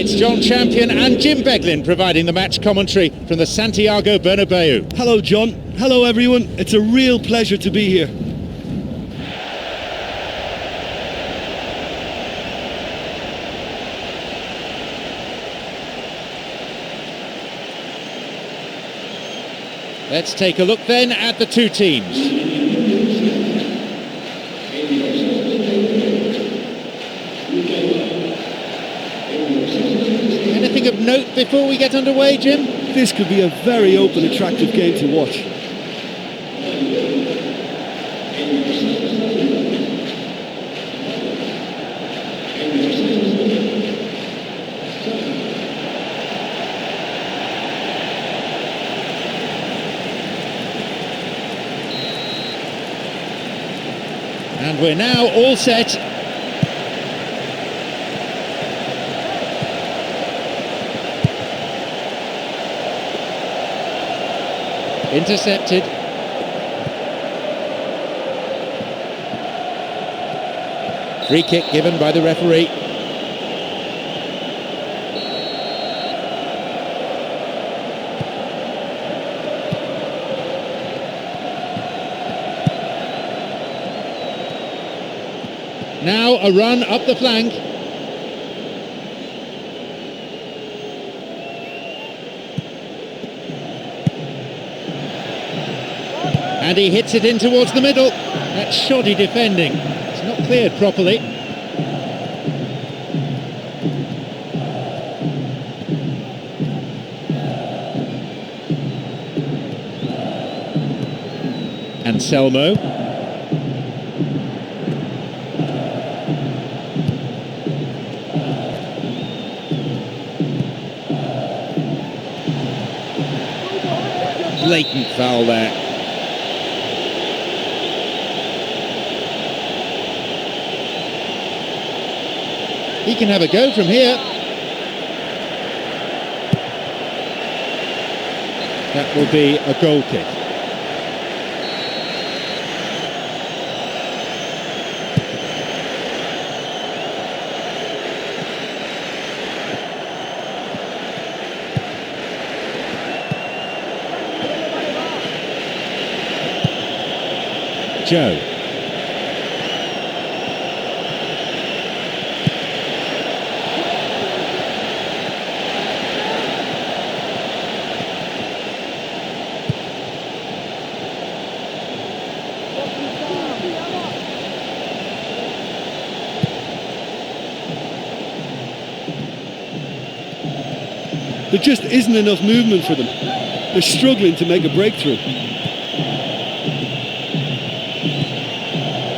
It's John Champion and Jim Beglin providing the match commentary from the Santiago Bernabeu. Hello John, hello everyone, it's a real pleasure to be here. Let's take a look then at the two teams. Anything of note before we get underway, Jim? This could be a very open, attractive game to watch. And we're now all set. Intercepted. Free kick given by the referee. Now a run up the flank. And he hits it in towards the middle. That's shoddy defending. It's not cleared properly. Anselmo. Blatant foul there. He can have a go from here. That will be a goal kick. Joe. There just isn't enough movement for them. They're struggling to make a breakthrough.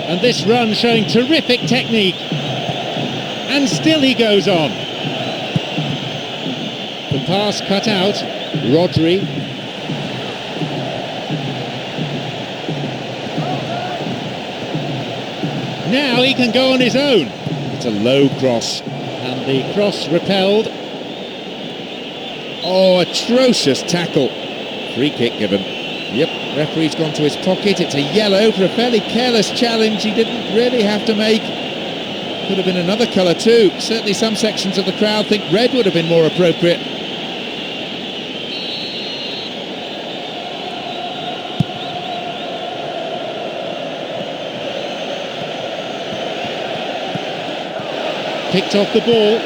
And this run showing terrific technique. And still he goes on. The pass cut out. Rodri. Now he can go on his own. It's a low cross. And the cross repelled. Oh, atrocious tackle. Free kick given. Yep, referee's gone to his pocket. It's a yellow for a fairly careless challenge he didn't really have to make. Could have been another colour too. Certainly some sections of the crowd think red would have been more appropriate. Picked off the ball.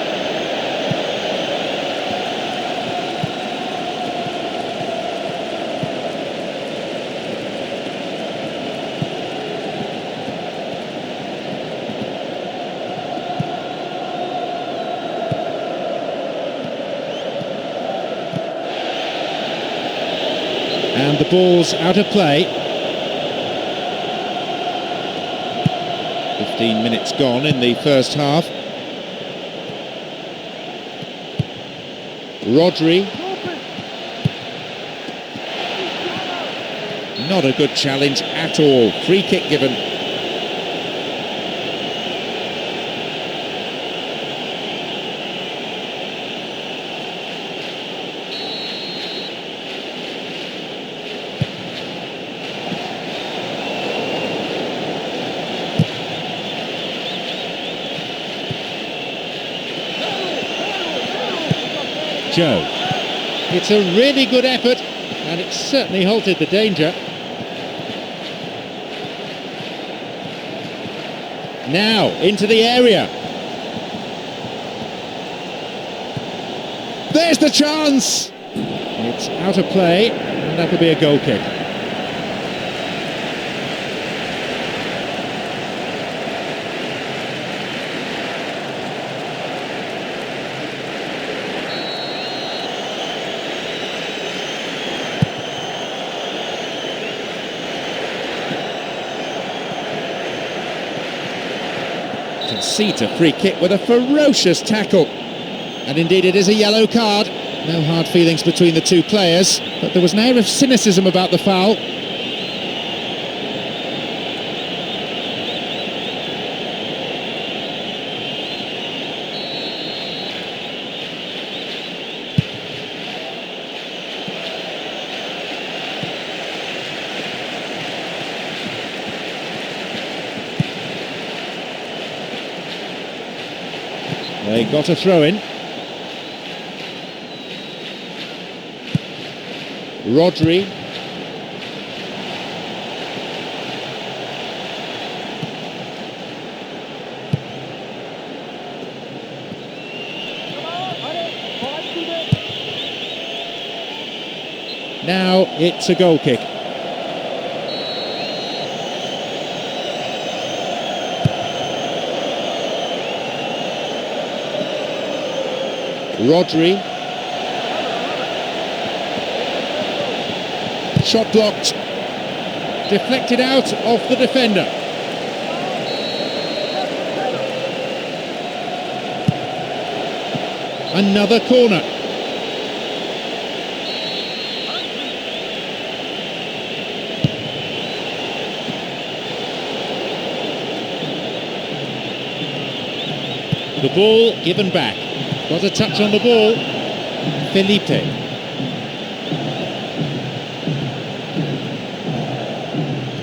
And the ball's out of play. 15 minutes gone in the first half. Rodri. Not a good challenge at all. Free kick given. Joe. It's a really good effort, and it's certainly halted the danger. Now, into the area. There's the chance! It's out of play, and that'll be a goal kick. Concede a free kick with a ferocious tackle, and indeed it is a yellow card. No hard feelings between the two players, but there was an air of cynicism about the foul. They got a throw in. Rodri. Now it's a goal kick. Rodri. Shot blocked. Deflected out off the defender. Another corner. The ball given back. Got a touch on the ball. Felipe.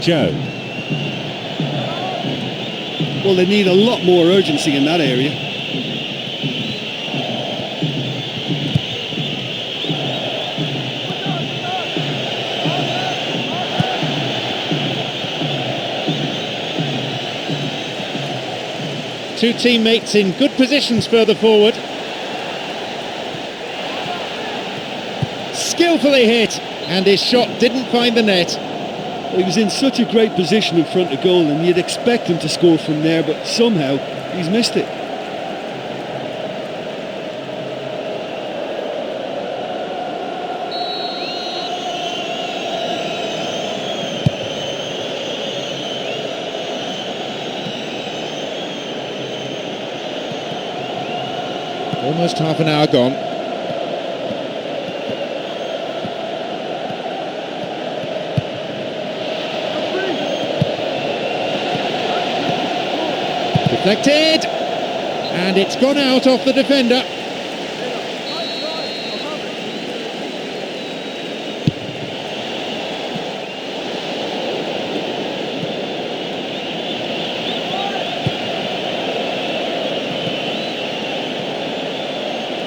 Joe. Well, they need a lot more urgency in that area. Two teammates in good positions further forward. Skillfully hit, and his shot didn't find the net. Well, he was in such a great position in front of goal, and you'd expect him to score from there, but somehow he's missed it. Almost half an hour gone. Deflected, and it's gone out off the defender.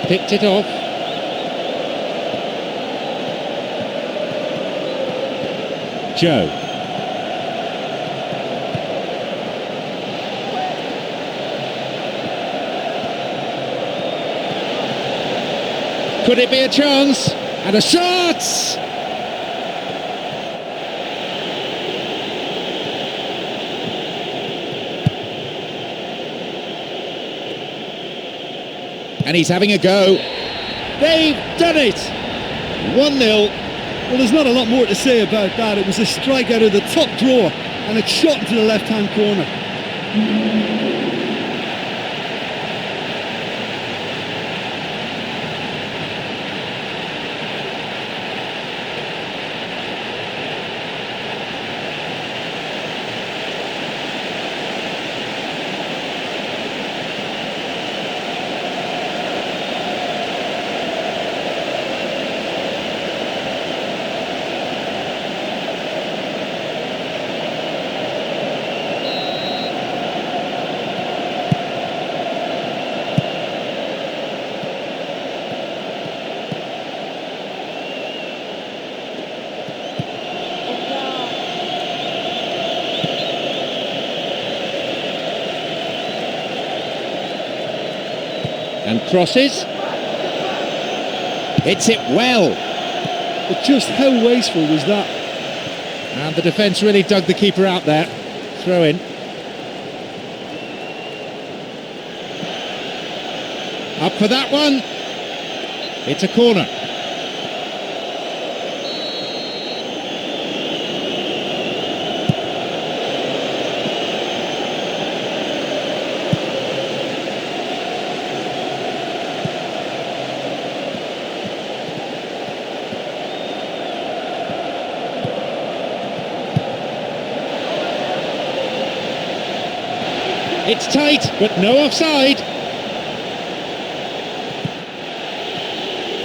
Picked it off. Joe. Could it be a chance? And a shot! And he's having a go. They've done it! 1-0. Well, there's not a lot more to say about that. It was a strike out of the top drawer, and it's shot into the left-hand corner. And crosses. Hits it well. But just how wasteful was that? And the defence really dug the keeper out there. Throw in. Up for that one. It's a corner. It's tight, but no offside.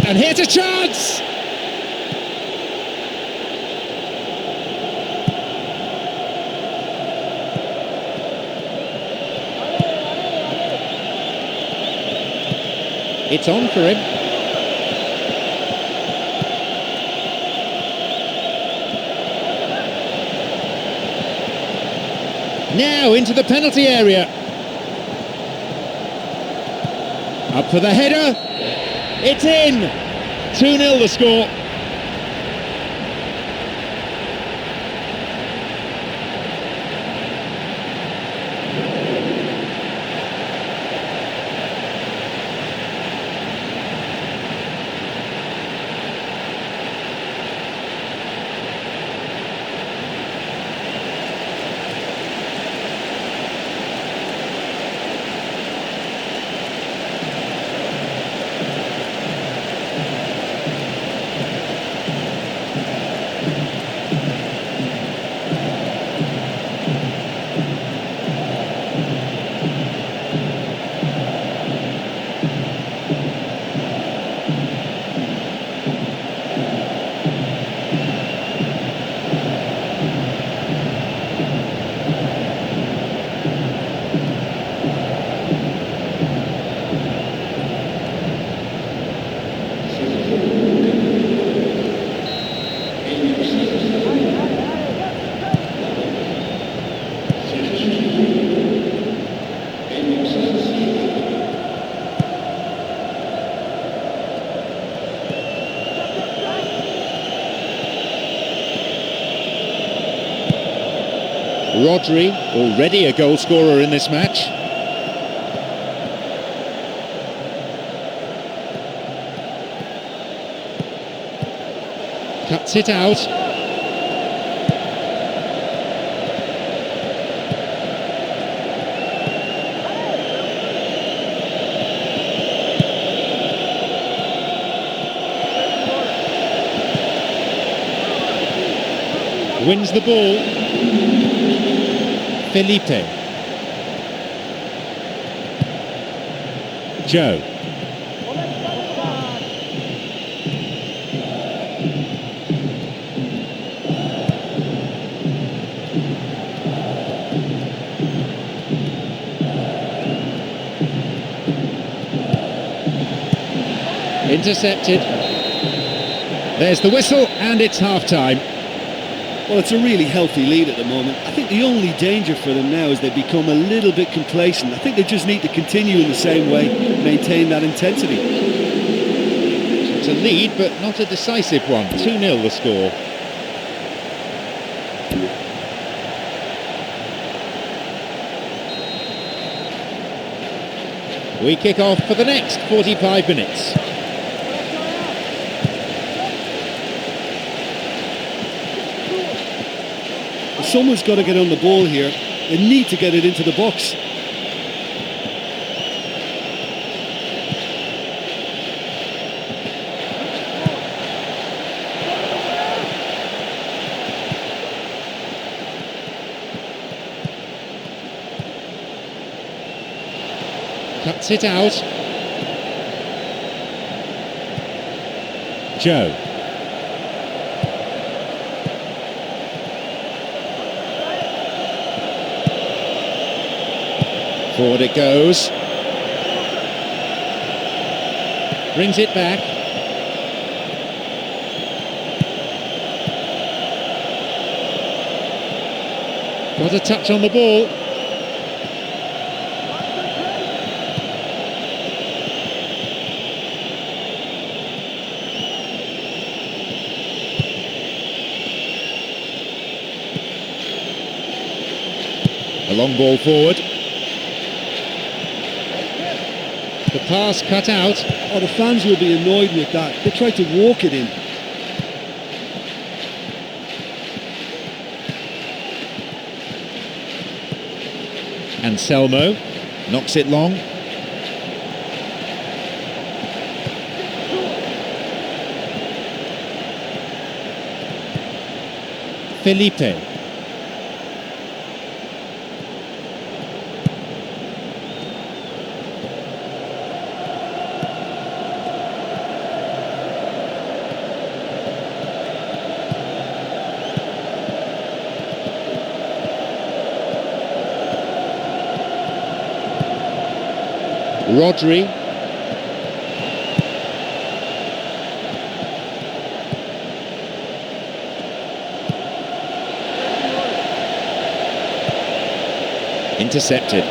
And here's a chance! It's on for him. Now into the penalty area. Up for the header. It's in. 2-0 the score. Rodri, already a goal scorer in this match. Cuts it out. Wins the ball. Felipe. Joe. Intercepted. There's the whistle and it's half-time. Well, it's a really healthy lead at the moment. I think the only danger for them now is they become a little bit complacent. I think they just need to continue in the same way, maintain that intensity. It's a lead, but not a decisive one. 2-0 the score. We kick off for the next 45 minutes. Someone's got to get on the ball here. They need to get it into the box. Cuts it out. Joe. Forward it goes. Brings it back. Got a touch on the ball. A long ball forward. The pass cut out. Oh, the fans will be annoyed with that. They tried to walk it in. Anselmo knocks it long. Felipe. Rodri. Intercepted.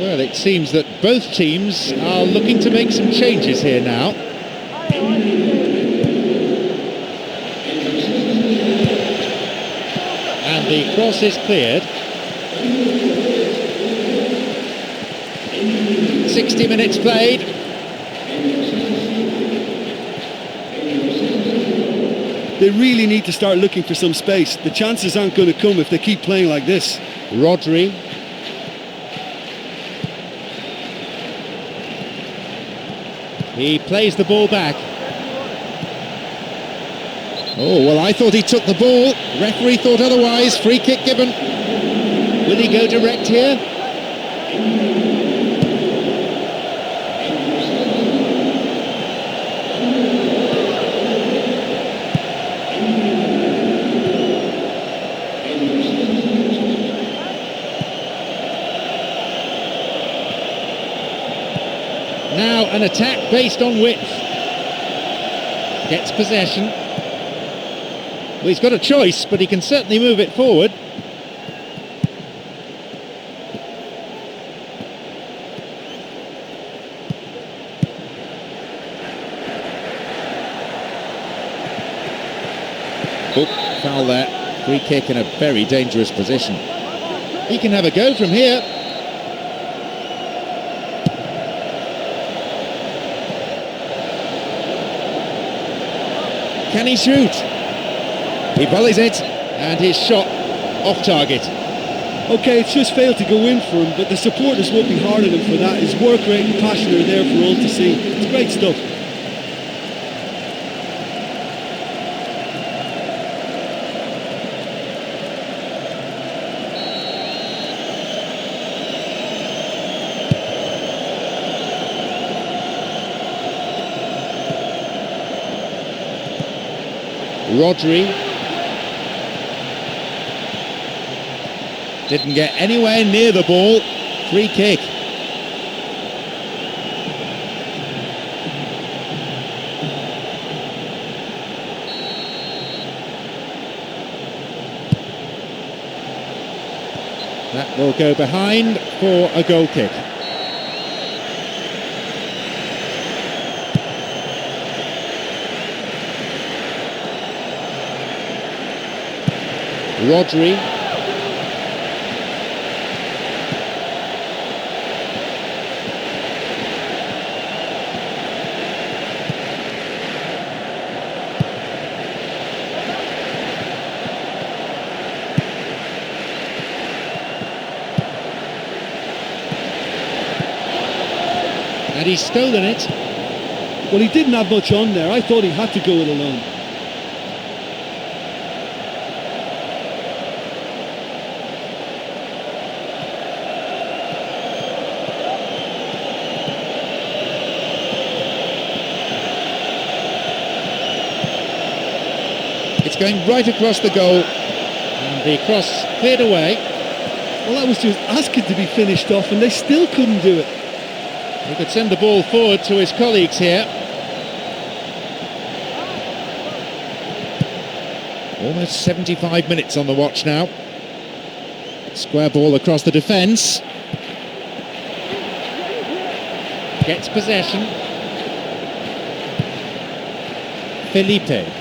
Well, it seems that both teams are looking to make some changes here now. And the cross is cleared. 60 minutes played. They really need to start looking for some space. The chances aren't going to come if they keep playing like this. Rodri. He plays the ball back. Oh, well, I thought he took the ball. Referee thought otherwise. Free kick given. Will he go direct here? Now an attack based on width. Gets possession. Well, he's got a choice, but he can certainly move it forward. Oh, foul there. Free kick in a very dangerous position. He can have a go from here. Can he shoot? He volleys it, and his shot off target. Okay, it's just failed to go in for him, but the supporters won't be hard on him for that. His work rate and passion are there for all to see. It's great stuff. Rodri. Didn't get anywhere near the ball. Free kick. That will go behind for a goal kick. Rodri. And he's stolen it. Well, he didn't have much on there. I thought he had to go it alone. It's going right across the goal. And the cross cleared away. Well, that was just asking to be finished off, and they still couldn't do it. He could send the ball forward to his colleagues here. Almost 75 minutes on the watch now. Square ball across the defence. Gets possession. Felipe.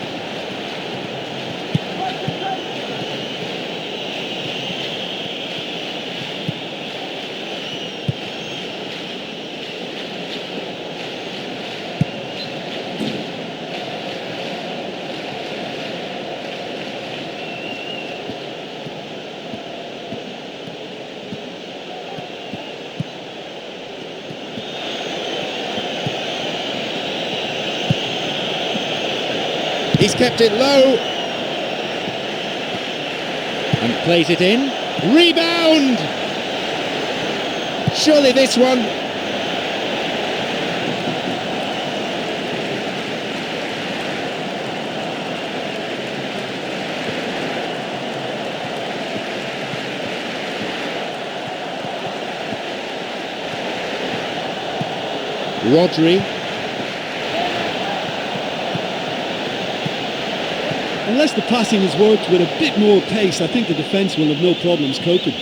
He's kept it low and plays it in. Rebound! Surely this one. Rodri. Unless the passing has worked with a bit more pace, I think the defence will have no problems coping.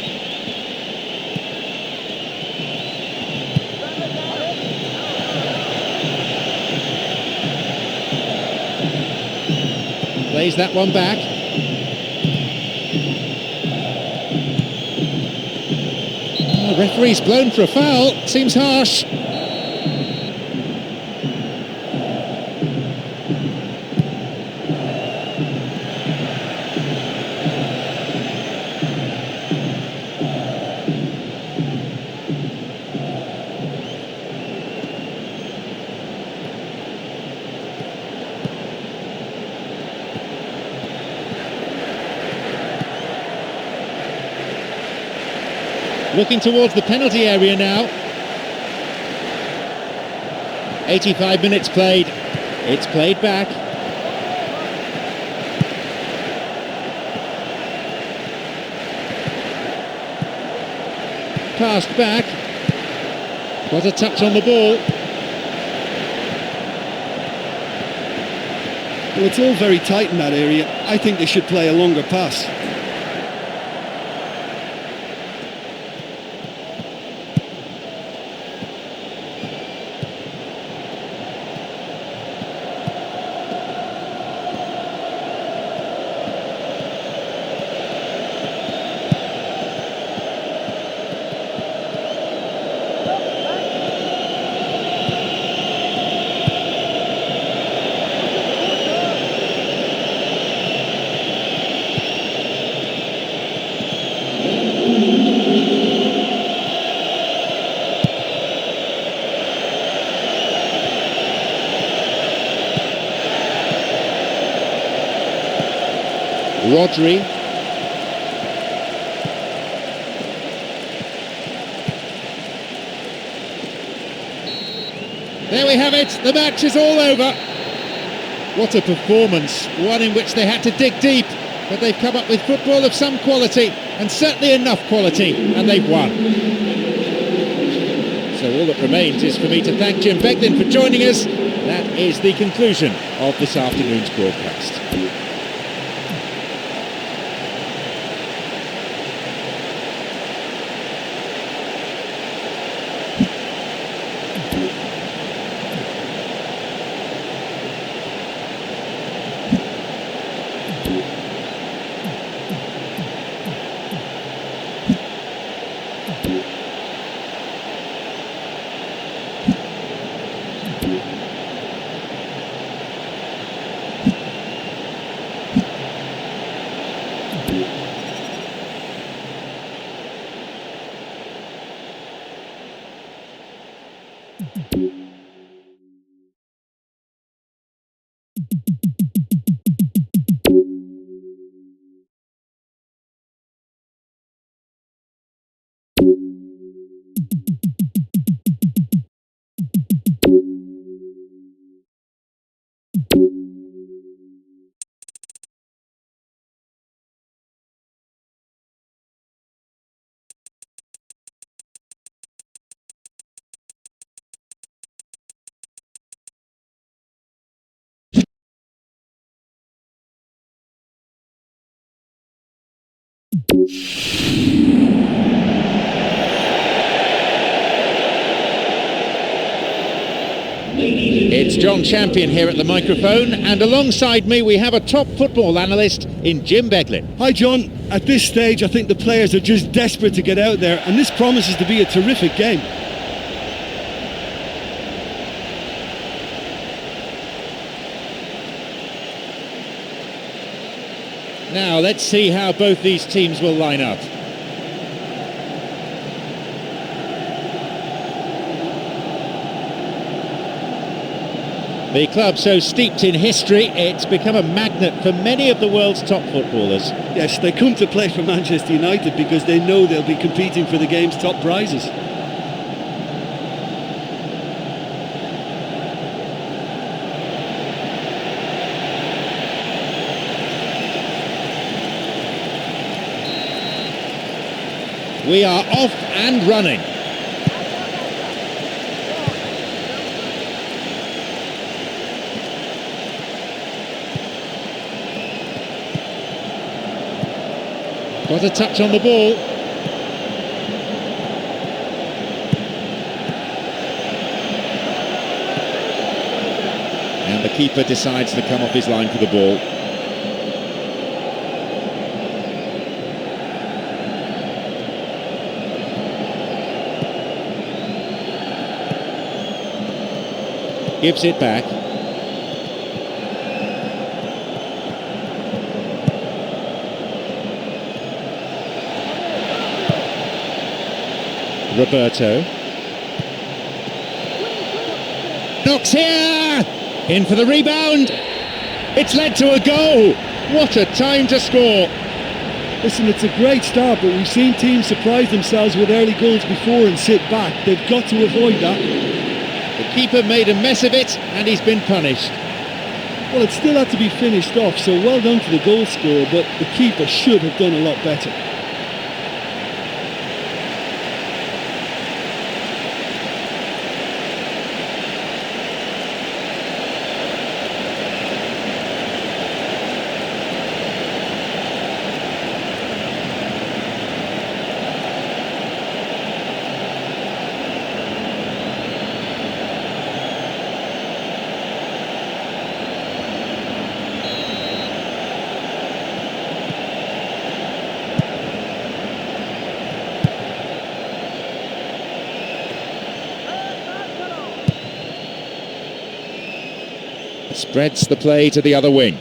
Plays that one back. Oh, the referee's blown for a foul. Seems harsh. Looking towards the penalty area now. 85 minutes played. It's played back. Passed back. Was a touch on the ball. Well, it's all very tight in that area. I think they should play a longer pass. Rodri. There we have it, the match is all over. What a performance, one in which they had to dig deep, but they've come up with football of some quality, and certainly enough quality, and they've won. So all that remains is for me to thank Jim Beglin for joining us. That is the conclusion of this afternoon's broadcast. It's John Champion here at the microphone, and alongside me we have a top football analyst in Jim Beglin. Hi John, at this stage I think the players are just desperate to get out there, and this promises to be a terrific game. Now let's see how both these teams will line up. The club so steeped in history, it's become a magnet for many of the world's top footballers. Yes, they come to play for Manchester United because they know they'll be competing for the game's top prizes. We are off and running. Got a touch on the ball. And the keeper decides to come off his line for the ball. Gives it back. Roberto. Knocks here! In for the rebound. It's led to a goal. What a time to score. Listen, it's a great start, but we've seen teams surprise themselves with early goals before and sit back. They've got to avoid that. The keeper made a mess of it and he's been punished. Well, it still had to be finished off, so well done to the goal scorer, but the keeper should have done a lot better. Spreads the play to the other wing.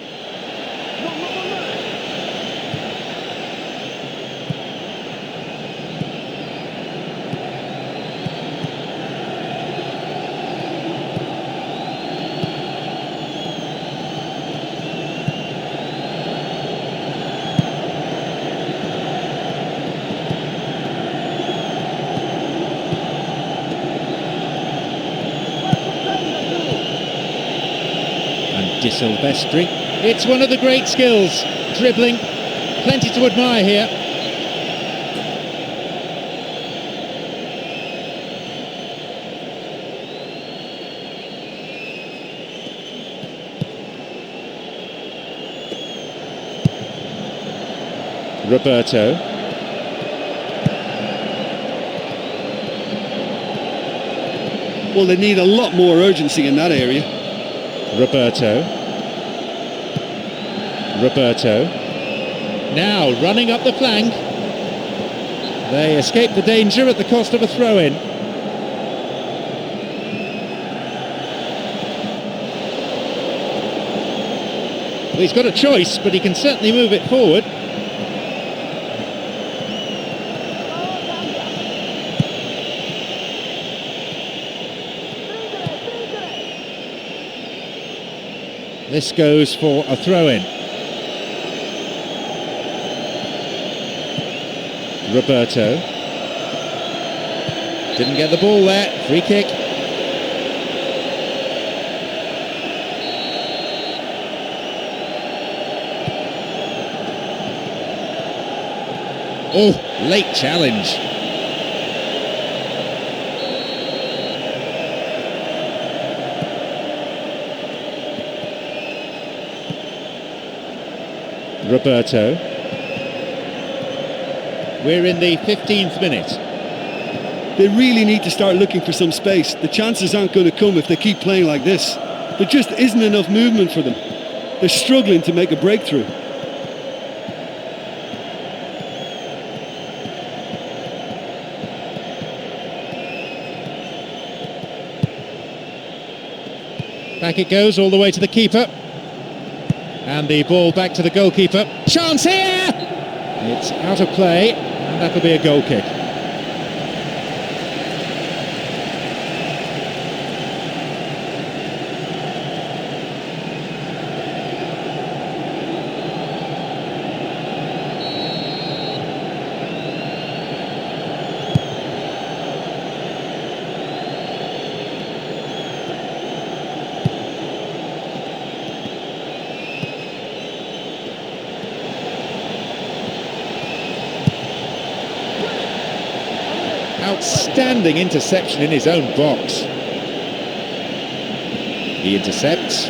Silvestri. It's one of the great skills, dribbling, plenty to admire here. Roberto. Well, they need a lot more urgency in that area. Roberto. Now running up the flank. They escape the danger at the cost of a throw-in. Well, he's got a choice, but he can certainly move it forward. This goes for a throw-in. Roberto. Didn't get the ball there. Free kick. Oh, late challenge. Roberto. We're in the 15th minute. They really need to start looking for some space. The chances aren't going to come if they keep playing like this. There just isn't enough movement for them. They're struggling to make a breakthrough. Back it goes all the way to the keeper. And the ball back to the goalkeeper. Chance here! It's out of play, and that'll be a goal kick. Outstanding interception in his own box. He intercepts.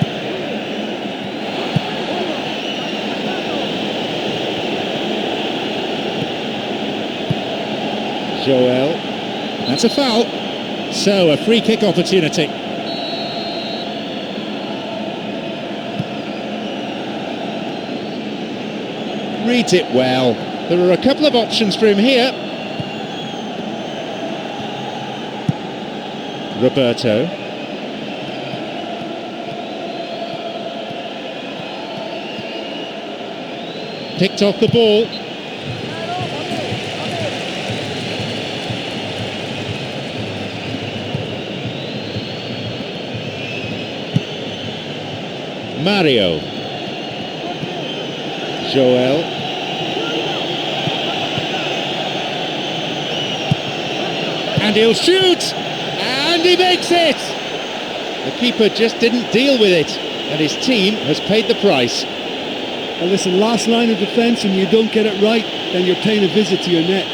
Joel. That's a foul. So a free kick opportunity. Reads it well. There are a couple of options for him here. Roberto. Picked off the ball. Mario. Joel. And he'll shoot! And he makes it! The keeper just didn't deal with it, and his team has paid the price. Well, listen, last line of defence and you don't get it right, then you're paying a visit to your net.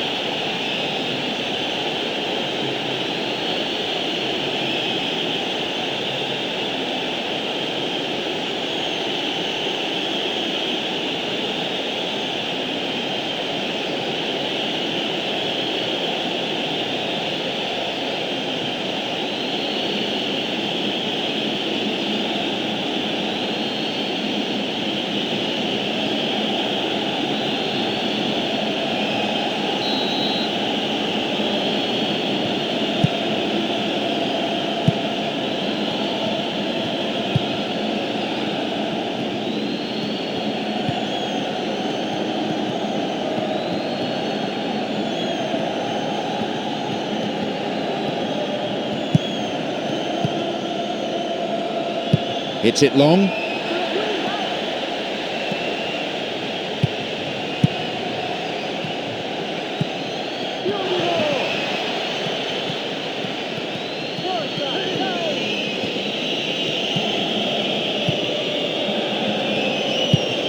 Hits it long.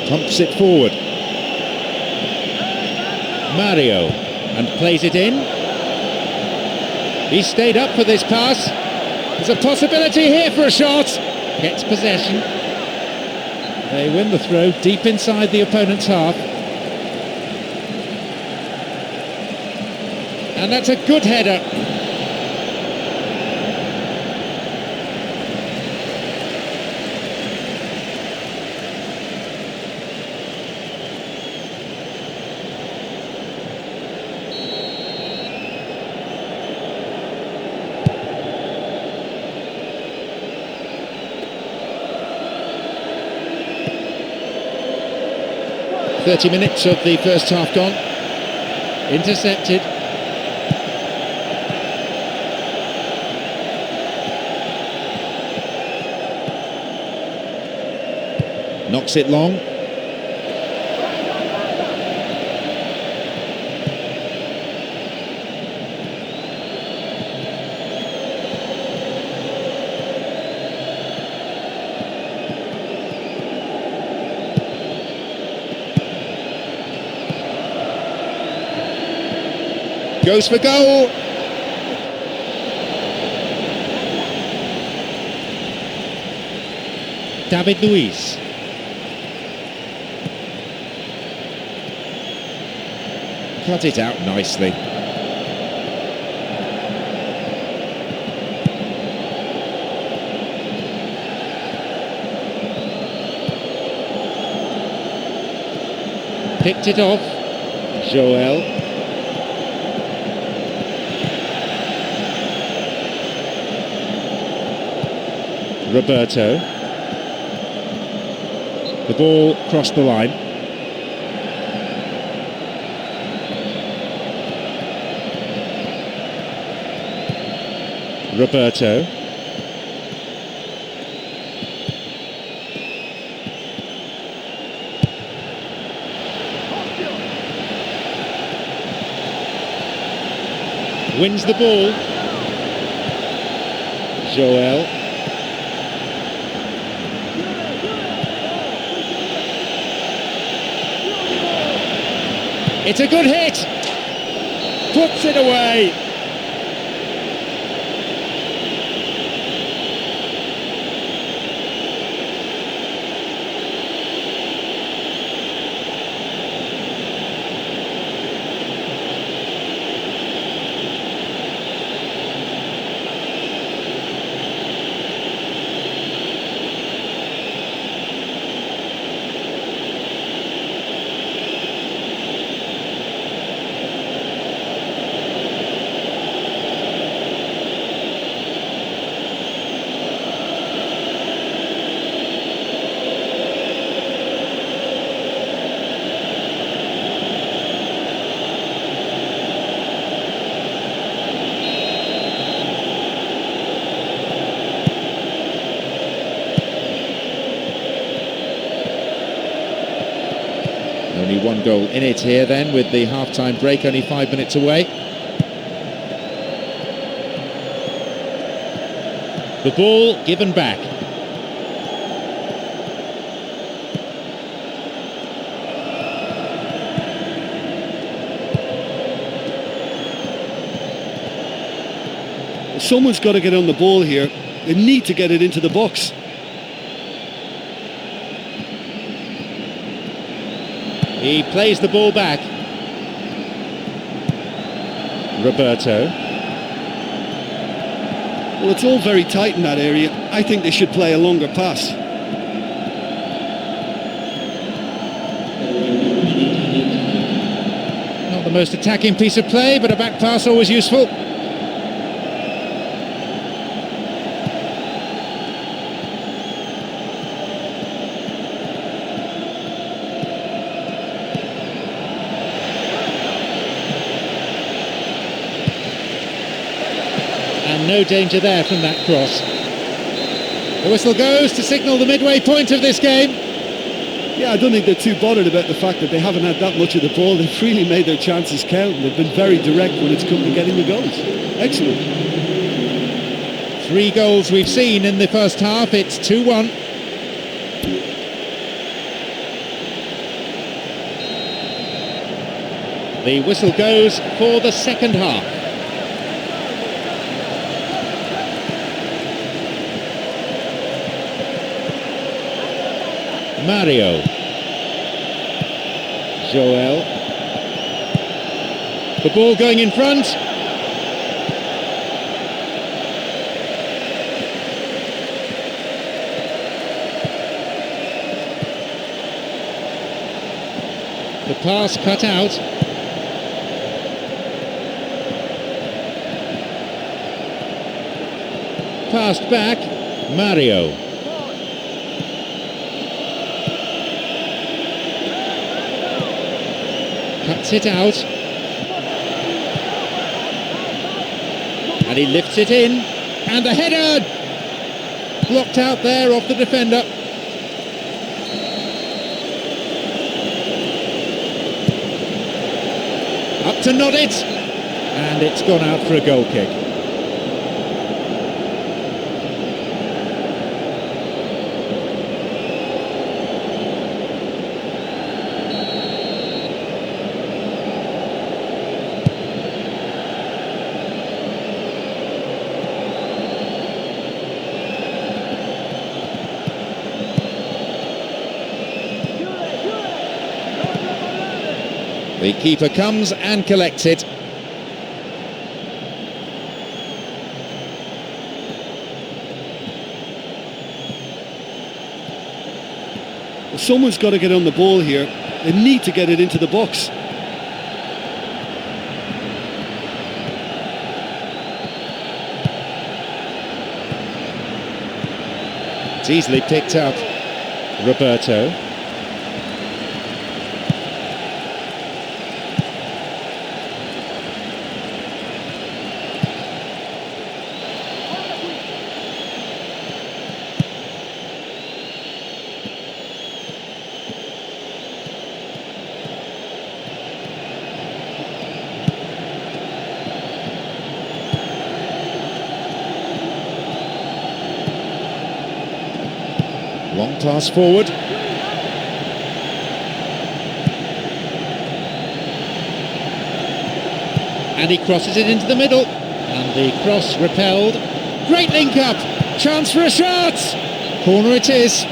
Pumps it forward. Mario, and plays it in. He stayed up for this pass. There's a possibility here for a shot. Gets possession. They win the throw deep inside the opponent's half. And that's a good header. .30 minutes of the first half gone. Intercepted. Knocks it long. Goes for goal. David Luiz. Cut it out nicely. Picked it off. Joel. Roberto. The ball crossed the line. Roberto. Wins the ball. Joel. It's a good hit. Puts it away. Only one goal in it here then, with the half-time break only 5 minutes away. The ball given back. Someone's got to get on the ball here. They need to get it into the box. He plays the ball back. Roberto. Well, it's all very tight in that area. I think they should play a longer pass. Not the most attacking piece of play, but a back pass always useful. And no danger there from that cross. The whistle goes to signal the midway point of this game. Yeah, I don't think they're too bothered about the fact that they haven't had that much of the ball. They've really made their chances count. They've been very direct when it's come to getting the goals. Excellent. 3 goals we've seen in the first half. It's 2-1. The whistle goes for the second half. Mario. Joel. The ball going in front. The pass cut out. Passed back. Mario. Cuts it out. And he lifts it in. And the header! Blocked out there off the defender. to nod it, and it's gone out for a goal kick. The keeper comes and collects it. Well, someone's got to get on the ball here. They need to get it into the box. It's easily picked up. Roberto. Long pass forward. And he crosses it into the middle. And the cross repelled. Great link up. Chance for a shot. Corner it is.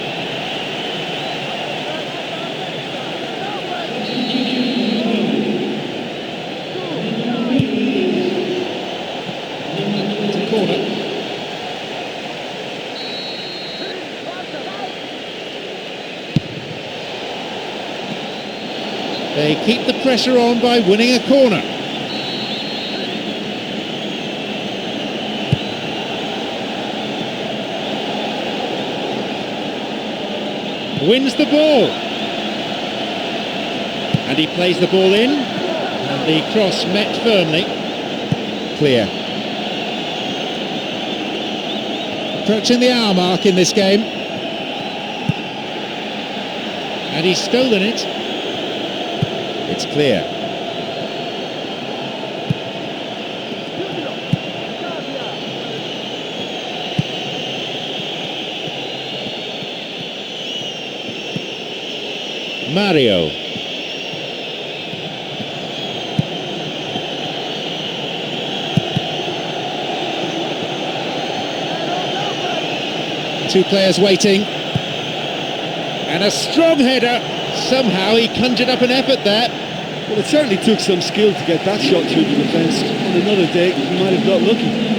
It's a corner. They keep the pressure on by winning a corner. Wins the ball. And he plays the ball in. And the cross met firmly. Clear. Approaching the hour mark in this game. And he's stolen it. It's clear. Mario. Two players waiting. And a strong header. Somehow he conjured up an effort there. Well, it certainly took some skill to get that shot through the defence. On another day, he might have got lucky.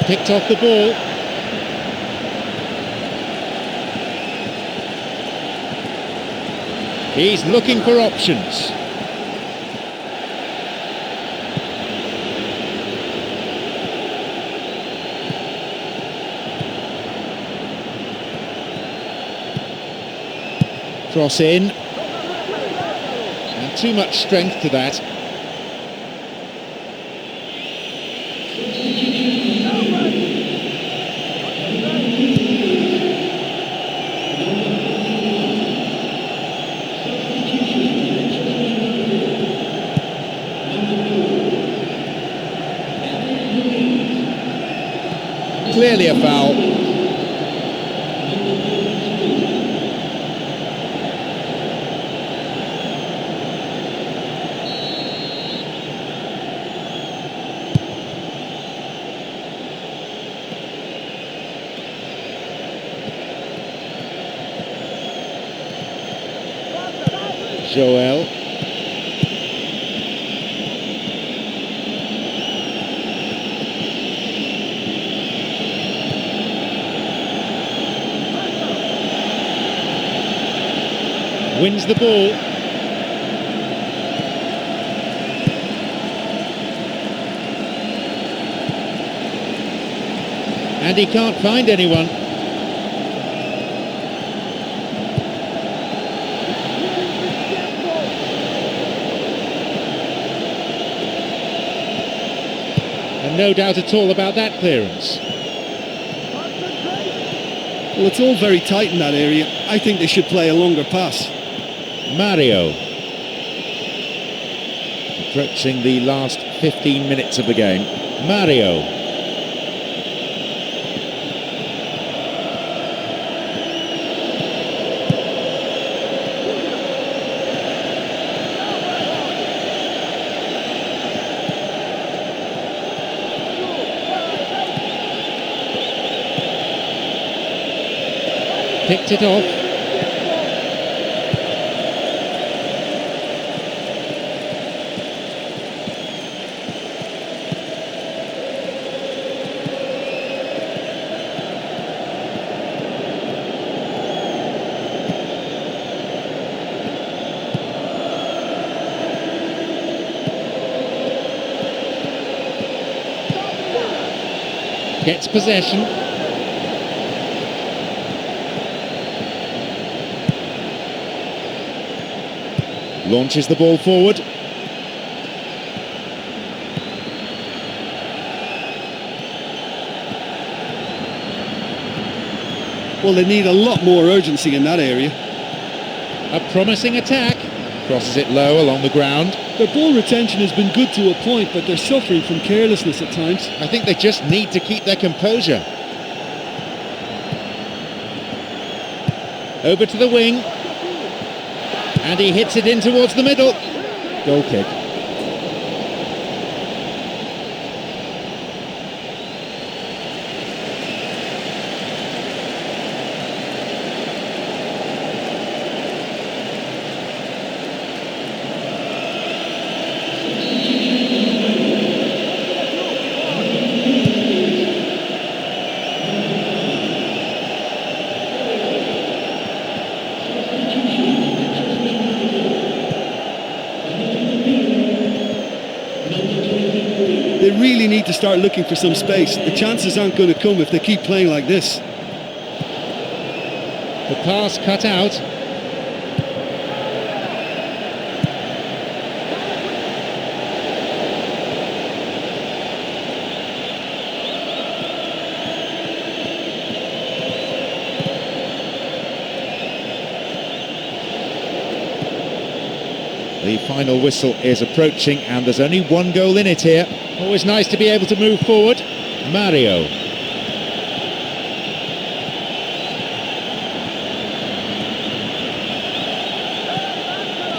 Picked off the ball. He's looking for options. Cross in. And too much strength to that. Clearly a foul. Joel. Wins the ball. And he can't find anyone. no doubt at all about that clearance. Well, it's all very tight in that area. I think they should play a longer pass. Mario. Approaching the last 15 minutes of the game. Mario. Picked it off. Gets possession. Launches the ball forward. Well, they need a lot more urgency in that area. A promising attack. Crosses it low along the ground. Their ball retention has been good to a point, but they're suffering from carelessness at times. I think they just need to keep their composure. Over to the wing. And he hits it in towards the middle. Goal kick. They really need to start looking for some space. The chances aren't going to come if they keep playing like this. The pass cut out. The final whistle is approaching and there's only one goal in it here. Always nice to be able to move forward. Mario.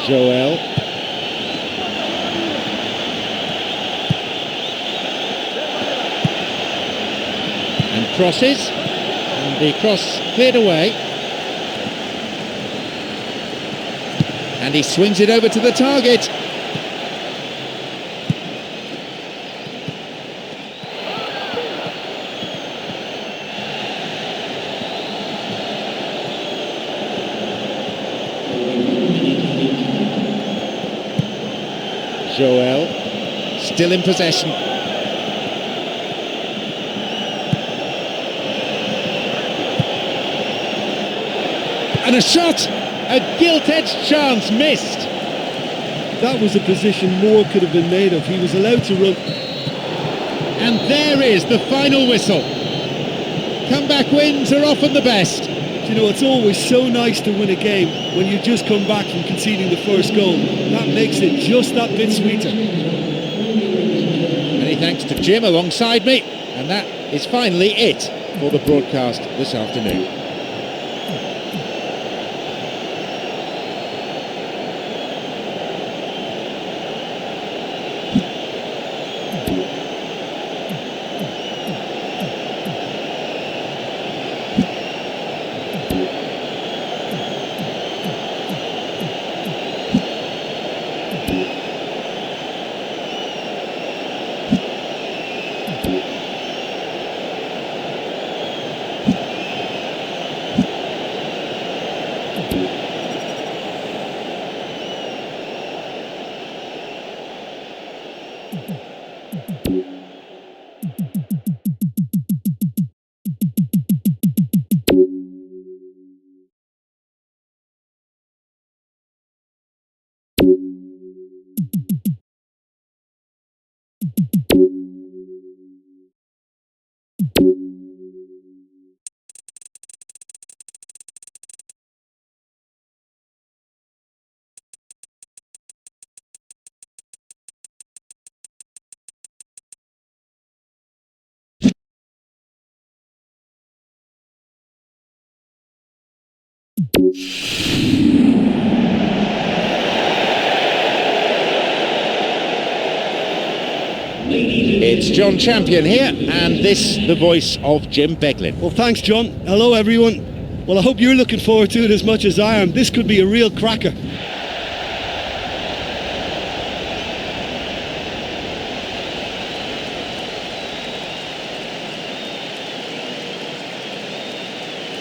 Joel. And crosses. And the cross cleared away. And he swings it over to the target. Joel, still in possession. And a shot! A gilt-edged chance missed. That was a position more could have been made of. He was allowed to run. And there is the final whistle. Comeback wins are often the best. You know, it's always so nice to win a game when you just come back from conceding the first goal. That makes it just that bit sweeter. Many thanks to Jim alongside me. And that is finally it for the broadcast this afternoon. It's John Champion here, and this the voice of Jim Beglin. Well, thanks, John. Hello, everyone. Well, I hope you're looking forward to it as much as I am. This could be a real cracker.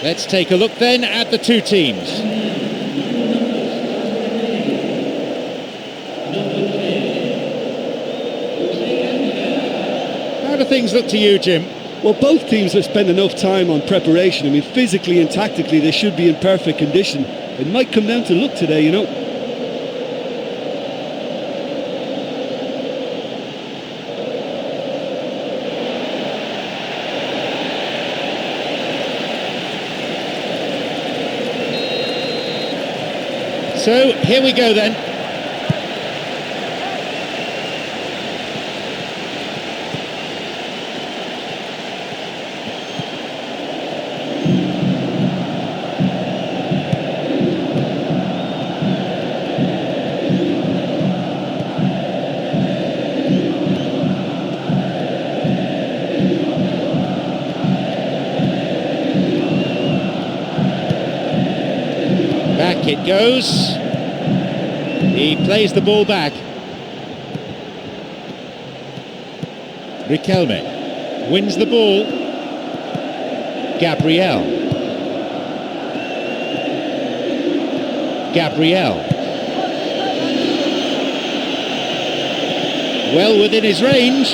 Let's take a look then at the two teams. How do things look to you, Jim? Well, both teams have spent enough time on preparation. I mean, physically and tactically, they should be in perfect condition. It might come down to luck today, you know. So, here we go then. Back it goes. He plays the ball back. Riquelme wins the ball. Gabriel. Well within his range.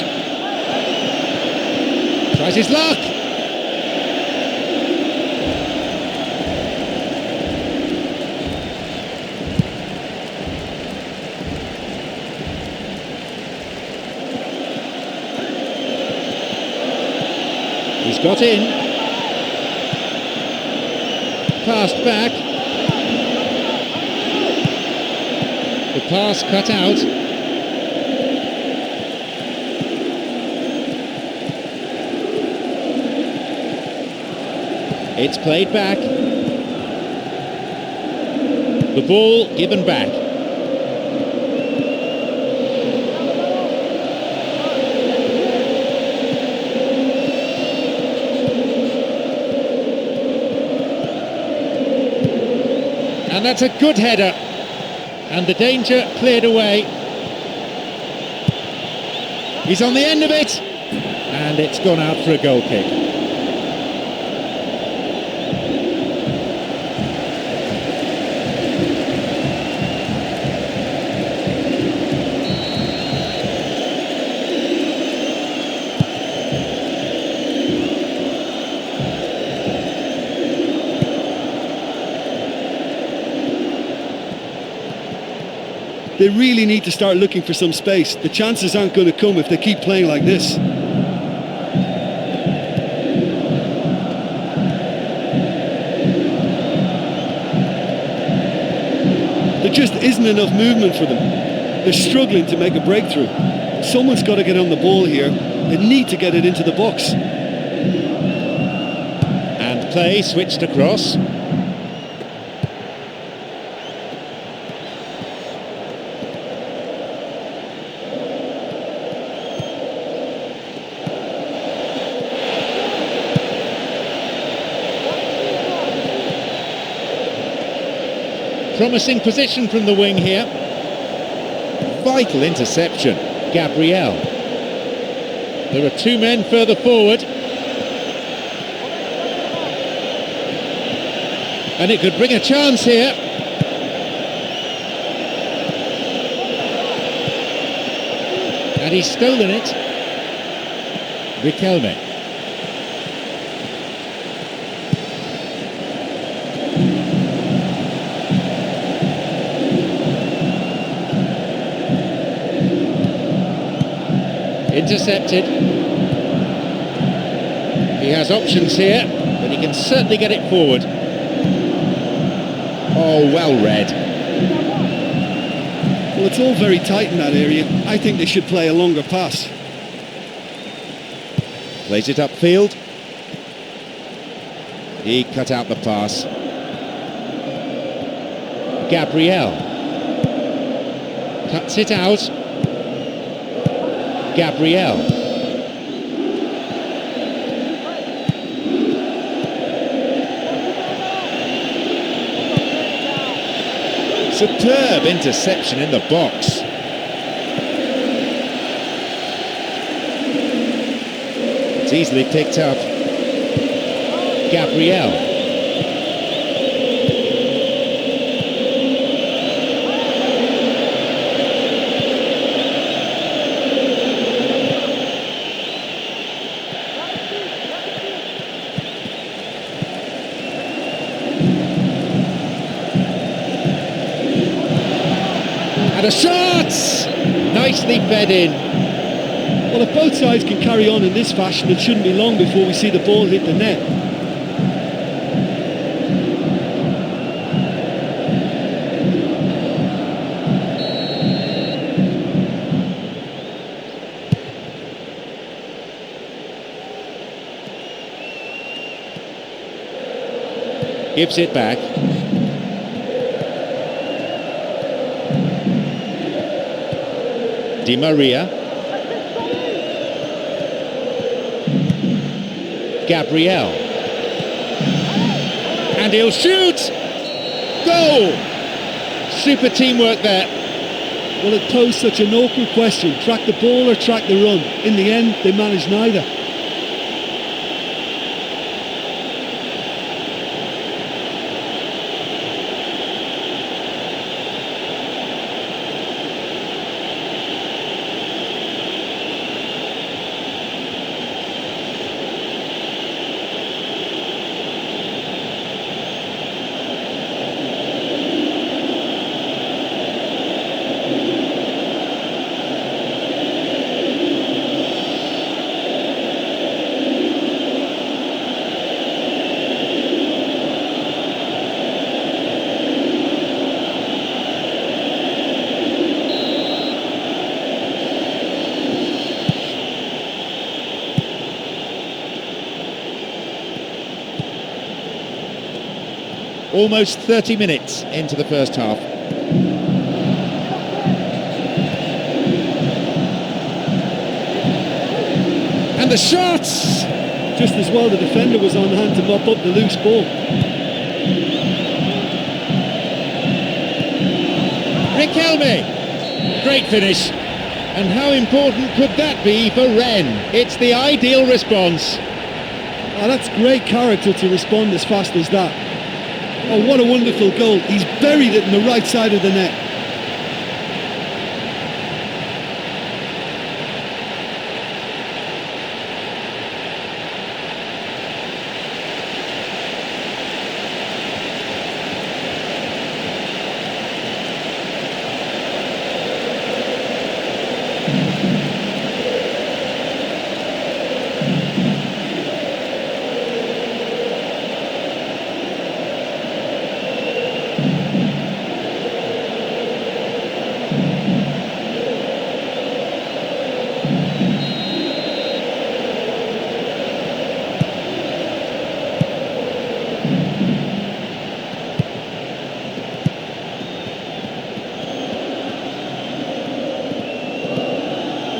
Tries his luck. He's got in. Passed back. The pass cut out. It's played back. The ball given back. And that's a good header, and the danger cleared away. He's on the end of it, and it's gone out for a goal kick. They really need to start looking for some space. The chances aren't going to come if they keep playing like this. There just isn't enough movement for them. They're struggling to make a breakthrough. Someone's got to get on the ball here. They need to get it into the box. And play switched across. Promising position from the wing here. Vital interception. Gabriel. There are two men further forward. And it could bring a chance here. And he's stolen it. Riquelme. Intercepted. He has options here, but he can certainly get it forward. Oh, well read. Well, it's all very tight in that area. I think they should play a longer pass. Plays it upfield. He cut out the pass. Gabriel. Cuts it out. Gabriel. Superb interception in the box. It's easily picked up. Gabriel. And a shot! Nicely fed in. Well, if both sides can carry on in this fashion, it shouldn't be long before we see the ball hit the net. Gives it back. Di Maria. Gabriel. And he'll shoot! Goal! Super teamwork there. Well, it posed such an awkward question. Track the ball or track the run? In the end, they managed neither. Almost 30 minutes into the first half. And the shots! Just as well the defender was on hand to mop up the loose ball. Riquelme! Great finish. And how important could that be for Rennes? It's the ideal response. Oh, that's great character to respond as fast as that. Oh, what a wonderful goal. He's buried it in the right side of the net.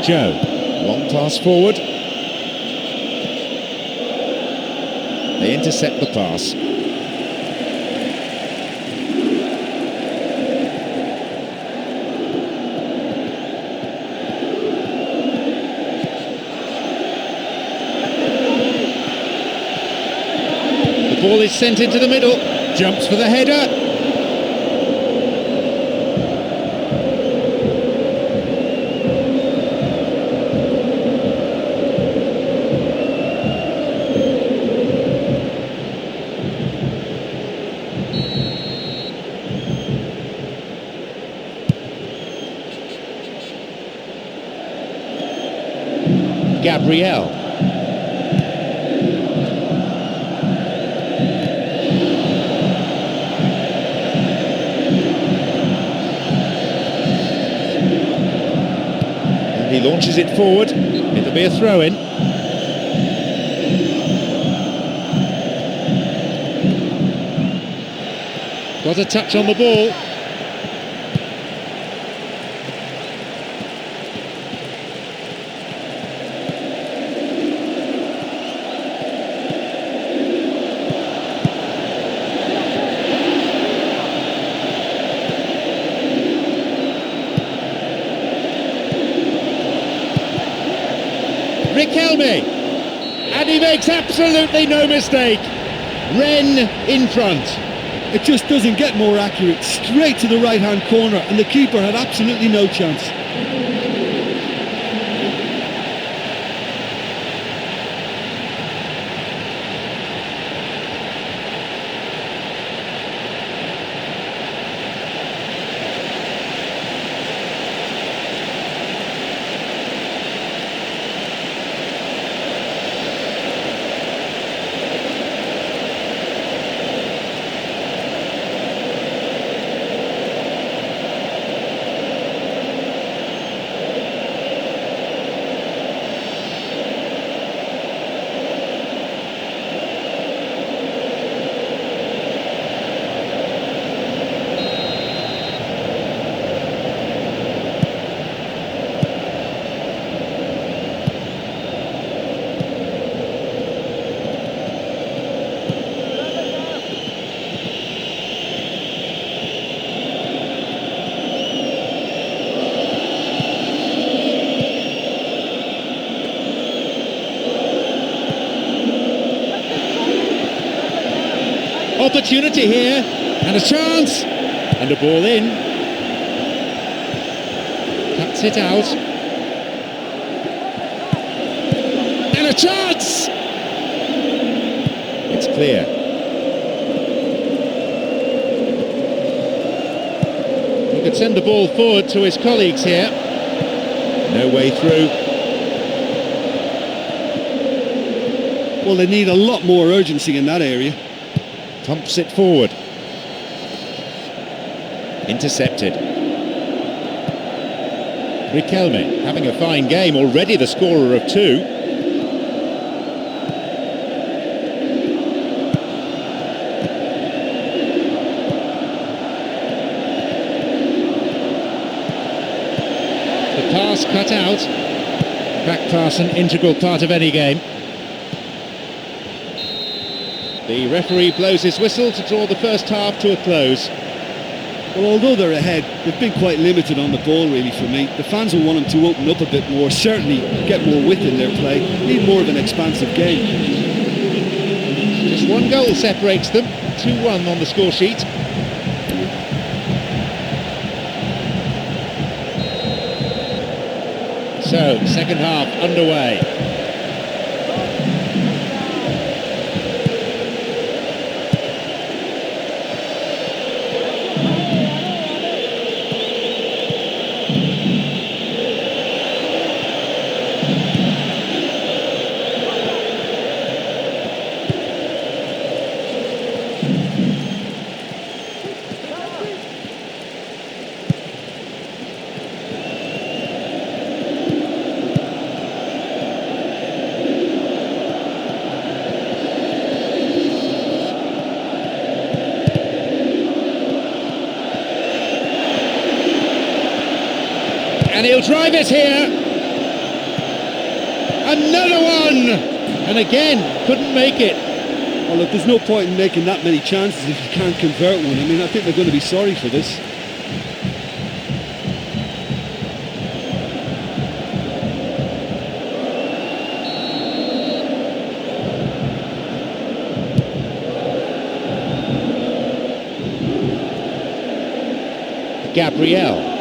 Joe, long pass forward. They intercept the pass. The ball is sent into the middle. Jumps for the header. Gabriel. And he launches it forward. It'll be a throw-in. Got a touch on the ball. Riquelme, and he makes absolutely no mistake. Ren in front. It just doesn't get more accurate. Straight to the right-hand corner, and the keeper had absolutely no chance. Opportunity here, and a chance, and a ball in. Cuts it out. And a chance! It's clear. He could send the ball forward to his colleagues here. No way through. Well, they need a lot more urgency in that area. Pumps it forward. Intercepted. Riquelme having a fine game, already the scorer of 2. The pass cut out. Back pass, an integral part of any game. The referee blows his whistle to draw the first half to a close. Well, although they're ahead, they've been quite limited on the ball, really, for me. The fans will want them to open up a bit more, certainly get more width in their play, need more of an expansive game. Just one goal separates them, 2-1 on the score sheet. So, second half underway. And he'll drive it here. Another one! And again, couldn't make it. Well, look, there's no point in making that many chances if you can't convert one. I mean, I think they're going to be sorry for this. Gabriel.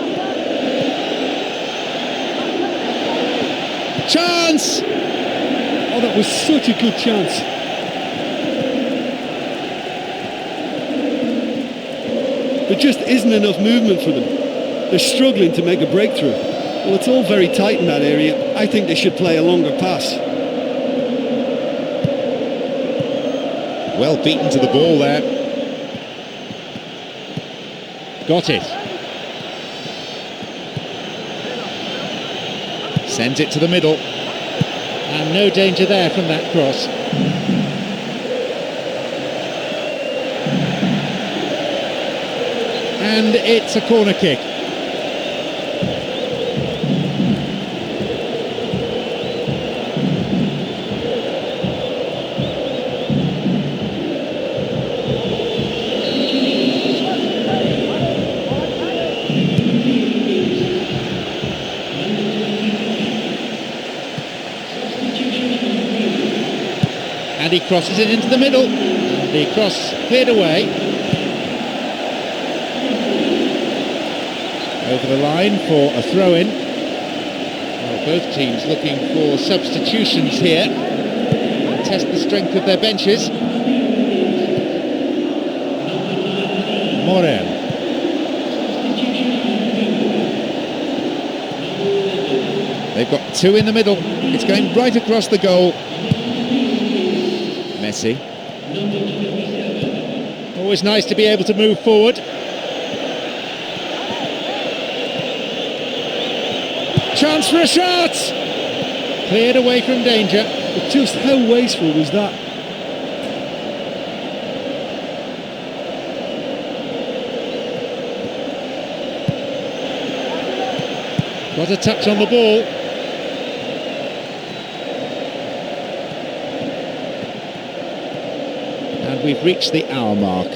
Chance! Oh, that was such a good chance. There just isn't enough movement for them. They're struggling to make a breakthrough. Well, it's all very tight in that area. I think they should play a longer pass. Well beaten to the ball there. Got it. Sends it to the middle. And no danger there from that cross. And it's a corner kick. And he crosses it into the middle. And the cross cleared away. Over the line for a throw-in. Well, both teams looking for substitutions here. Test the strength of their benches. Morel. They've got two in the middle. It's going right across the goal. Messi. Always nice to be able to move forward. Chance for a shot! Cleared away from danger. But just how wasteful was that? Got a touch on the ball. And we've reached the hour mark.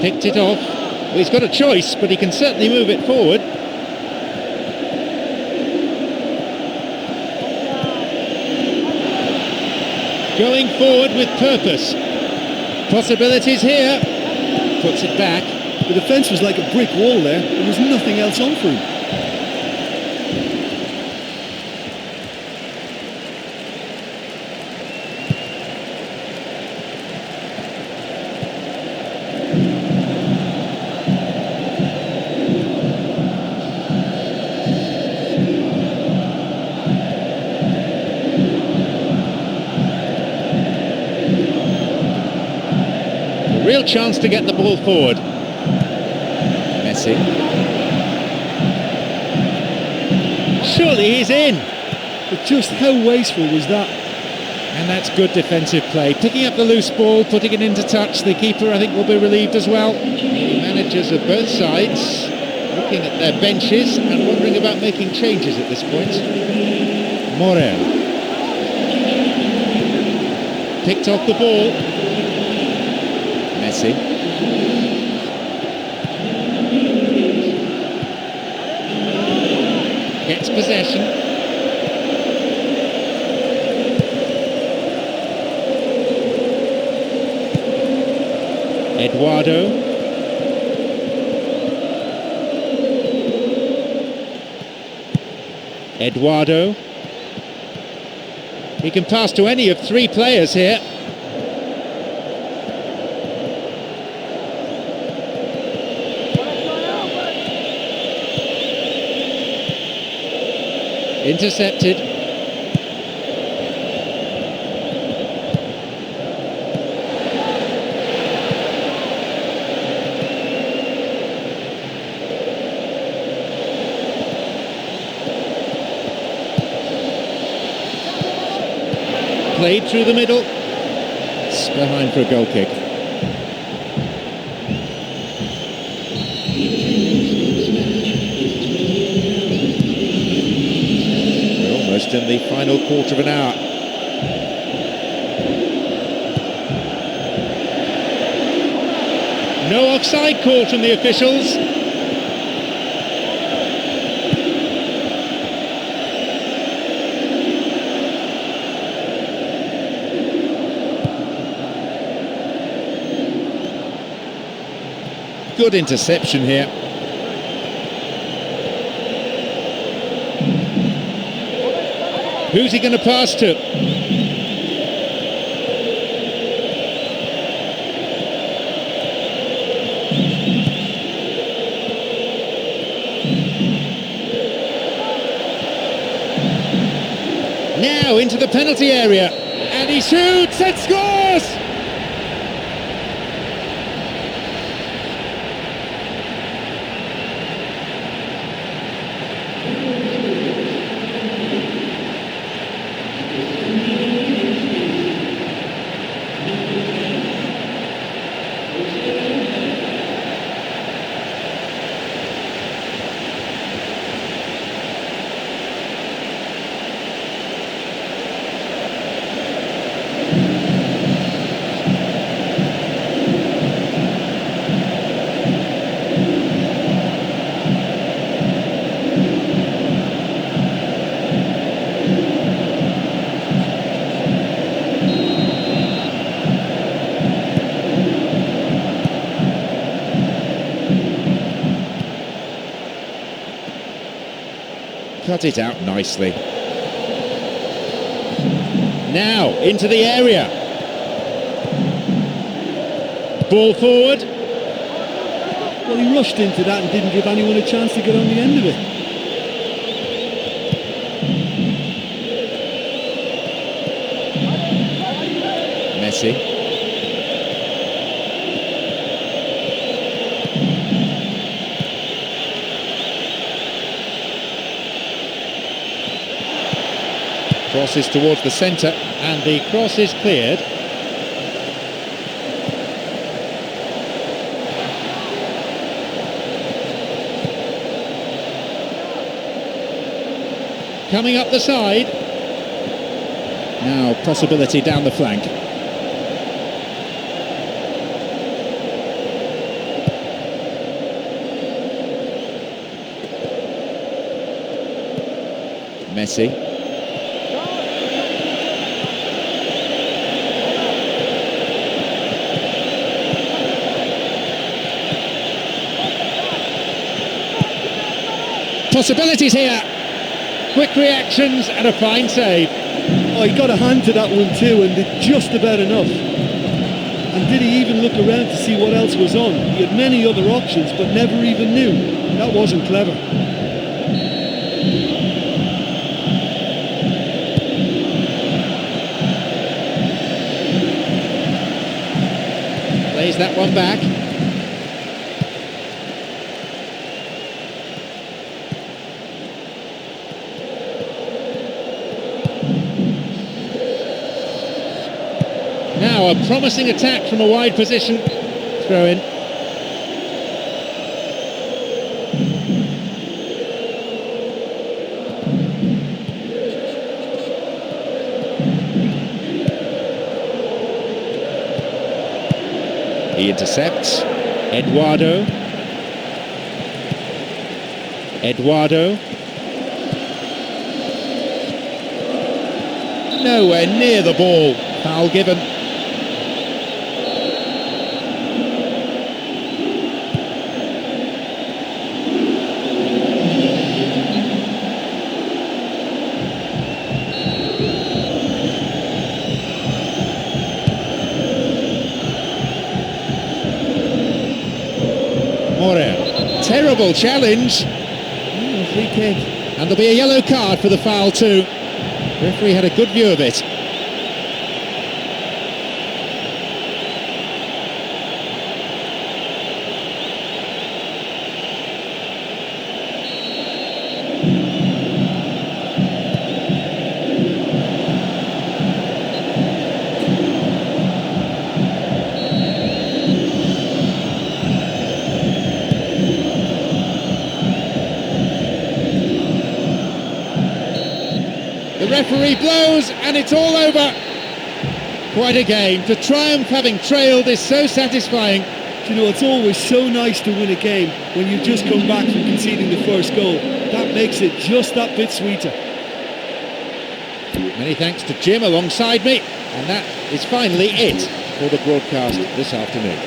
Picked it off. Well, he's got a choice, but he can certainly move it forward. Going forward with purpose. Possibilities here. Puts it back. The defence was like a brick wall there. There was nothing else on for him. Real chance to get the ball forward. Messi. Surely he's in. But just how wasteful was that? And that's good defensive play. Picking up the loose ball, putting it into touch. The keeper, I think, will be relieved as well. The managers of both sides looking at their benches and wondering about making changes at this point. Morel. Picked off the ball. Messi. Gets possession. Eduardo. Eduardo. He can pass to any of three players here. Intercepted. Played through the middle. It's behind for a goal kick. In the final quarter of an hour. No offside call from the officials. Good interception here. Who's he going to pass to? Now into the penalty area. And he shoots and scores! cut it out nicely. Now, into the area. Ball forward. Well, he rushed into that and didn't give anyone a chance to get on the end of it. Messi. Crosses towards the centre, and the cross is cleared. Coming up the side. Now possibility down the flank. Messi. Possibilities here. Quick reactions and a fine save. Oh, he got a hand to that one too, and did just about enough. And did he even look around to see what else was on? He had many other options, but never even knew. That wasn't clever. Plays that one back. Now a promising attack from a wide position. Throw in. He intercepts. Eduardo. Nowhere near the ball. Foul given. Terrible challenge. Free kick. And there'll be a yellow card for the foul too. The referee had a good view of it. The referee blows and it's all over. Quite a game. To triumph having trailed is so satisfying. Do you know, it's always so nice to win a game when you just come back from conceding the first goal. That makes it just that bit sweeter. Many thanks to Jim alongside me. And that is finally it for the broadcast this afternoon.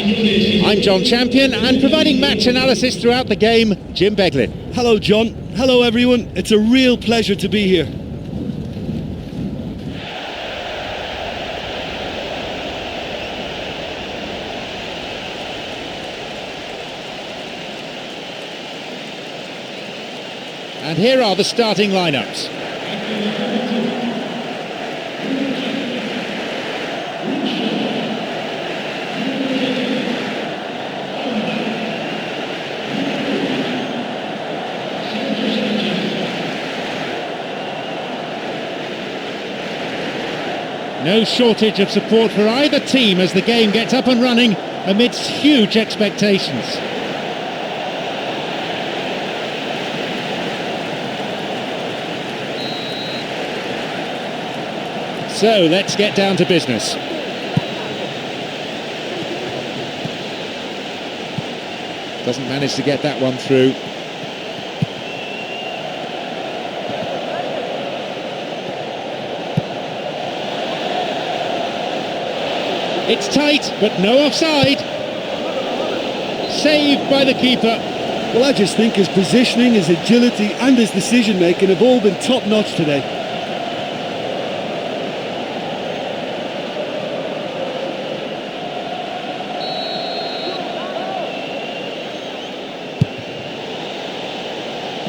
I'm John Champion, and providing match analysis throughout the game, Jim Beglin. Hello, John. Hello, everyone. It's a real pleasure to be here. And here are the starting lineups. No shortage of support for either team as the game gets up and running amidst huge expectations. So let's get down to business. Doesn't manage to get that one through. It's tight, but no offside. Saved by the keeper. Well, I just think his positioning, his agility and his decision-making have all been top-notch today.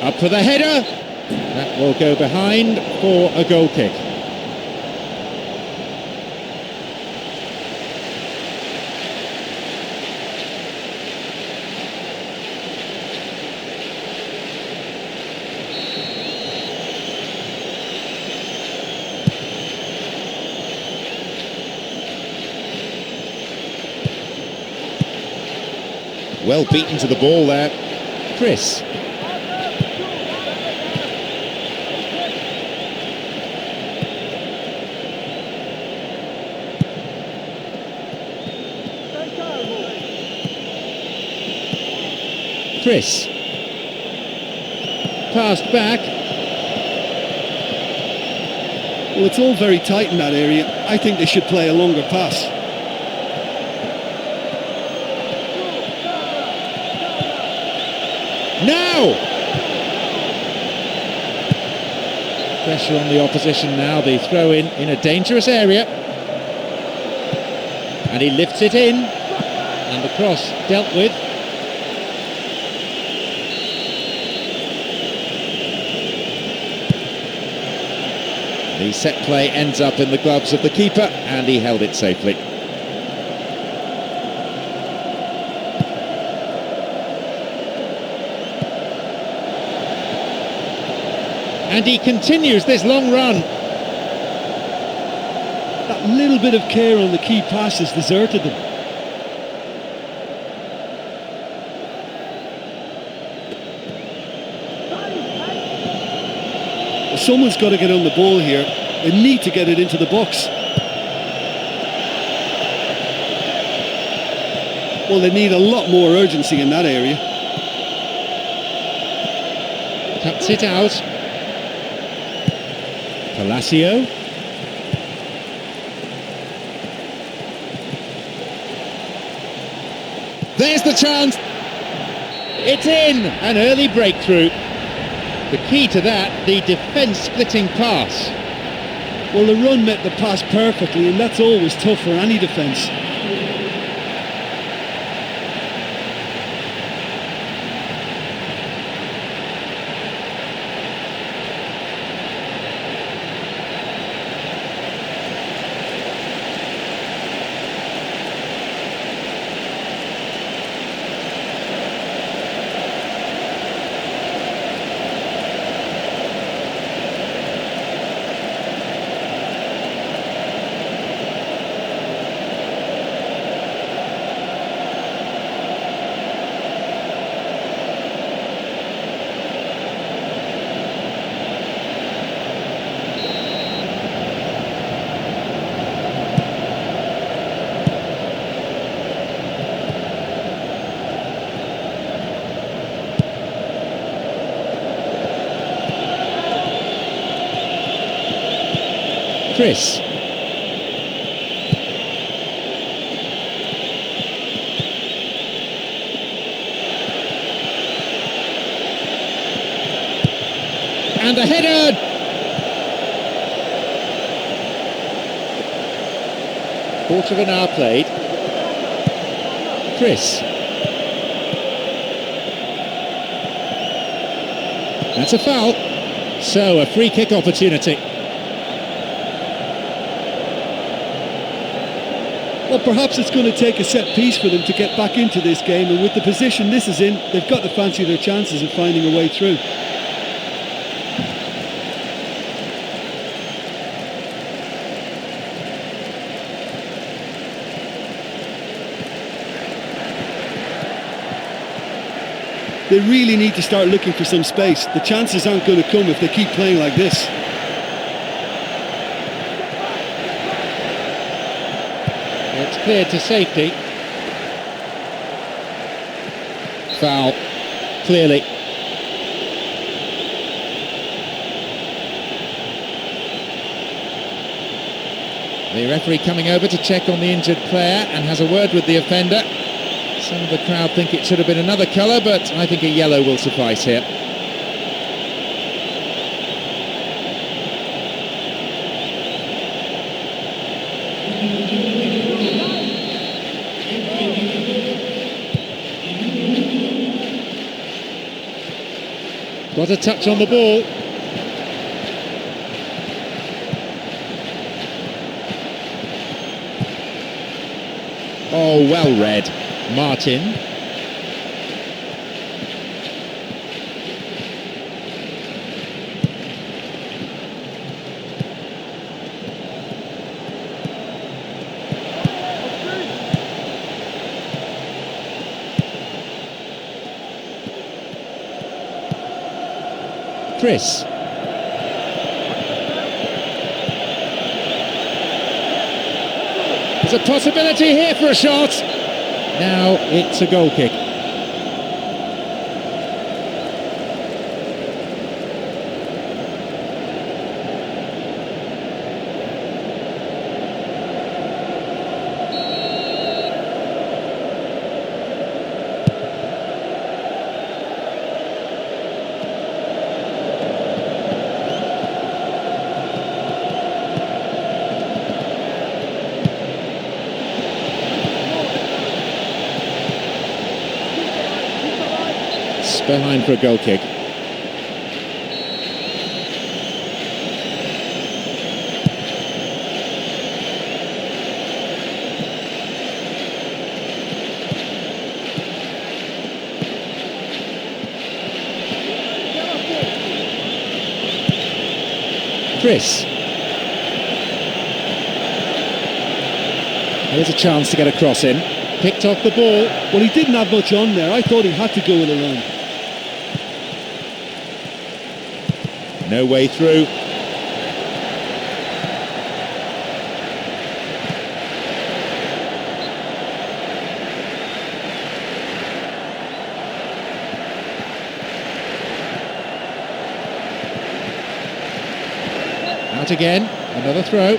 Up for the header. That will go behind for a goal kick. Well beaten to the ball there. Chris. Chris. Passed back. Well, it's all very tight in that area. I think they should play a longer pass. Now! Pressure on the opposition now, the throw in a dangerous area. And he lifts it in. And the cross dealt with. The set play ends up in the gloves of the keeper, and he held it safely. And he continues this long run. That little bit of care on the key pass has deserted them. Well, someone's got to get on the ball here. They need to get it into the box. Well, they need a lot more urgency in that area. Cuts it out. Palacio. There's the chance. It's in. An early breakthrough. The key to that, the defence-splitting pass. Well, the run met the pass perfectly, and that's always tough for any defence. Chris. and a header! Quarter of an hour played. Chris. That's a foul. So, a free kick opportunity. Well, perhaps it's going to take a set piece for them to get back into this game, and with the position this is in, they've got to fancy their chances of finding a way through. They really need to start looking for some space. The chances aren't going to come if they keep playing like this. It's cleared to safety. Foul, clearly. The referee coming over to check on the injured player and has a word with the offender. Some of the crowd think it should have been another colour, but I think a yellow will suffice here. Got a touch on the ball. Oh, well read. Martin. Chris. There's a possibility here for a shot. Now it's a goal kick. Behind for a goal kick. Chris. Here's a chance to get a cross in. Picked off the ball. Well, he didn't have much on there. I thought he had to go it alone. No way through. Out again, another throw.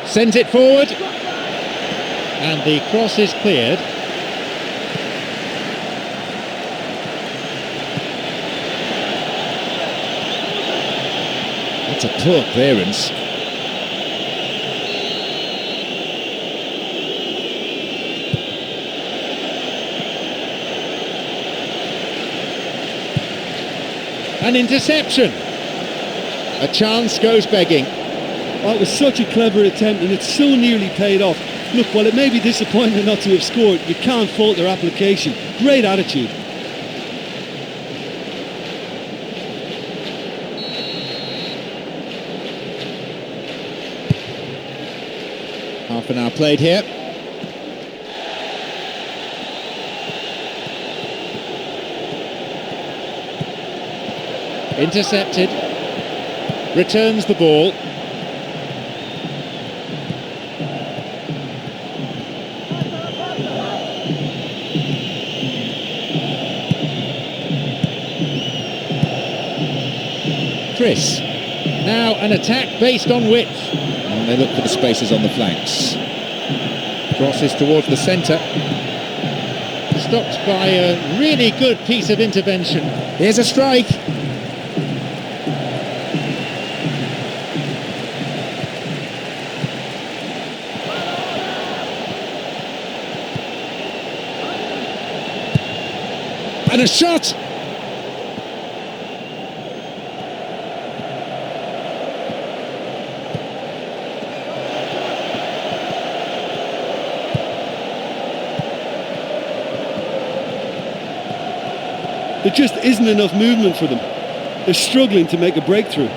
Sends it forward. And the cross is cleared. That's a poor clearance. An interception. A chance goes begging. Oh, it was such a clever attempt and it's so nearly paid off. Look, while it may be disappointing not to have scored, you can't fault their application. Great attitude. Half an hour played here. Intercepted. Returns the ball. Chris. Now an attack based on width. And they look for the spaces on the flanks. Crosses towards the centre. stopped by a really good piece of intervention. Here's a strike. And a shot! There just isn't enough movement for them. They're struggling to make a breakthrough.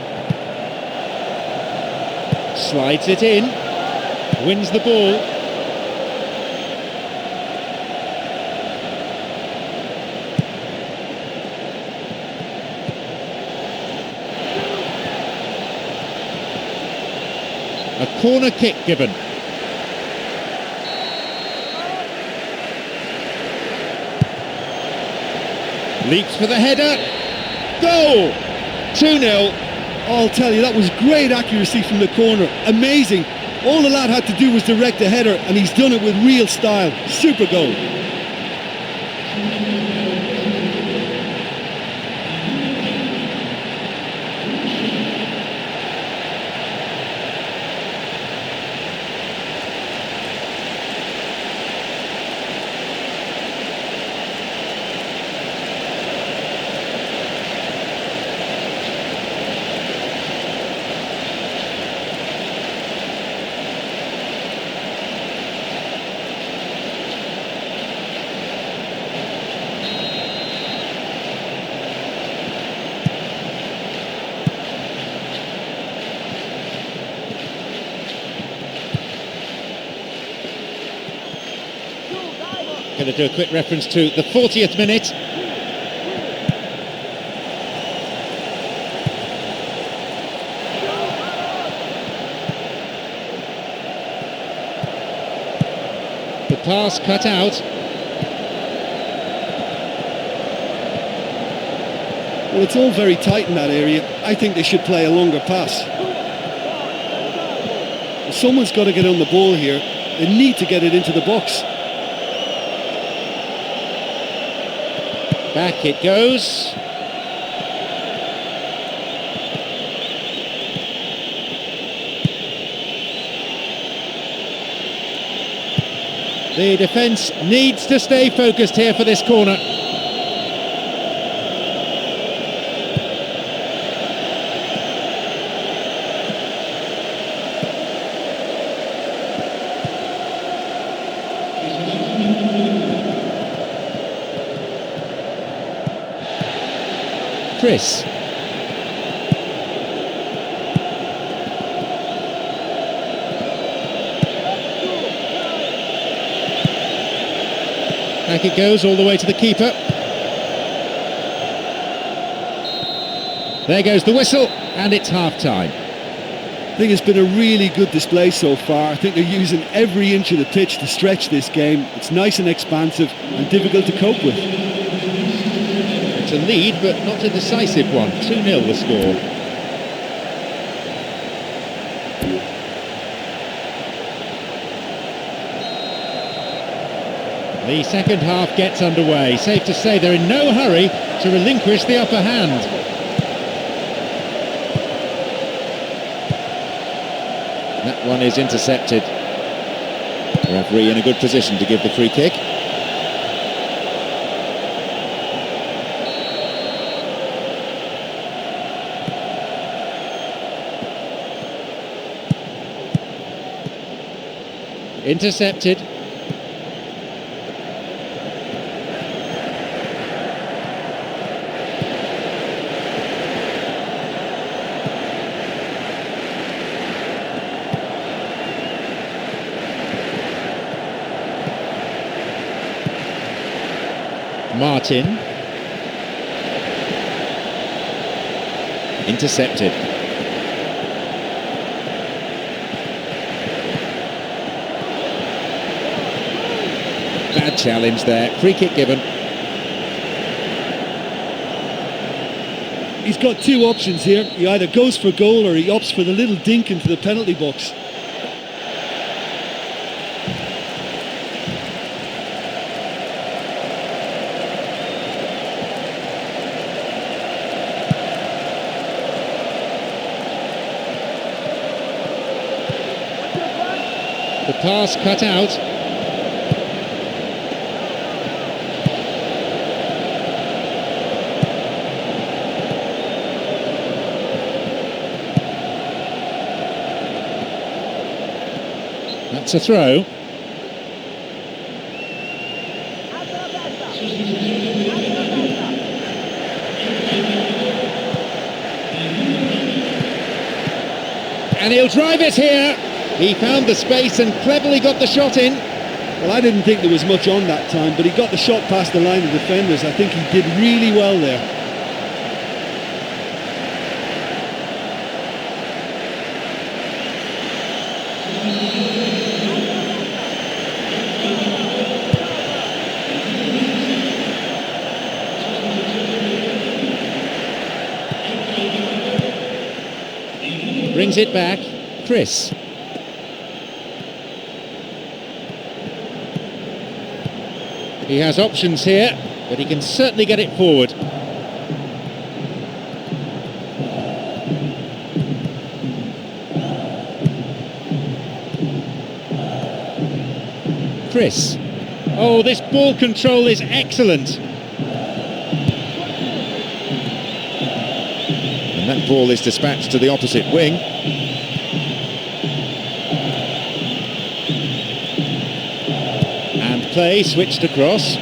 Slides it in, wins the ball. A corner kick given. Leaps for the header. Goal! 2-0. I'll tell you, that was great accuracy from the corner. Amazing. All the lad had to do was direct the header, and he's done it with real style. Super goal. Going to do a quick reference to the 40th minute. The pass cut out. Well, it's all very tight in that area. I think they should play a longer pass. Someone's got to get on the ball here. They need to get it into the box. Back it goes. The defence needs to stay focused here for this corner. Chris. Back it goes all the way to the keeper. There goes the whistle, and it's half-time. I think it's been a really good display so far. I think they're using every inch of the pitch to stretch this game. It's nice and expansive and difficult to cope with. It's a lead, but not a decisive one. 2-0 the score. The second half gets underway. Safe to say they're in no hurry to relinquish the upper hand. That one is intercepted. The referee in a good position to give the free kick. Intercepted. Martin. Intercepted. Bad challenge there. Free kick given. He's got two options here. He either goes for goal or he opts for the little dink into the penalty box. The pass cut out. That's a throw. And he'll drive it here. He found the space and cleverly got the shot in. Well, I didn't think there was much on that time, but he got the shot past the line of defenders. I think he did really well there. Brings it back, Chris. He has options here, but he can certainly get it forward. Chris. Oh, this ball control is excellent. And that ball is dispatched to the opposite wing. And play switched across.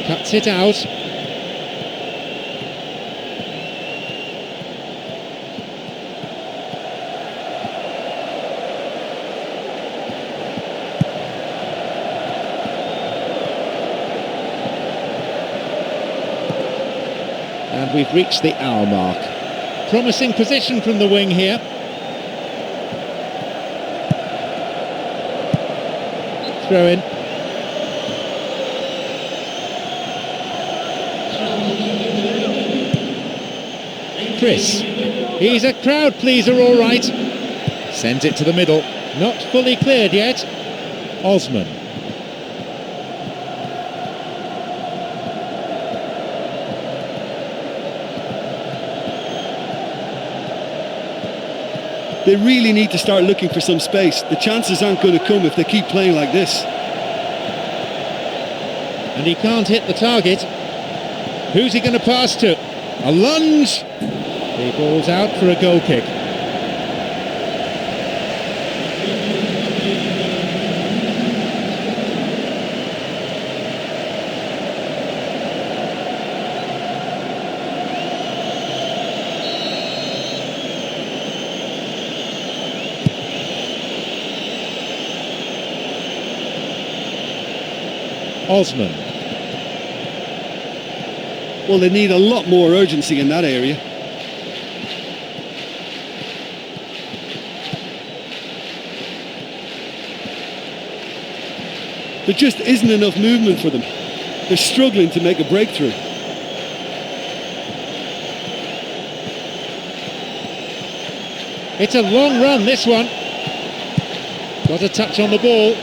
Cuts it out. And we've reached the hour mark. Promising position from the wing here. Throw in. Chris. He's a crowd pleaser, all right. Sends it to the middle. Not fully cleared yet. Osman. They really need to start looking for some space. The chances aren't going to come if they keep playing like this. And he can't hit the target. Who's he going to pass to? A lunge! The ball's out for a goal kick. Osman. Well, they need a lot more urgency in that area. There just isn't enough movement for them. They're struggling to make a breakthrough. It's a long run, this one. Got a touch on the ball.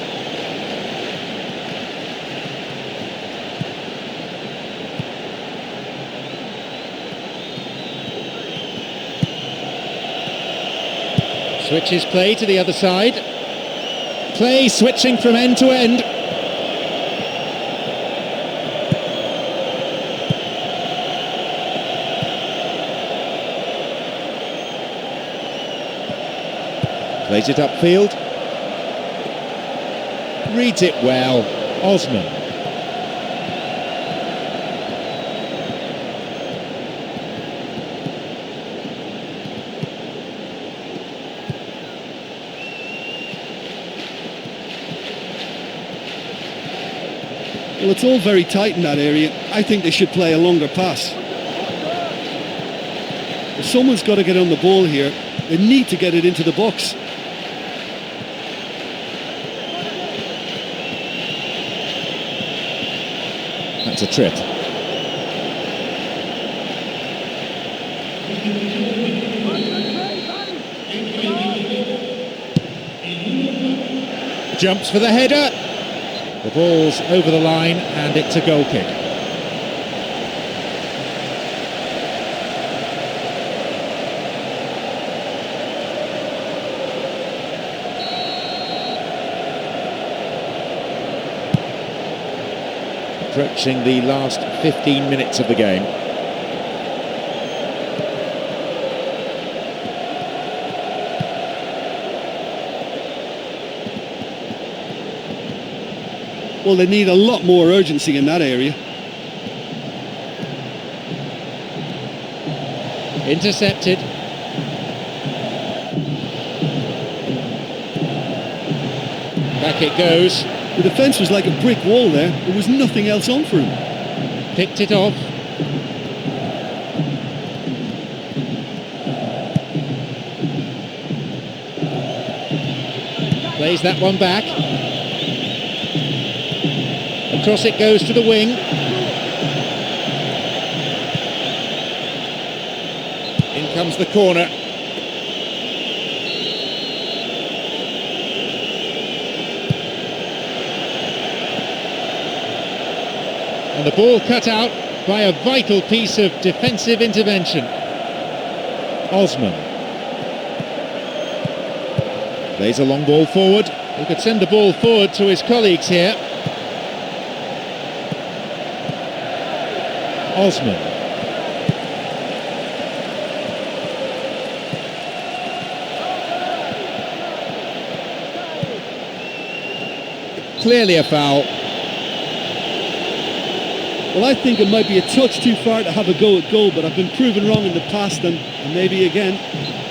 Switches play to the other side. Play switching from end to end. Plays it upfield. Reads it well. Osman. Well, it's all very tight in that area. I think they should play a longer pass. If someone's got to get on the ball here, they need to get it into the box. That's a trip. Jumps for the header. The ball's over the line and it's a goal kick. approaching the last 15 minutes of the game. Well, they need a lot more urgency in that area. Intercepted. Back it goes. The defence was like a brick wall there. There was nothing else on for him. Picked it off. Plays that one back. Across it goes to the wing. In comes the corner. And the ball cut out by a vital piece of defensive intervention. Osman. Plays a long ball forward. He could send the ball forward to his colleagues here. Osman. Clearly a foul. Well, I think it might be a touch too far to have a go at goal, but I've been proven wrong in the past and maybe again.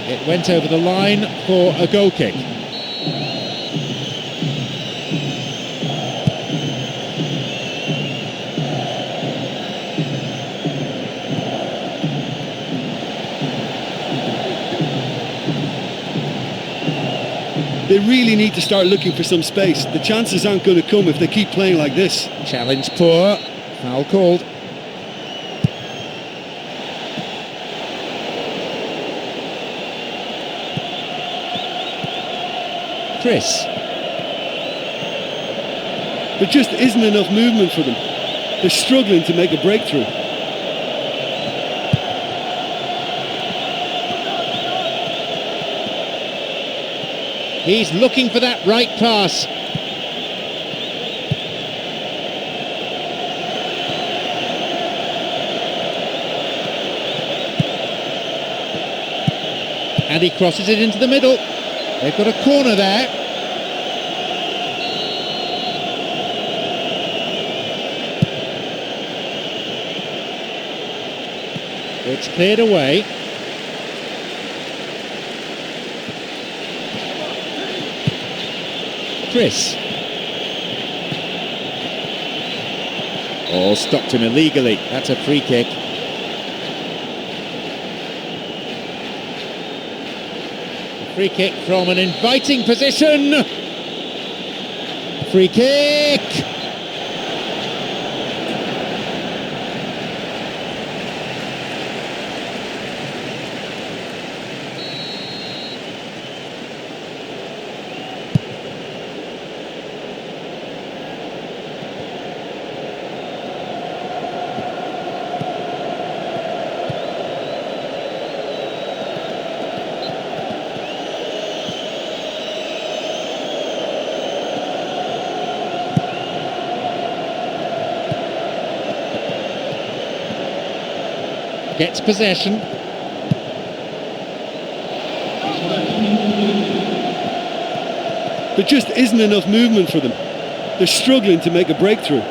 It went over the line for a goal kick. They really need to start looking for some space. The chances aren't going to come if they keep playing like this. Challenge poor. Foul called. Chris. There just isn't enough movement for them. They're struggling to make a breakthrough. He's looking for that right pass. And he crosses it into the middle. They've got a corner there. It's cleared away. Chris. Oh, stopped him illegally. That's a free kick. Free kick from an inviting position. Free kick. Gets possession. There just isn't enough movement for them. They're struggling to make a breakthrough.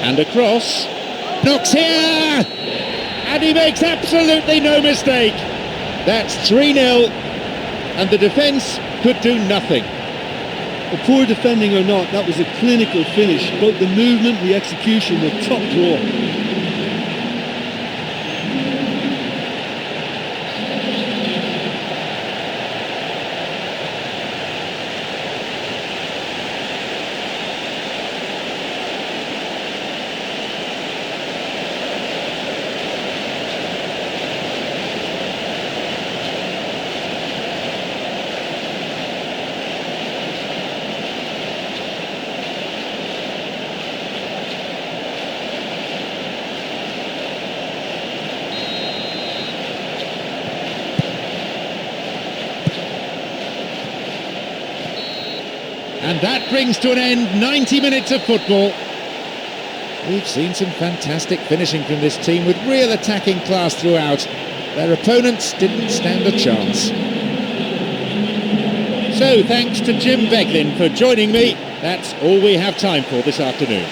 And across. Knocks here! And he makes absolutely no mistake. That's 3-0. And the defence could do nothing. Well, poor defending or not, that was a clinical finish. Both the movement and the execution were top draw. And that brings to an end 90 minutes of football. We've seen some fantastic finishing from this team with real attacking class throughout. Their opponents didn't stand a chance. So thanks to Jim Beglin for joining me. That's all we have time for this afternoon.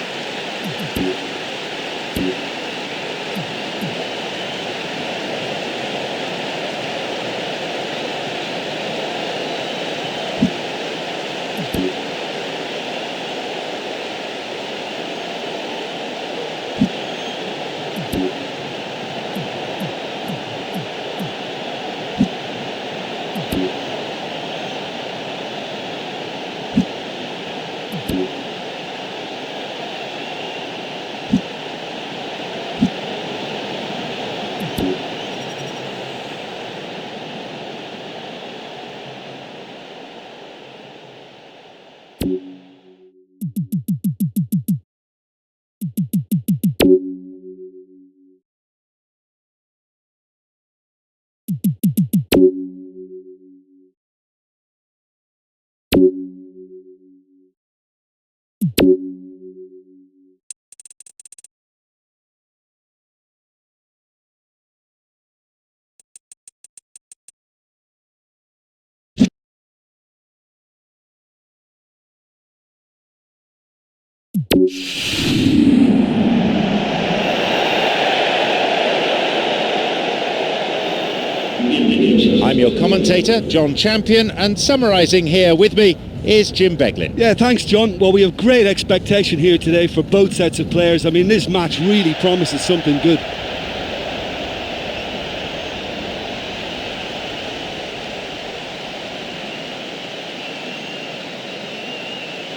I'm your commentator, John Champion, and summarising here with me is Jim Beglin. Yeah, thanks, John. Well, we have great expectation here today for both sets of players. I mean, this match really promises something good.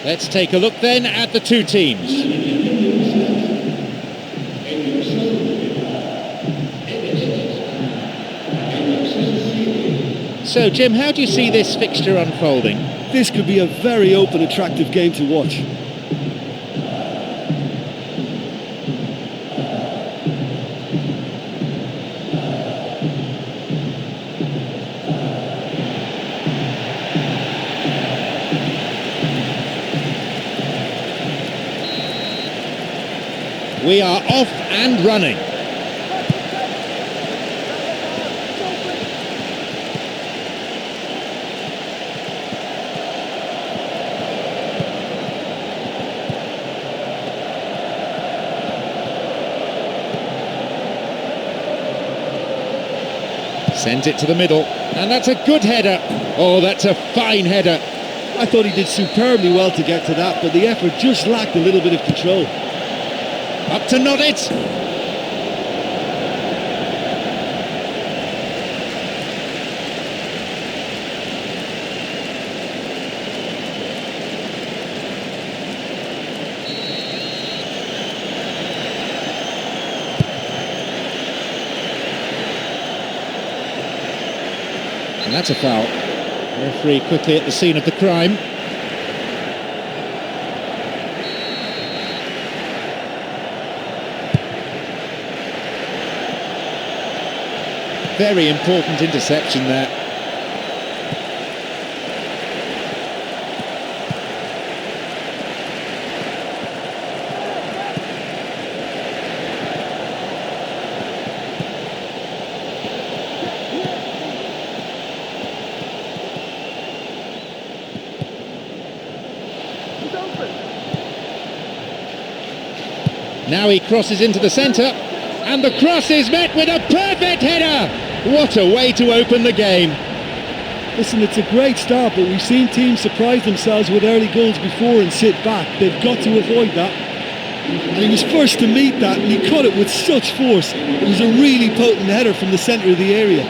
Let's take a look then at the two teams. So, Jim, how do you see this fixture unfolding? This could be a very open, attractive game to watch. We are off and running. Sends it to the middle, and that's a good header. Oh, that's a fine header. I thought he did superbly well to get to that, but the effort just lacked a little bit of control. Up to nod it. And that's a foul. Referee quickly at the scene of the crime. Very important interception there. Now he crosses into the centre, and the cross is met with a perfect header! What a way to open the game. Listen, it's a great start, but we've seen teams surprise themselves with early goals before and sit back. They've got to avoid that. And he was first to meet that, and he cut it with such force. It was a really potent header from the centre of the area.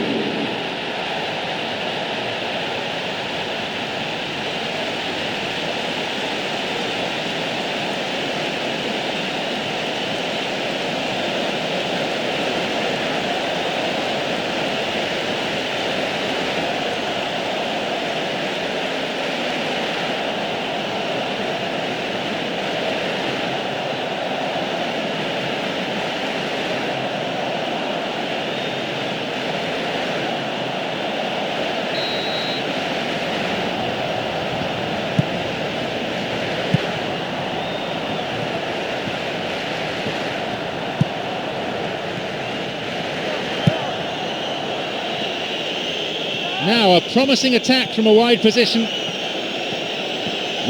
Now a promising attack from a wide position.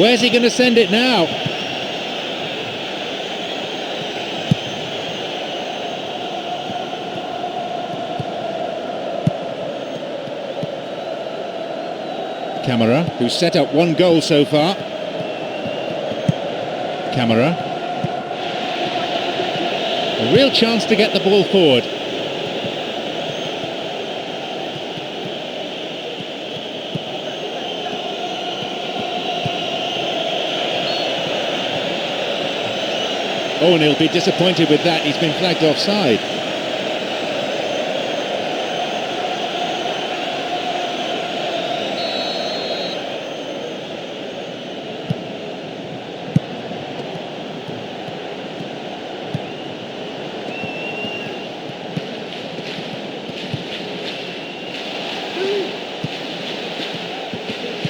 Where's he going to send it now? Camara, who's set up one goal so far. Camara. A real chance to get the ball forward. Oh, and he'll be disappointed with that. He's been flagged offside.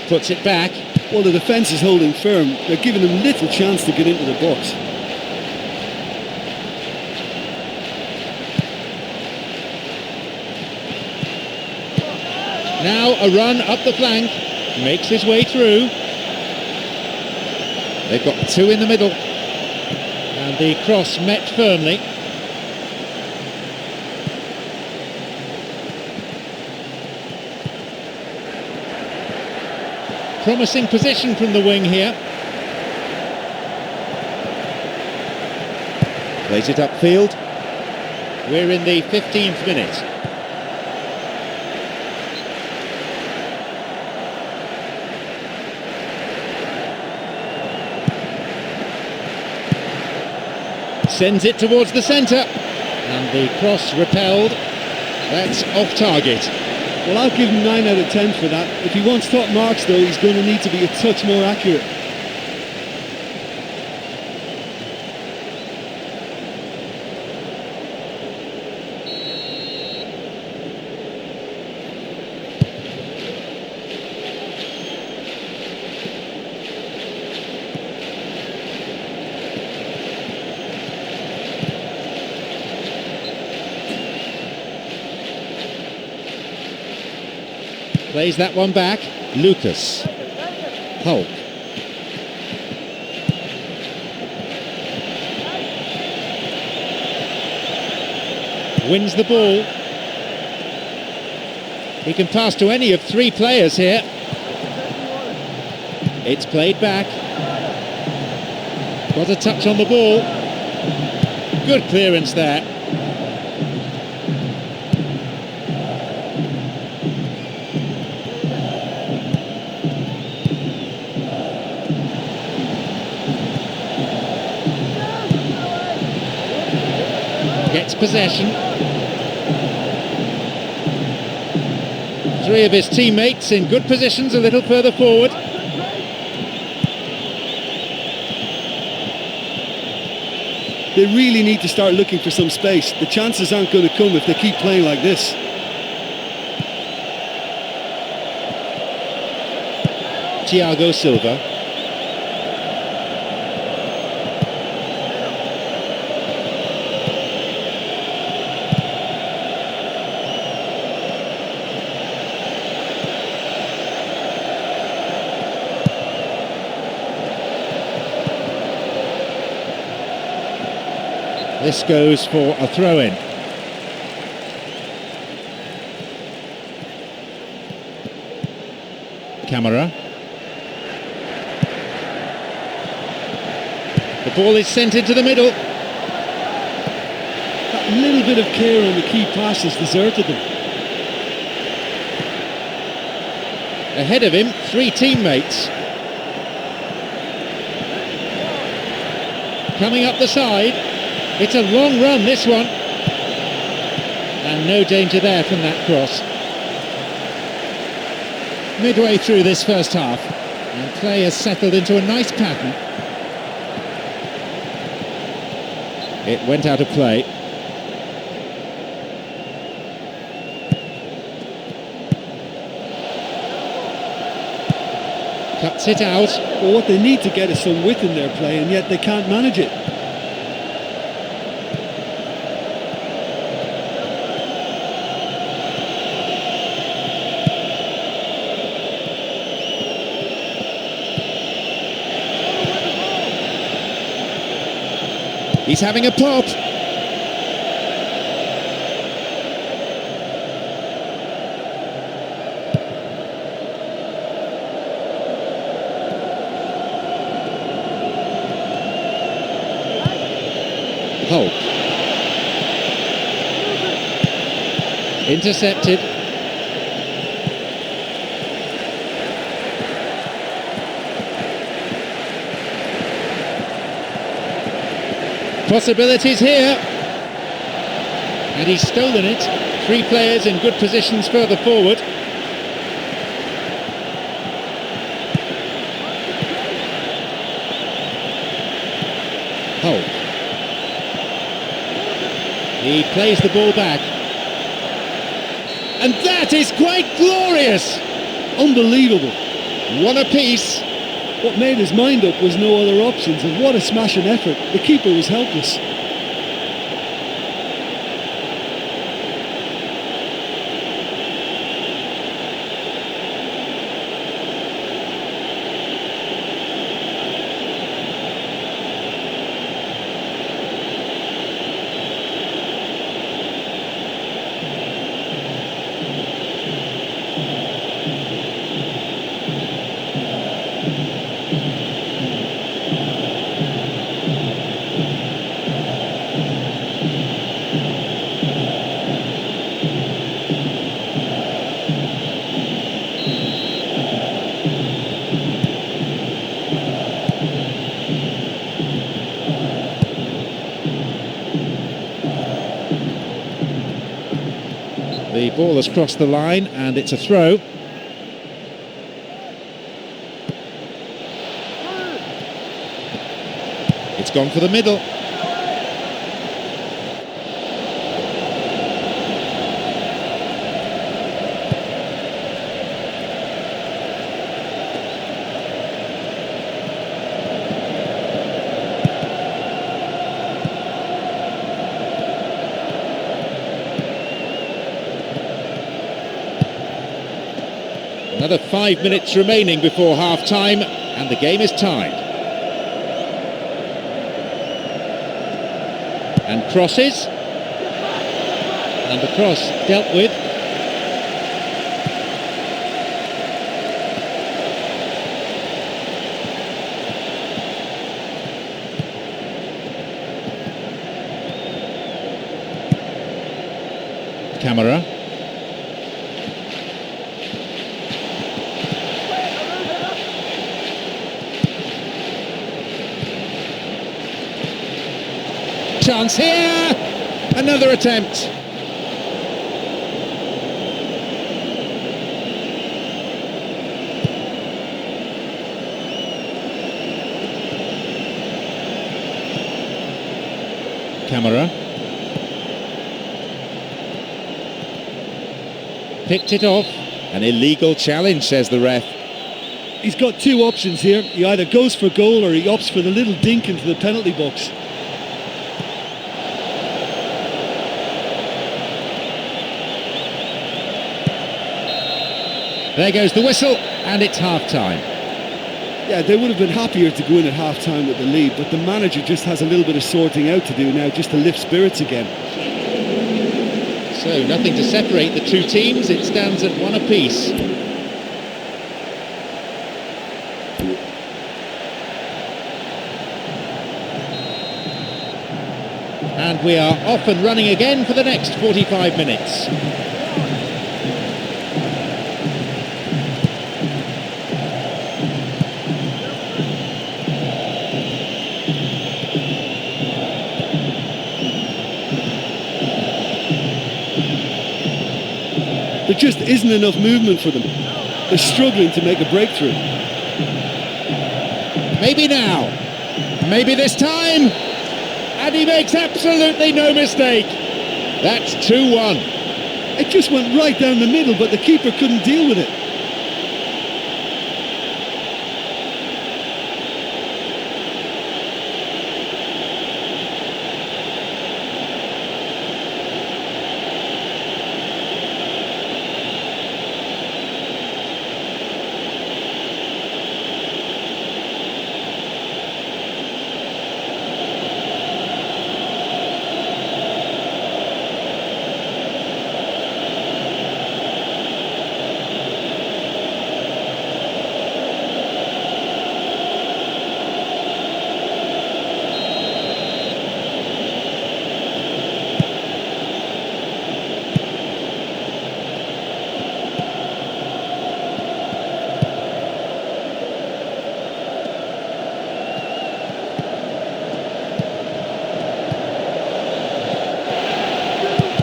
Puts it back. Well, the defence is holding firm. They're giving them little chance to get into the box. Now a run up the flank, makes his way through. They've got two in the middle, and the cross met firmly. Promising position from the wing here. Plays it upfield. We're in the 15th minute. Sends it towards the centre, and the cross repelled. That's off target. Well, I'll give him 9 out of 10 for that. If he wants top marks, though, he's going to need to be a touch more accurate. Plays that one back. Lucas. Hulk. Wins the ball. He can pass to any of three players here. It's played back. Got a touch on the ball. Good clearance there. Gets possession. Three of his teammates in good positions a little further forward. They really need to start looking for some space. The chances aren't going to come if they keep playing like this. Thiago Silva. This goes for a throw-in. Camara. The ball is sent into the middle. That little bit of care on the key pass has deserted them. Ahead of him, three teammates. Coming up the side. It's a long run, this one. And no danger there from that cross. Midway through this first half, and play has settled into a nice pattern. It went out of play. Cuts it out. Well, what they need to get is some width in their play, and yet they can't manage it. He's having a pop. Hope. Intercepted. Possibilities here. And he's stolen it. 3 players in good positions further forward. Hope. He plays the ball back. And that is quite glorious! Unbelievable. One apiece. What made his mind up was no other options, and what a smashing effort. The keeper was helpless. The ball has crossed the line and it's a throw. It's gone for the middle. Another 5 minutes remaining before half-time, and the game is tied. And crosses. And the cross dealt with. Camera. Chance here! Another attempt. Camera. Picked it off. An illegal challenge, says the ref. He's got 2 options here. He either goes for goal or he opts for the little dink into the penalty box. There goes the whistle, and it's half-time. Yeah, they would have been happier to go in at half-time with the lead, but the manager just has a little bit of sorting out to do now, just to lift spirits again. So, nothing to separate the 2 teams. It stands at 1 apiece. And we are off and running again for the next 45 minutes. There just isn't enough movement for them. They're struggling to make a breakthrough. Maybe now. Maybe this time. And he makes absolutely no mistake. That's 2-1. It just went right down the middle, but the keeper couldn't deal with it.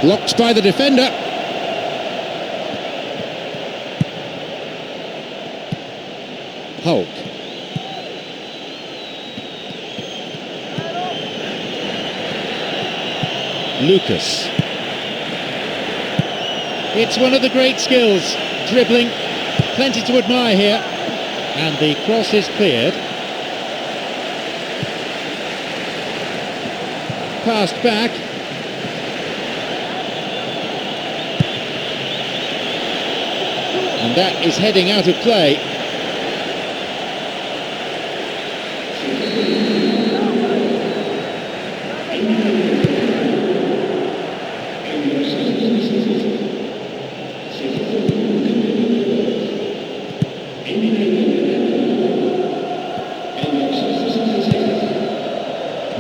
Blocked by the defender. Hulk. Lucas. It's one of the great skills, dribbling, plenty to admire here, and the cross is cleared. Passed back. And that is heading out of play.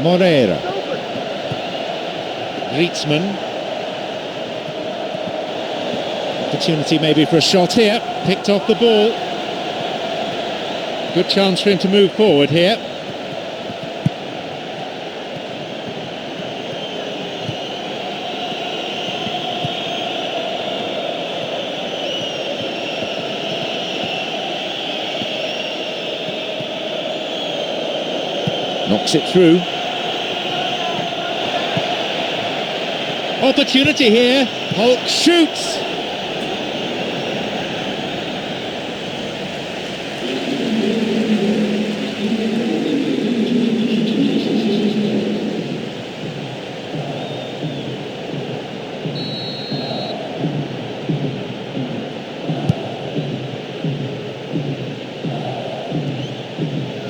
Moreira. Rietzmann. Opportunity maybe for a shot here. Picked off the ball. Good chance for him to move forward here. Knocks it through. Opportunity here. Hulk shoots.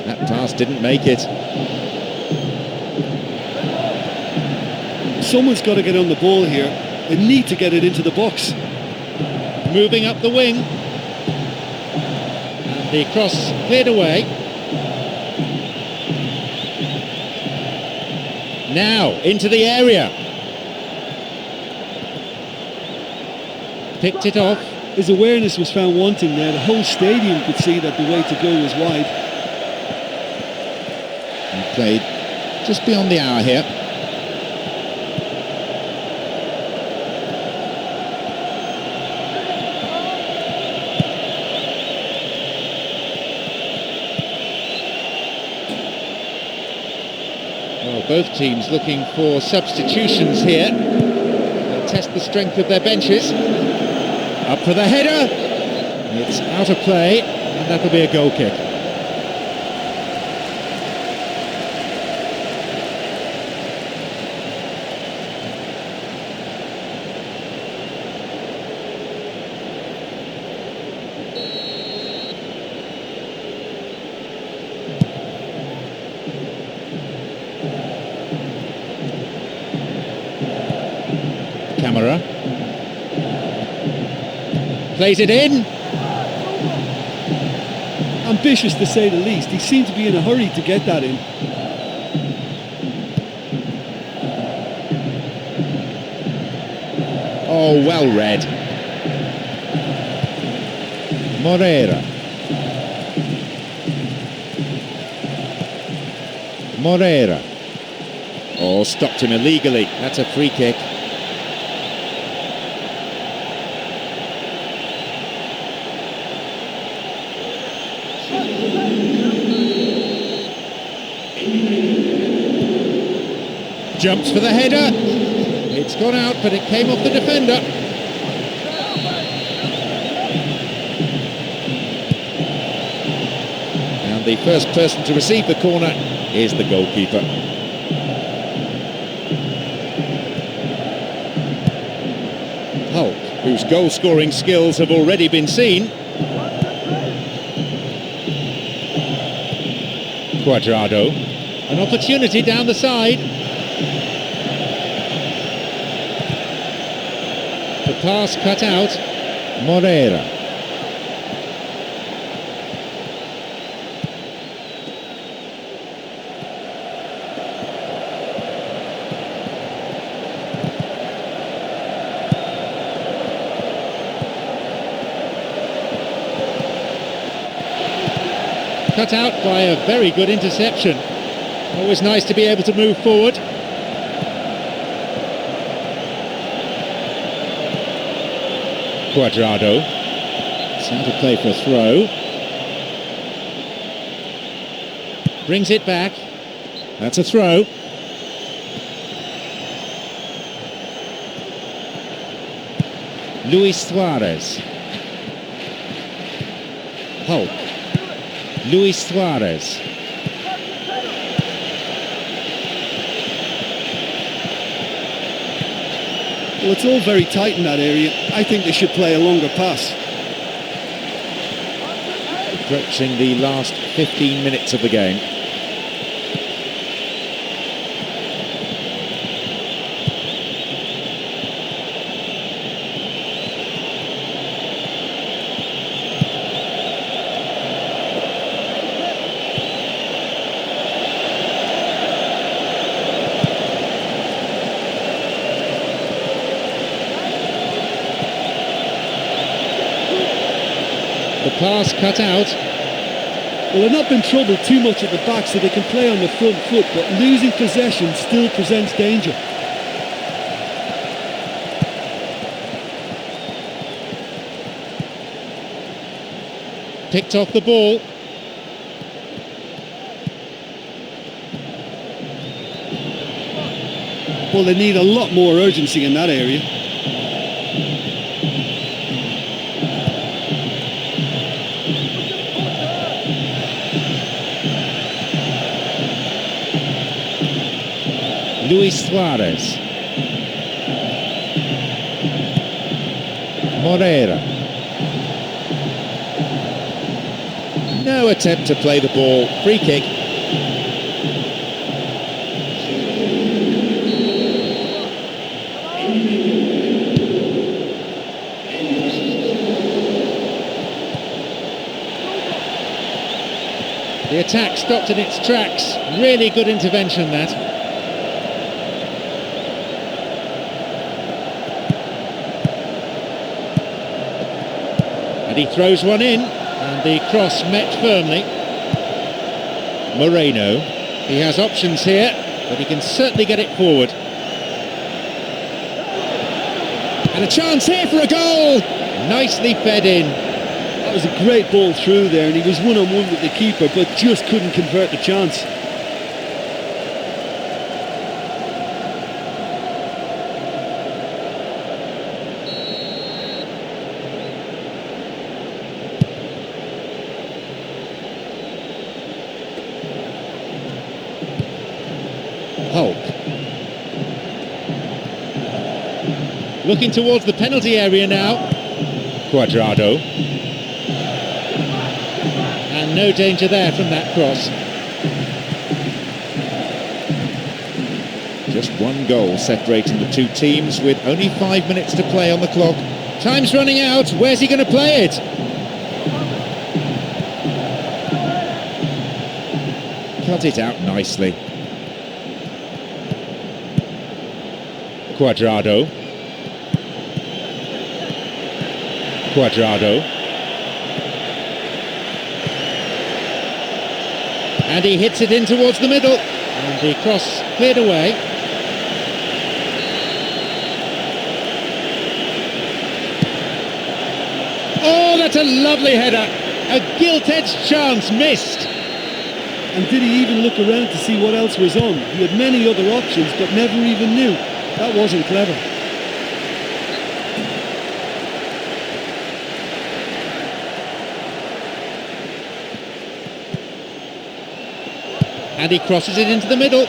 That pass didn't make it. Someone's got to get on the ball here. They need to get it into the box. Moving up the wing. And the cross cleared away. Now into the area. Picked it off. His awareness was found wanting there. The whole stadium could see that the way to go was wide. He played just beyond the hour here. Well, both teams looking for substitutions here. They'll test the strength of their benches. Up for the header. It's out of play, and that'll be a goal kick. Camera. Plays it in. Ambitious to say the least. He seemed to be in a hurry to get that in. Oh, well read. Moreira. Moreira. Oh, stopped him illegally. That's a free kick. Jumps for the header. It's gone out, but it came off the defender. And the first person to receive the corner is the goalkeeper. Hulk, whose goal-scoring skills have already been seen. Cuadrado. An opportunity down the side. The pass cut out. Moreira. Cut out by a very good interception. Always nice to be able to move forward. Cuadrado. Centre play for a throw. Brings it back. That's a throw. Luis Suarez. Hulk. Luis Suarez. Well, it's all very tight in that area. I think they should play a longer pass. Approaching the last 15 minutes of the game. The pass cut out. Well, they've not been troubled too much at the back, so they can play on the front foot, but losing possession still presents danger. Picked off the ball. Well, they need a lot more urgency in that area. Luis Suarez. Moreira. No attempt to play the ball. Free kick. The attack stopped in its tracks. Really good intervention, that. And he throws one in, and the cross met firmly. Moreno. He has options here, but he can certainly get it forward. And a chance here for a goal! Nicely fed in. That was a great ball through there, and he was one-on-one with the keeper, but just couldn't convert the chance. Hulk. Looking towards the penalty area now. Cuadrado. And no danger there from that cross. Just one goal separating the two teams with only 5 minutes to play on the clock. Time's running out. Where's he going to play it? Cut it out nicely. Cuadrado. Cuadrado. And he hits it in towards the middle. And the cross cleared away. Oh, that's a lovely header. A gilt-edged chance missed. And did he even look around to see what else was on? He had many other options, but never even knew. That wasn't clever. And he crosses it into the middle.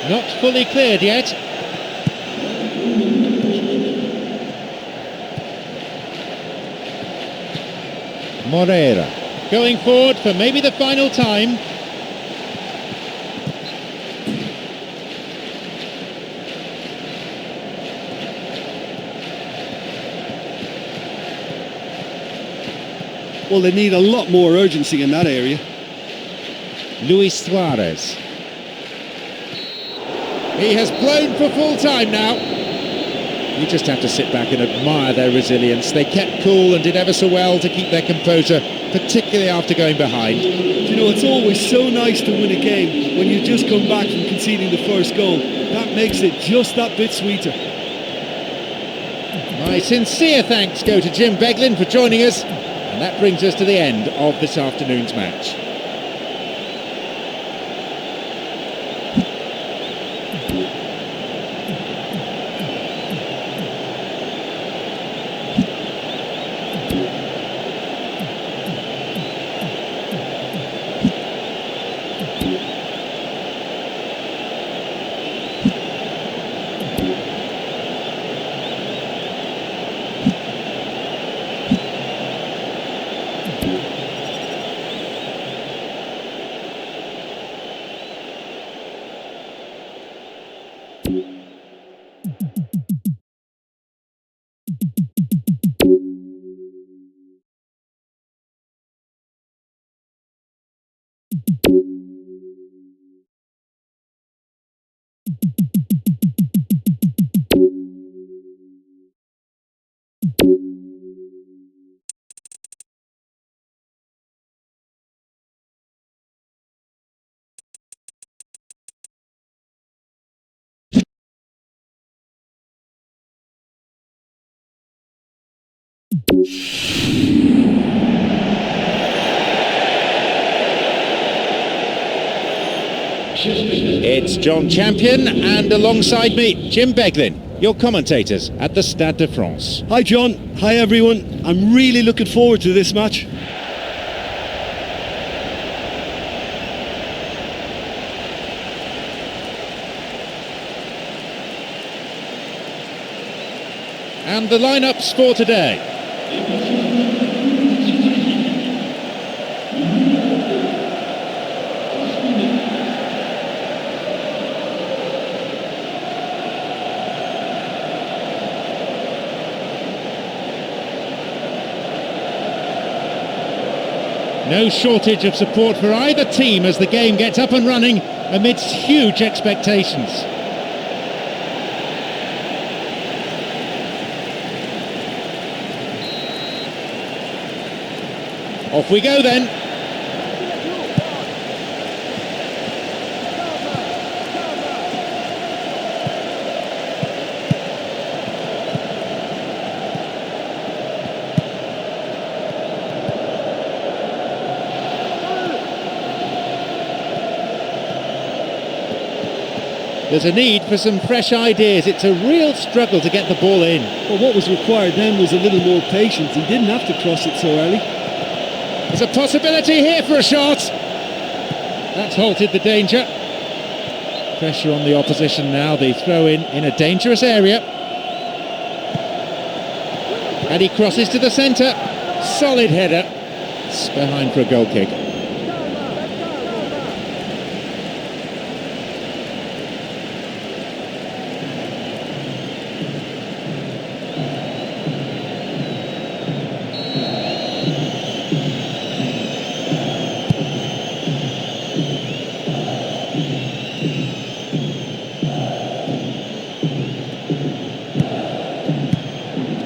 Not fully cleared yet. Moreira going forward for maybe the final time. Well, they need a lot more urgency in that area. Luis Suarez. He has blown for full time now. You just have to sit back and admire their resilience. They kept cool and did ever so well to keep their composure, particularly after going behind. You know, it's always so nice to win a game when you just come back from conceding the first goal. That makes it just that bit sweeter. My sincere thanks go to Jim Beglin for joining us, and that brings us to the end of this afternoon's match. It's John Champion, and alongside me, Jim Beglin, your commentators at the Stade de France. Hi John, hi everyone. I'm really looking forward to this match. And the lineups for today. No shortage of support for either team as the game gets up and running amidst huge expectations. Off we go then. There's a need for some fresh ideas. It's a real struggle to get the ball in. Well, what was required then was a little more patience. He didn't have to cross it so early. There's a possibility here for a shot. That's halted the danger. Pressure on the opposition now. The throw in a dangerous area. And he crosses to the centre. Solid header. It's behind for a goal kick.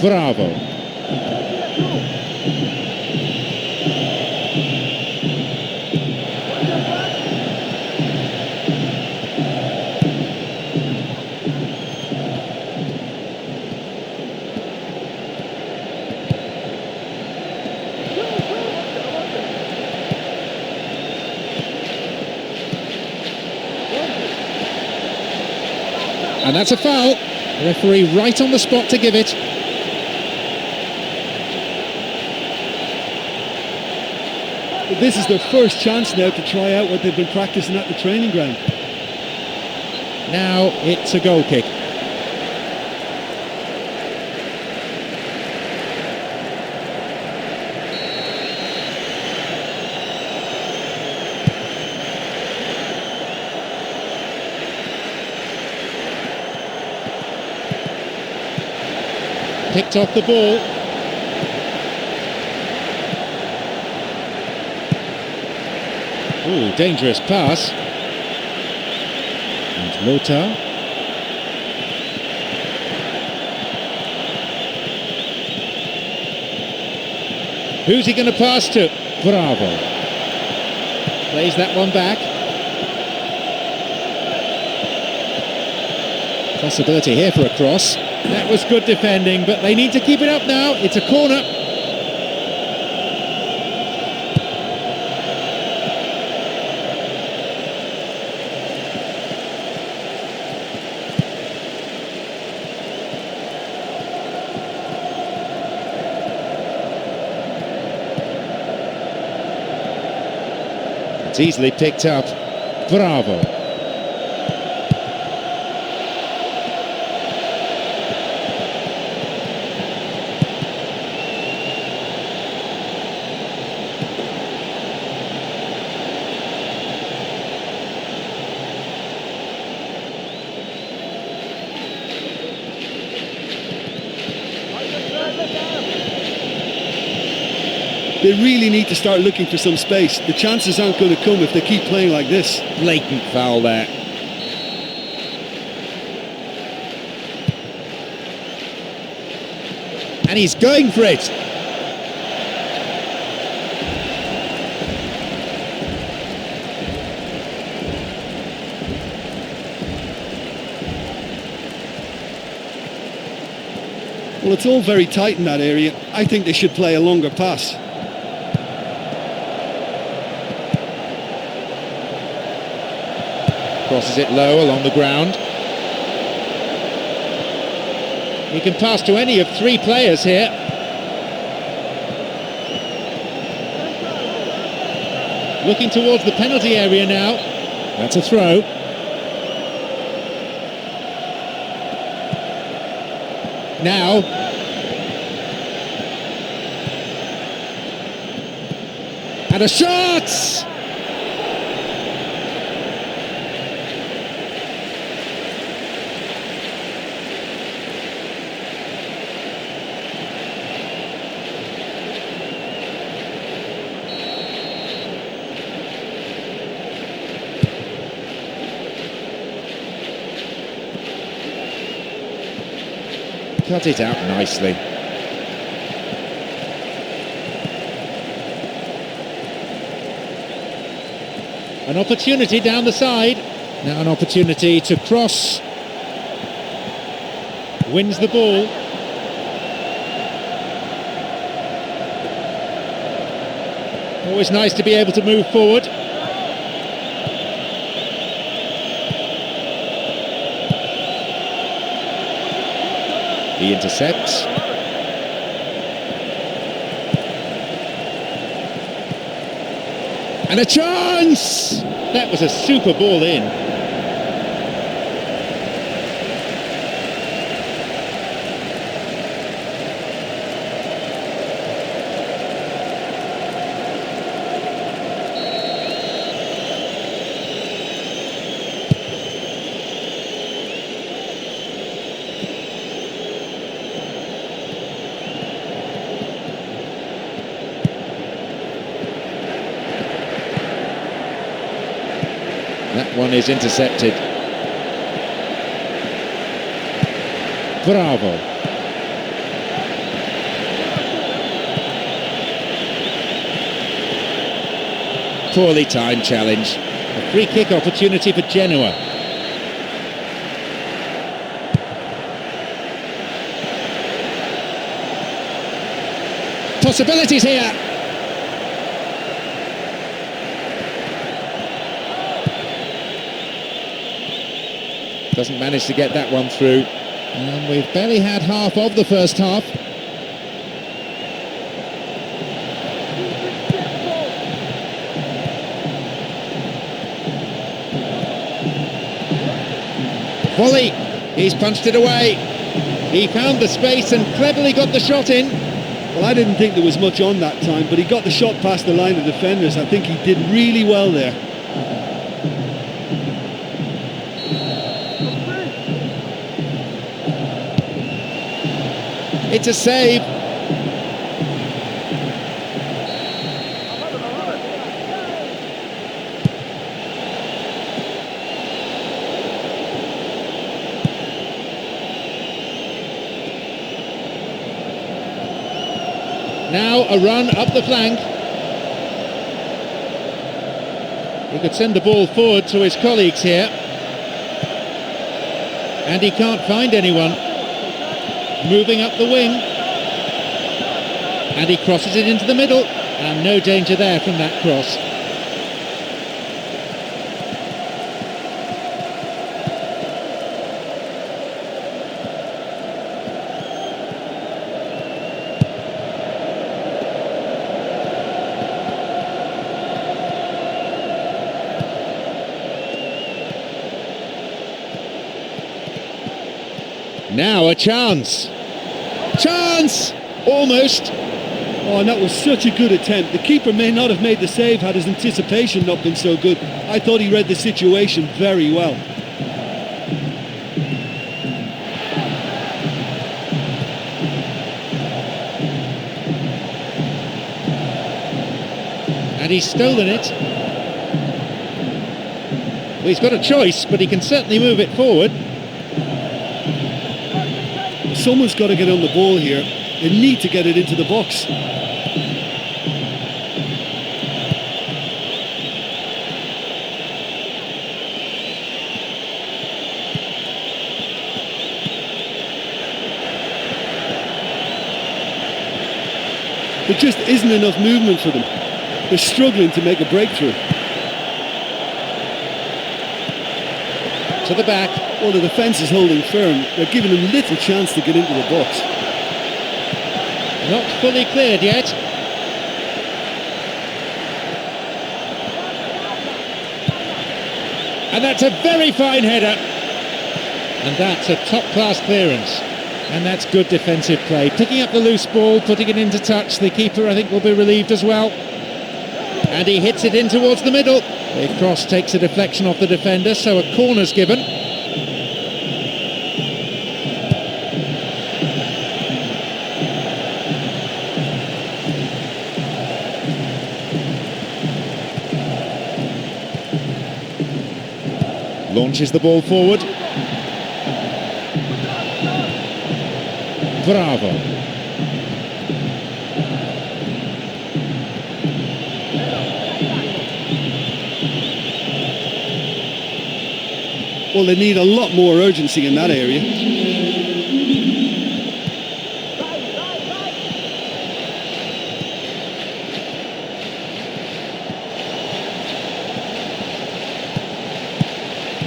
Bravo. And that's a foul. The referee right on the spot to give it. This is their first chance now to try out what they've been practicing at the training ground. Now it's a goal kick. Picked off the ball. Ooh, dangerous pass. And Lothar. Who's he going to pass to? Bravo. Plays that one back. Possibility here for a cross. That was good defending, but they need to keep it up now. It's a corner. It's easily picked up. Bravo. They really need to start looking for some space. The chances aren't going to come if they keep playing like this. Blatant foul there. And he's going for it. Well, it's all very tight in that area. I think they should play a longer pass. Crosses it low along the ground. He can pass to any of three players here. Looking towards the penalty area now. That's a throw. Now. And a shot! Cut it out nicely. An opportunity down the side. Now an opportunity to cross. Wins the ball. Always nice to be able to move forward. He intercepts. And a chance! That was a super ball in. That one is intercepted. Bravo. Poorly timed challenge. A free kick opportunity for Genoa. Possibilities here. Doesn't manage to get that one through. And we've barely had half of the first half. Volley. He's punched it away. He found the space and cleverly got the shot in. Well, I didn't think there was much on that time, but he got the shot past the line of defenders. I think he did really well there. It's a save. Now a run up the flank. He could send the ball forward to his colleagues here. And he can't find anyone. moving up the wing. And he crosses it into the middle. And no danger there from that cross. Now a chance. Chance! Almost. Oh, and that was such a good attempt. The keeper may not have made the save had his anticipation not been so good. I thought he read the situation very well. And he's stolen it. Well, he's got a choice, but he can certainly move it forward. Someone's got to get on the ball here. They need to get it into the box. There just isn't enough movement for them. They're struggling to make a breakthrough. To the back. Well, the defence is holding firm. They're giving them little chance to get into the box. Not fully cleared yet. And that's a very fine header. And that's a top-class clearance. And that's good defensive play. Picking up the loose ball, putting it into touch. The keeper, I think, will be relieved as well. And he hits it in towards the middle. The cross takes a deflection off the defender, so a corner's given. Launches the ball forward. Bravo. Well, they need a lot more urgency in that area.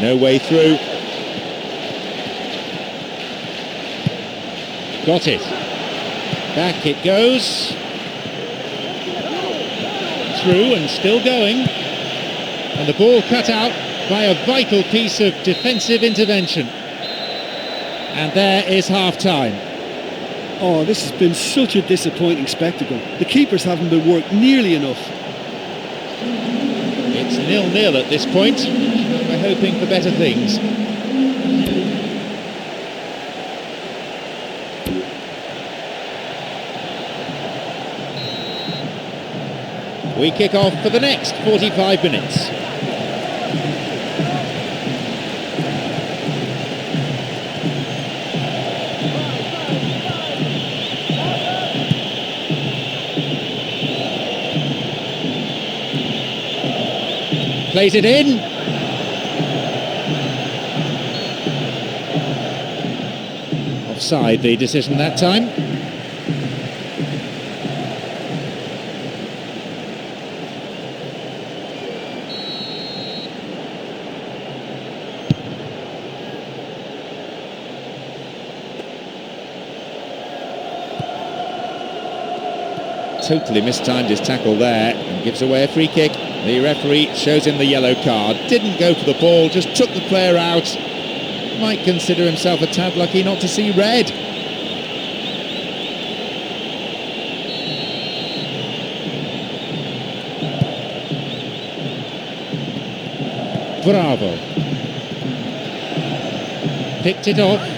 No way through. Got it. Back it goes. Through and still going. And the ball cut out by a vital piece of defensive intervention. And there is half-time. Oh, this has been such a disappointing spectacle. The keepers haven't been worked nearly enough. It's 0-0 at this point. We're hoping for better things. We kick off for the next 45 minutes. Plays it in. Offside, the decision that time. Totally mistimed his tackle there and gives away a free kick. The referee shows him the yellow card. Didn't go for the ball, just took the player out. Might consider himself a tad lucky not to see red. Bravo. Picked it off.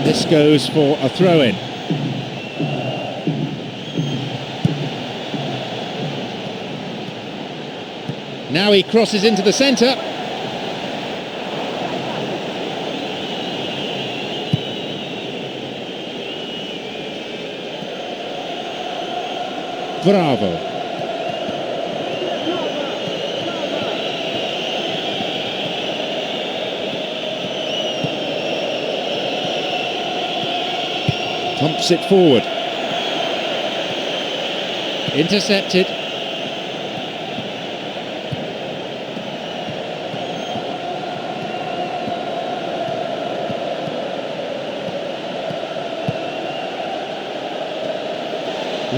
This goes for a throw-in. Now he crosses into the centre. Bravo. Pumps it forward. Intercepted.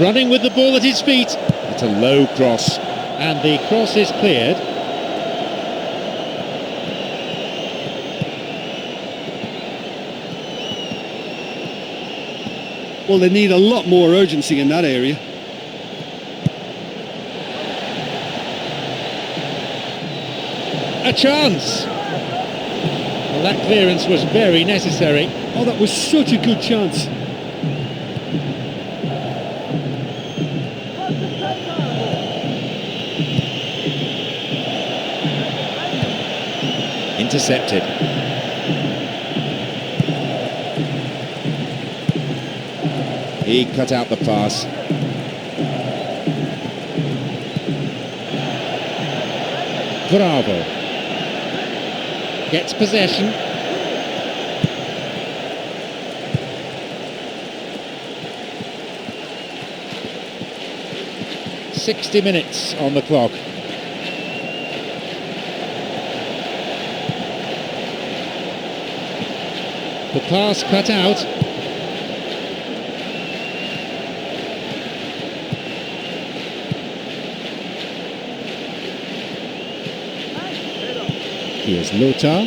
Running with the ball at his feet. It's a low cross, and the cross is cleared. Well, they need a lot more urgency in that area. A chance! Well, that clearance was very necessary. Oh, that was such a good chance. Intercepted. He cut out the pass. Bravo. Gets possession. "60 minutes on the clock. The pass cut out. Here's Lothar.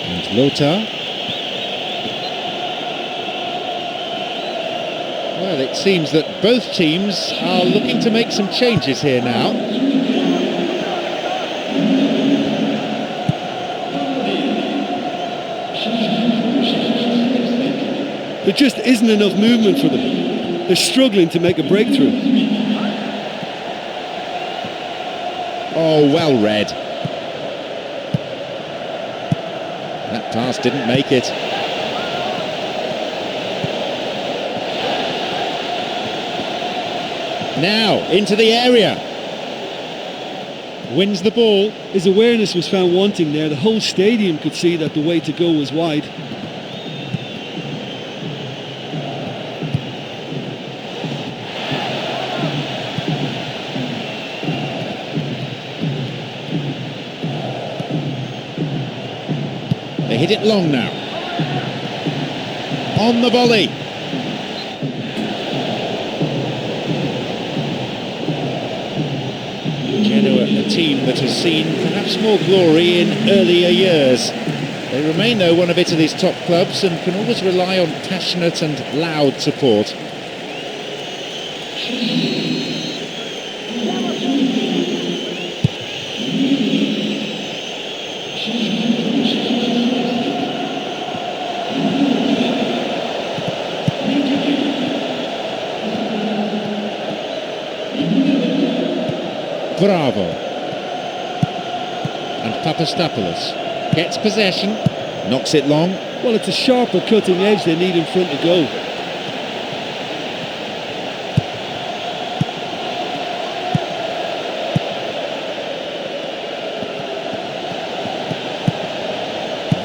And Lothar. Well, it seems that both teams are looking to make some changes here now. There just isn't enough movement for them. They're struggling to make a breakthrough. Oh, well read. That pass didn't make it. Now, into the area. Wins the ball. His awareness was found wanting there. The whole stadium could see that the way to go was wide. They hit it long now. On the volley. Genoa, a team that has seen perhaps more glory in earlier years. They remain, though, one of Italy's top clubs and can always rely on passionate and loud support. Bravo. And Papastopoulos gets possession, knocks it long. Well, it's a sharper cutting edge they need in front to go.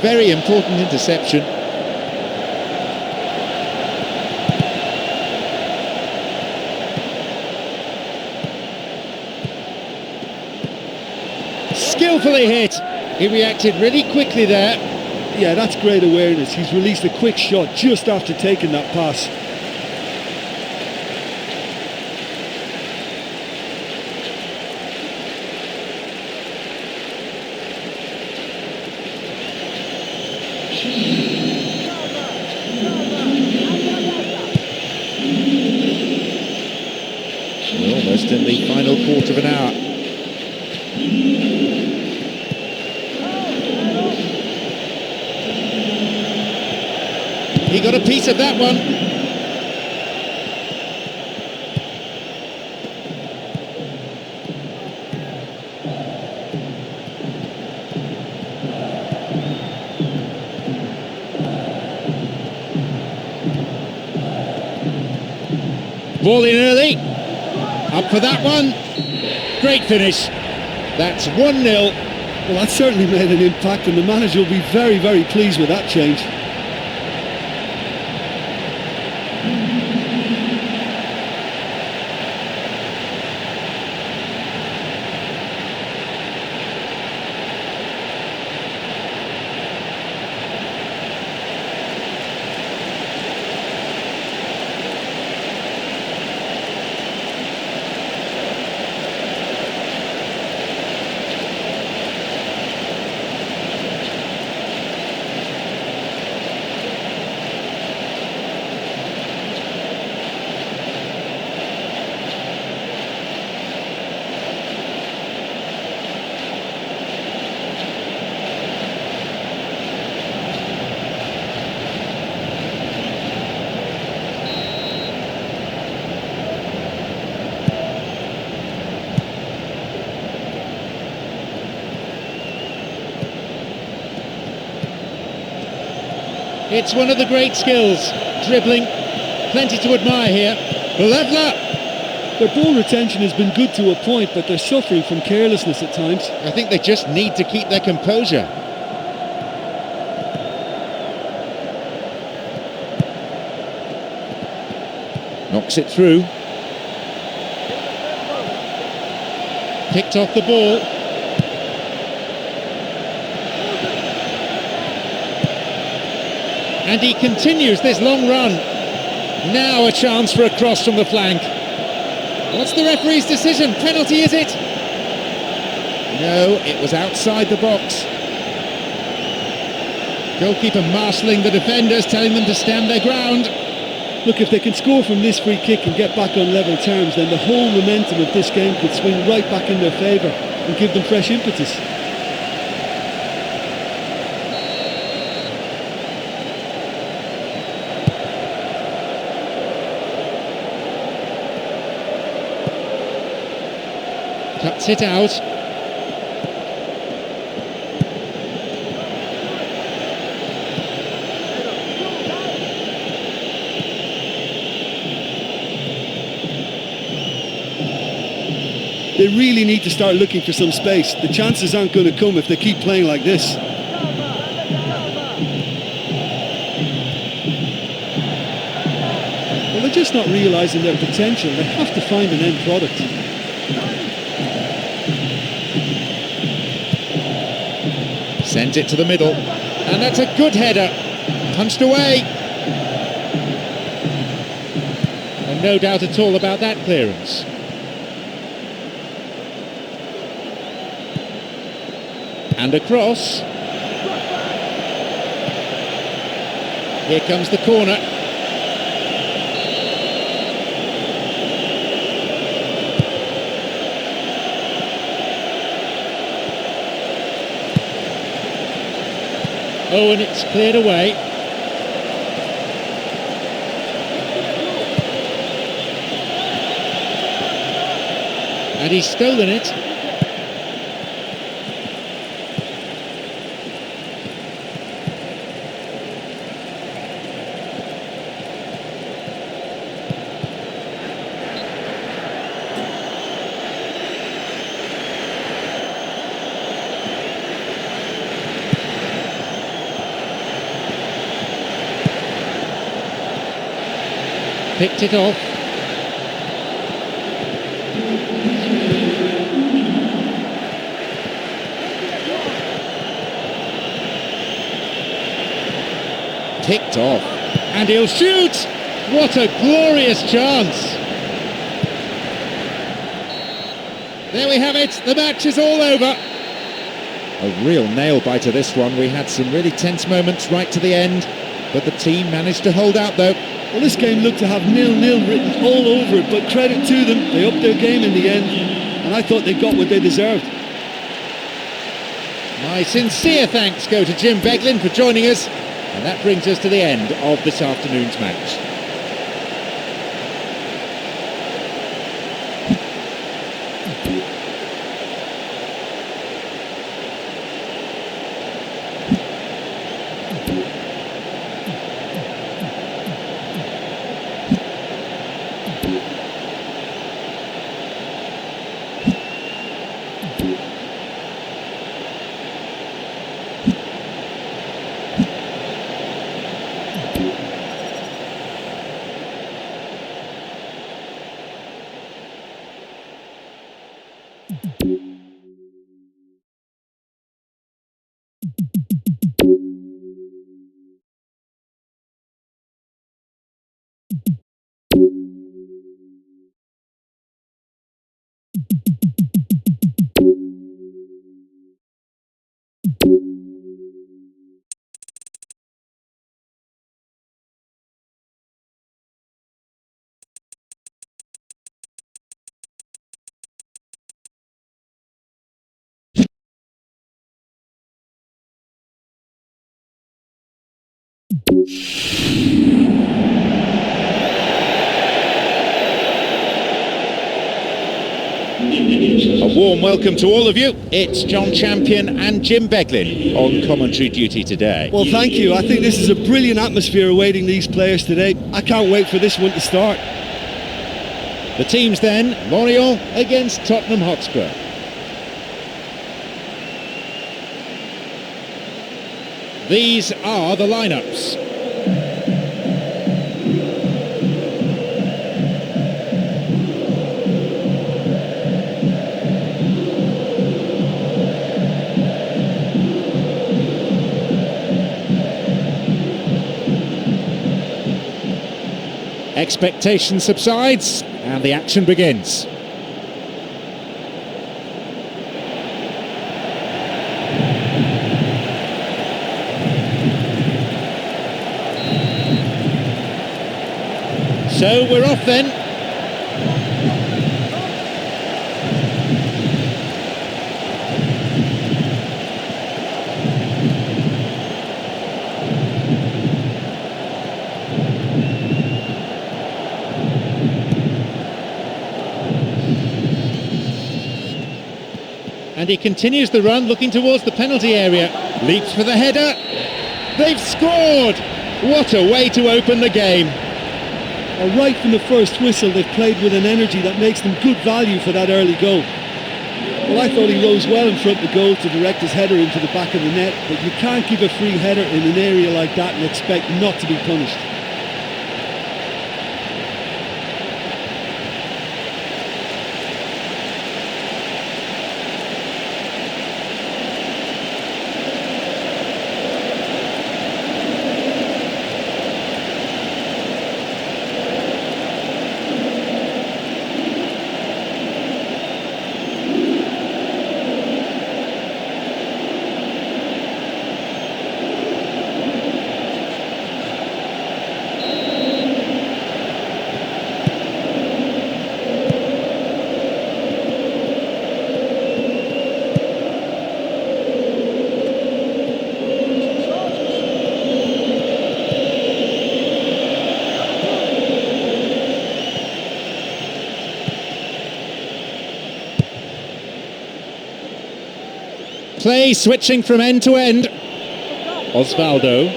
Very important interception. Skillfully hit. He reacted really quickly there. Yeah, that's great awareness. He's released a quick shot just after taking that pass. We're almost in the final quarter of an hour. He got a piece of that one. Ball in early. Up for that one. Great finish. That's 1-0. Well, that certainly made an impact, and the manager will be very, very pleased with that change. It's one of the great skills, dribbling, plenty to admire here. Levla. Their ball retention has been good to a point, but they're suffering from carelessness at times. I think they just need to keep their composure. Knocks it through. Picked off the ball. And he continues this long run. Now a chance for a cross from the flank. What's the referee's decision? Penalty, is it? No, it was outside the box. Goalkeeper marshalling the defenders, telling them to stand their ground. Look, if they can score from this free kick and get back on level terms, then the whole momentum of this game could swing right back in their favour and give them fresh impetus. Cuts it out. They really need to start looking for some space. The chances aren't going to come if they keep playing like this. Well, they're just not realising their potential. They have to find an end product. Sends it to the middle, and that's a good header, punched away. And no doubt at all about that clearance. And across. Here comes the corner. Oh, and it's cleared away. And he's stolen it. Picked it off. Picked off. And he'll shoot! What a glorious chance! There we have it, the match is all over. A real nail-biter this one. We had some really tense moments right to the end, but the team managed to hold out though. Well, this game looked to have 0-0 written all over it, but credit to them, they upped their game in the end, and I thought they got what they deserved. My sincere thanks go to Jim Beglin for joining us, and that brings us to the end of this afternoon's match. A warm welcome to all of you. It's John Champion and Jim Beglin on commentary duty today. Well, thank you. I think this is a brilliant atmosphere awaiting these players today. I can't wait for this one to start. The teams then, Lorient against Tottenham Hotspur. These are the lineups. Expectation subsides and the action begins. So we're off then. And he continues the run, looking towards the penalty area. Leaps for the header. They've scored! What a way to open the game. Well, right from the first whistle, they've played with an energy that makes them good value for that early goal. Well, I thought he rose well in front of the goal to direct his header into the back of the net, but you can't give a free header in an area like that and expect not to be punished. Play switching from end to end. Osvaldo.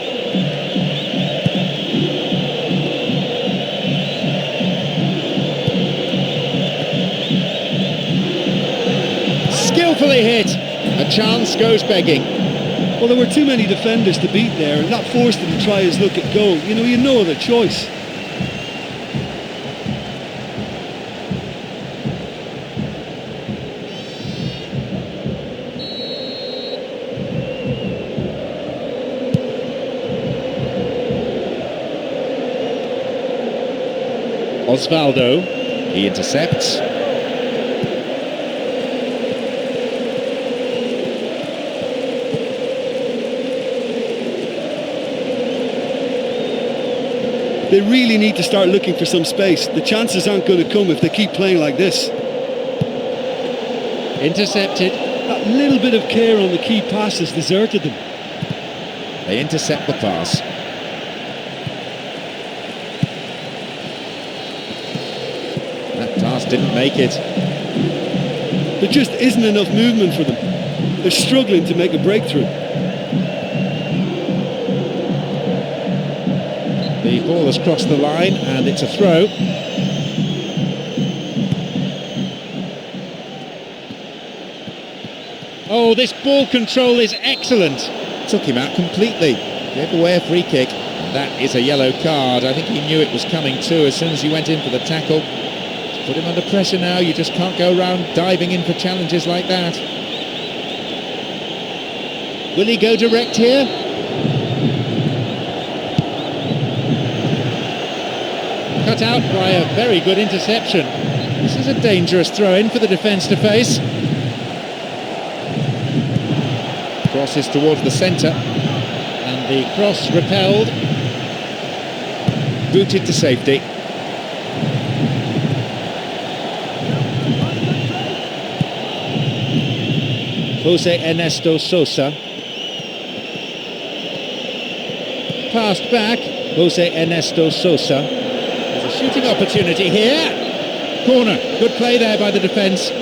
Skillfully hit. A chance goes begging. Well, there were too many defenders to beat there, and that forced him to try his look at goal. You know, he had no other choice. Osvaldo, he intercepts. They really need to start looking for some space. The chances aren't going to come if they keep playing like this. Intercepted. That little bit of care on the key pass has deserted them. They intercept the pass. That pass didn't make it. There just isn't enough movement for them. They're struggling to make a breakthrough. The ball has crossed the line and it's a throw. Oh, this ball control is excellent. Took him out completely. Gave away a free kick. That is a yellow card. I think he knew it was coming too as soon as he went in for the tackle. Put him under pressure now. You just can't go around diving in for challenges like that. Will he go direct here? Cut out by a very good interception. This is a dangerous throw-in for the defence to face. Crosses towards the centre, and the cross repelled, booted to safety. Jose Ernesto Sosa. Passed back, Jose Ernesto Sosa. There's a shooting opportunity here. Corner, good play there by the defence.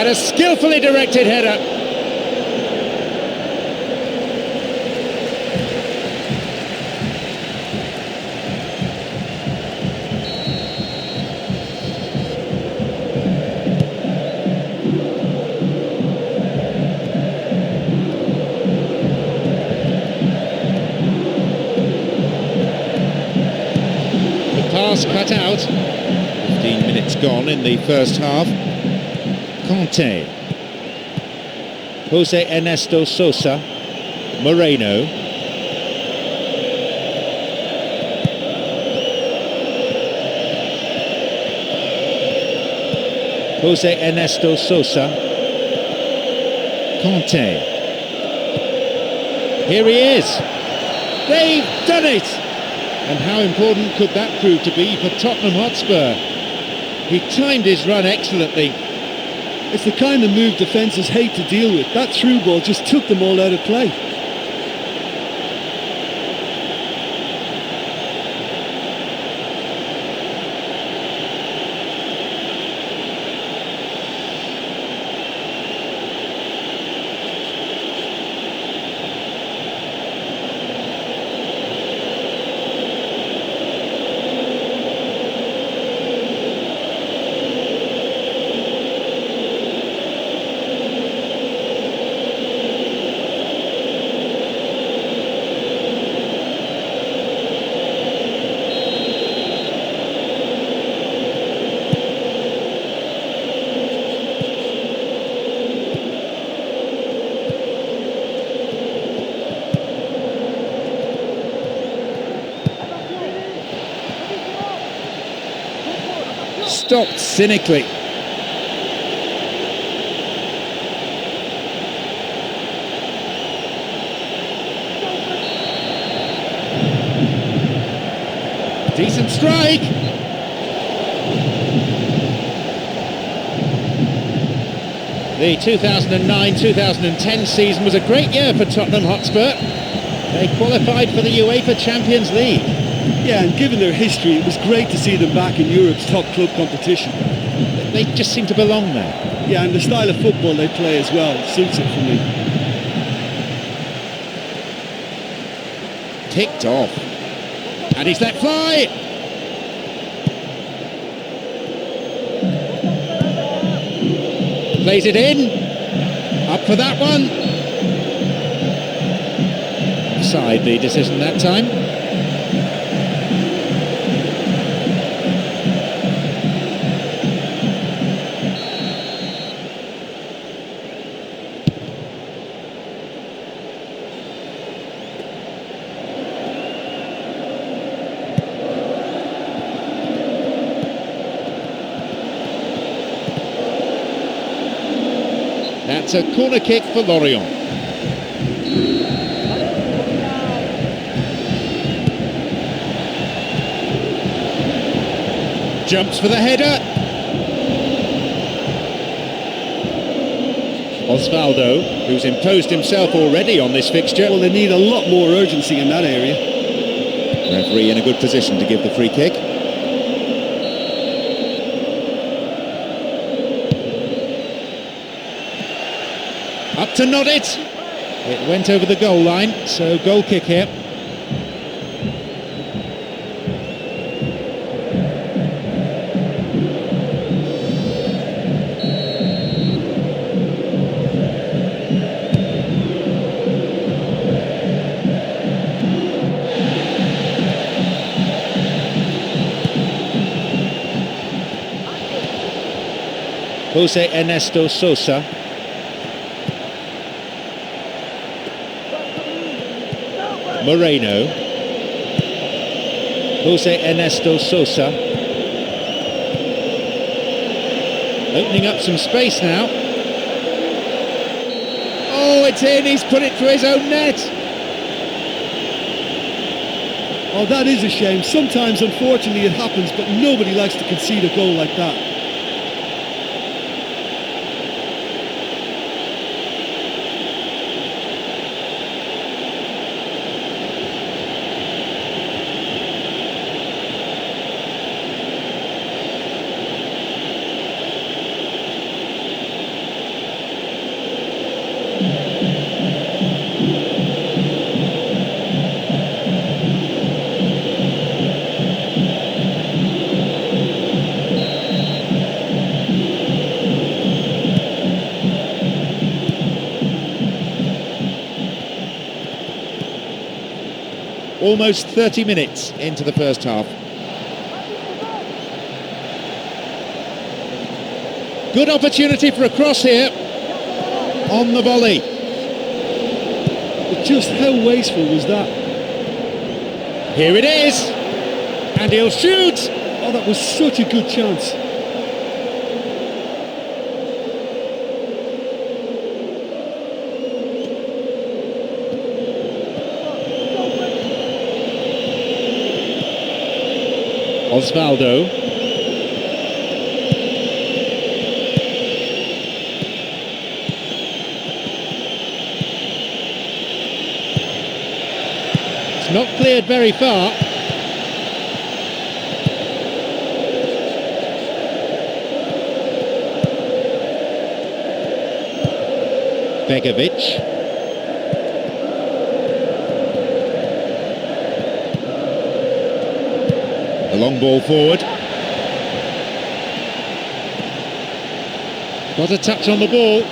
A skillfully directed header. The pass cut out. 15 minutes gone in the first half. Conte, Jose Ernesto Sosa, Moreno, Jose Ernesto Sosa, Conte. Here he is. They've done it! And how important could that prove to be for Tottenham Hotspur? He timed his run excellently. It's the kind of move defences hate to deal with. That through ball just took them all out of play. Stopped cynically. Decent strike. The 2009-2010 season was a great year for Tottenham Hotspur. They qualified for the UEFA Champions League. Yeah, and given their history, it was great to see them back in Europe's top club competition. They just seem to belong there. Yeah, and the style of football they play as well suits it for me. Kicked off. And he's let fly! Plays it in. Up for that one. Offside the decision that time. That's a corner kick for Lorient. Jumps for the header. Osvaldo, who's imposed himself already on this fixture. Well, they need a lot more urgency in that area. Referee in a good position to give the free kick. Up to nod it. It went over the goal line, so goal kick here. Jose Ernesto Sosa. Moreno. Jose Ernesto Sosa. Opening up some space now. Oh, it's in, he's put it through his own net. Oh, that is a shame. Sometimes, unfortunately, it happens, but nobody likes to concede a goal like that. Almost 30 minutes into the first half. Good opportunity for a cross here on the volley. But just how wasteful was that? Here it is, and he'll shoot. Oh, that was such a good chance. Osvaldo. It's not cleared very far. Begovic. The long ball forward. Got a touch on the ball.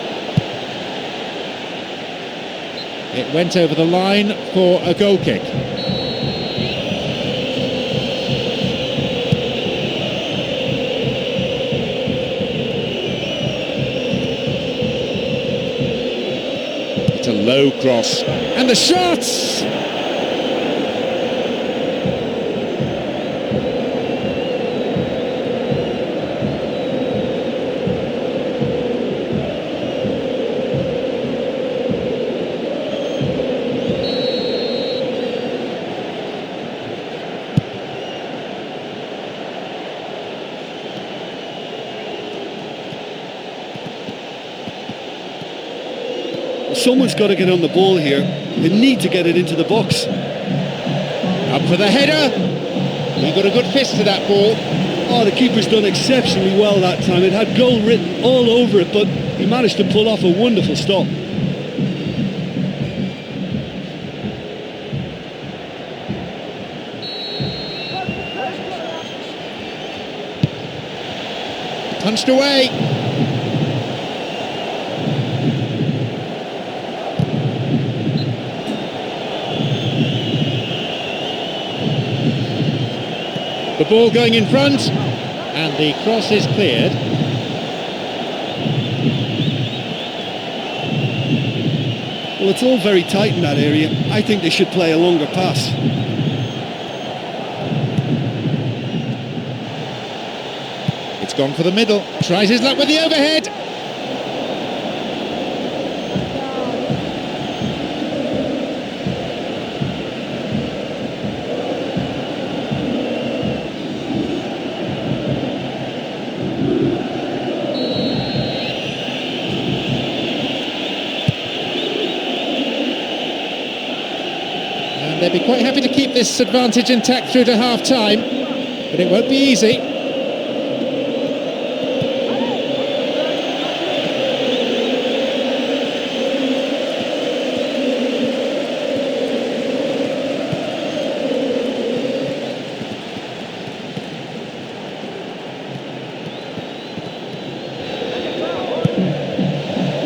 It went over the line for a goal kick. It's a low cross. And the shots! Someone's got to get on the ball here. They need to get it into the box. Up for the header. He got a good fist to that ball. Oh, the keeper's done exceptionally well that time. It had goal written all over it, but he managed to pull off a wonderful stop. Punched away. The ball going in front, and the cross is cleared. Well, it's all very tight in that area. I think they should play a longer pass. It's gone for the middle. Tries his luck with the overhead. They'll be quite happy to keep this advantage intact through to half-time, but it won't be easy.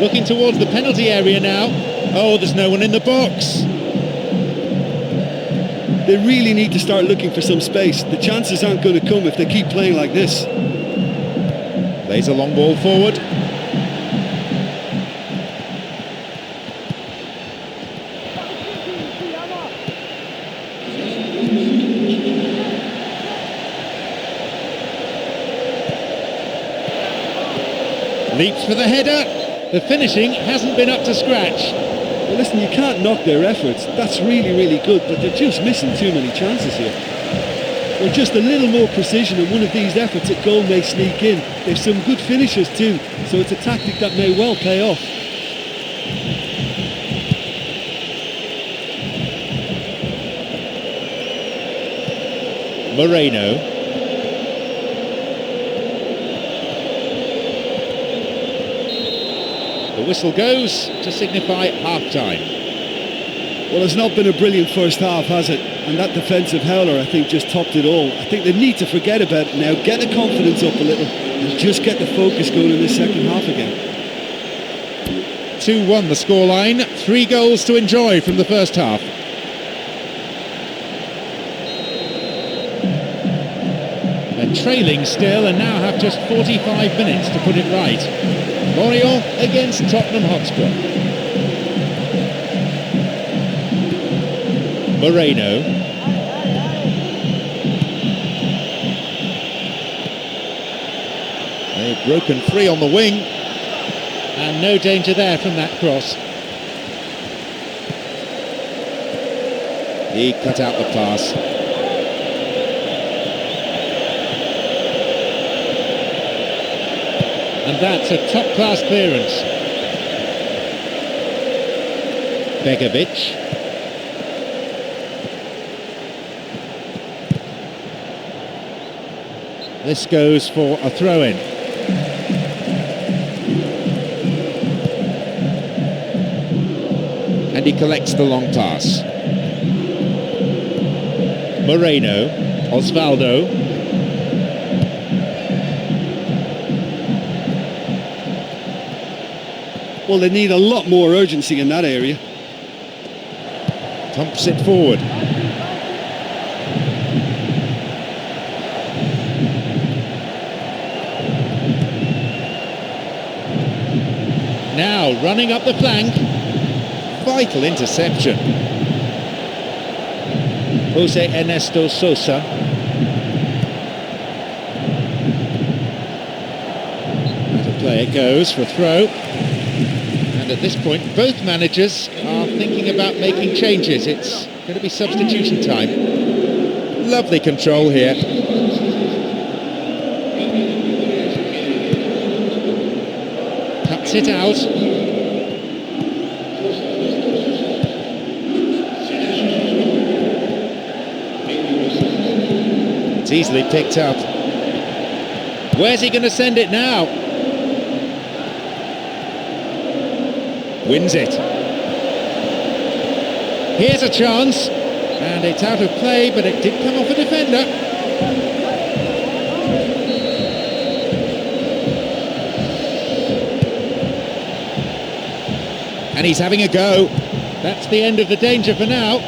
Looking towards the penalty area now. Oh, there's no one in the box. They really need to start looking for some space. The chances aren't going to come if they keep playing like this. Plays a long ball forward. Leaps for the header. The finishing hasn't been up to scratch. Well, listen, you can't knock their efforts. That's really, really good, but they're just missing too many chances here. Or just a little more precision in one of these efforts at goal may sneak in. They've some good finishers too, so it's a tactic that may well pay off. Moreno. The whistle goes to signify half-time. Well, it's not been a brilliant first half, has it? And that defensive howler, I think, just topped it all. I think they need to forget about it now, get the confidence up a little, and just get the focus going in this second half again. 2-1 the scoreline, 3 goals to enjoy from the first half. They're trailing still and now have just 45 minutes to put it right. Lorient against Tottenham Hotspur. Moreno. They've broken free on the wing. And no danger there from that cross. He cut out the pass. And that's a top-class clearance. Begovic. This goes for a throw-in. And he collects the long pass. Moreno, Osvaldo. Well, they need a lot more urgency in that area. Pumps it forward. Now running up the flank. Vital interception. Jose Ernesto Sosa. Out of play it goes for a throw. And at this point, both managers are thinking about making changes. It's going to be substitution time. Lovely control here. Cuts it out. It's easily picked up. Where's he going to send it now? Wins it. Here's a chance, and it's out of play, but it did come off a defender. And he's having a go. That's the end of the danger for now.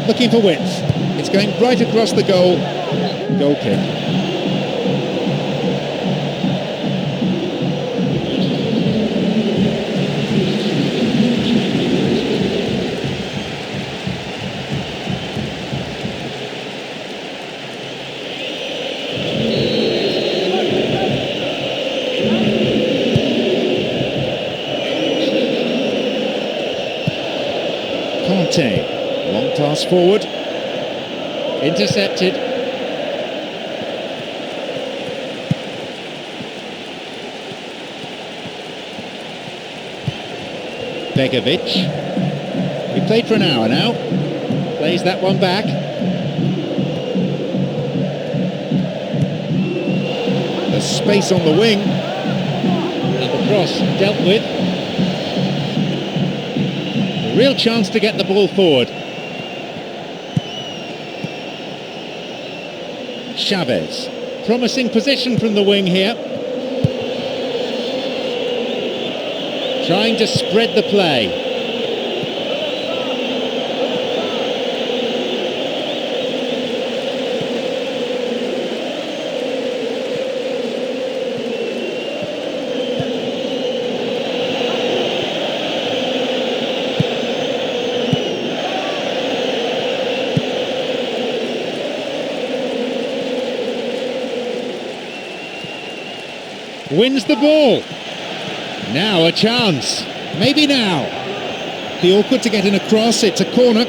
Looking for width. It's going right across the goal. Goal kick. Conte. Long pass forward. Intercepted. Begovic. We played for an hour now. Plays that one back. There's space on the wing. And the cross dealt with. A real chance to get the ball forward. Chavez. Promising position from the wing here. Trying to spread the play. Wins the ball. Now a chance. Maybe now. Be awkward to get in a cross. It's a corner.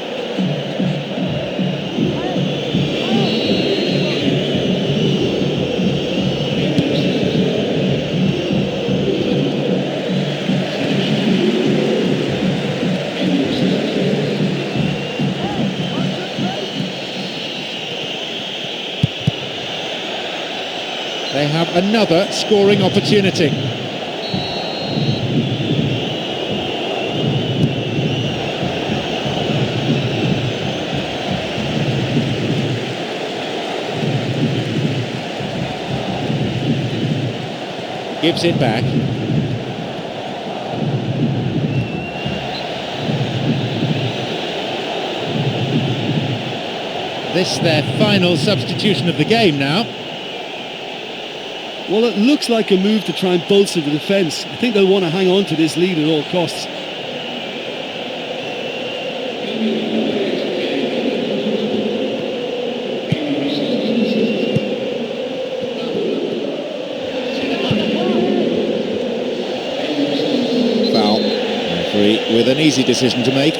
They have another scoring opportunity. Gives it back. This their final substitution of the game now. Well, it looks like a move to try and bolster the defence. I think they'll want to hang on to this lead at all costs. Foul. Referee with an easy decision to make.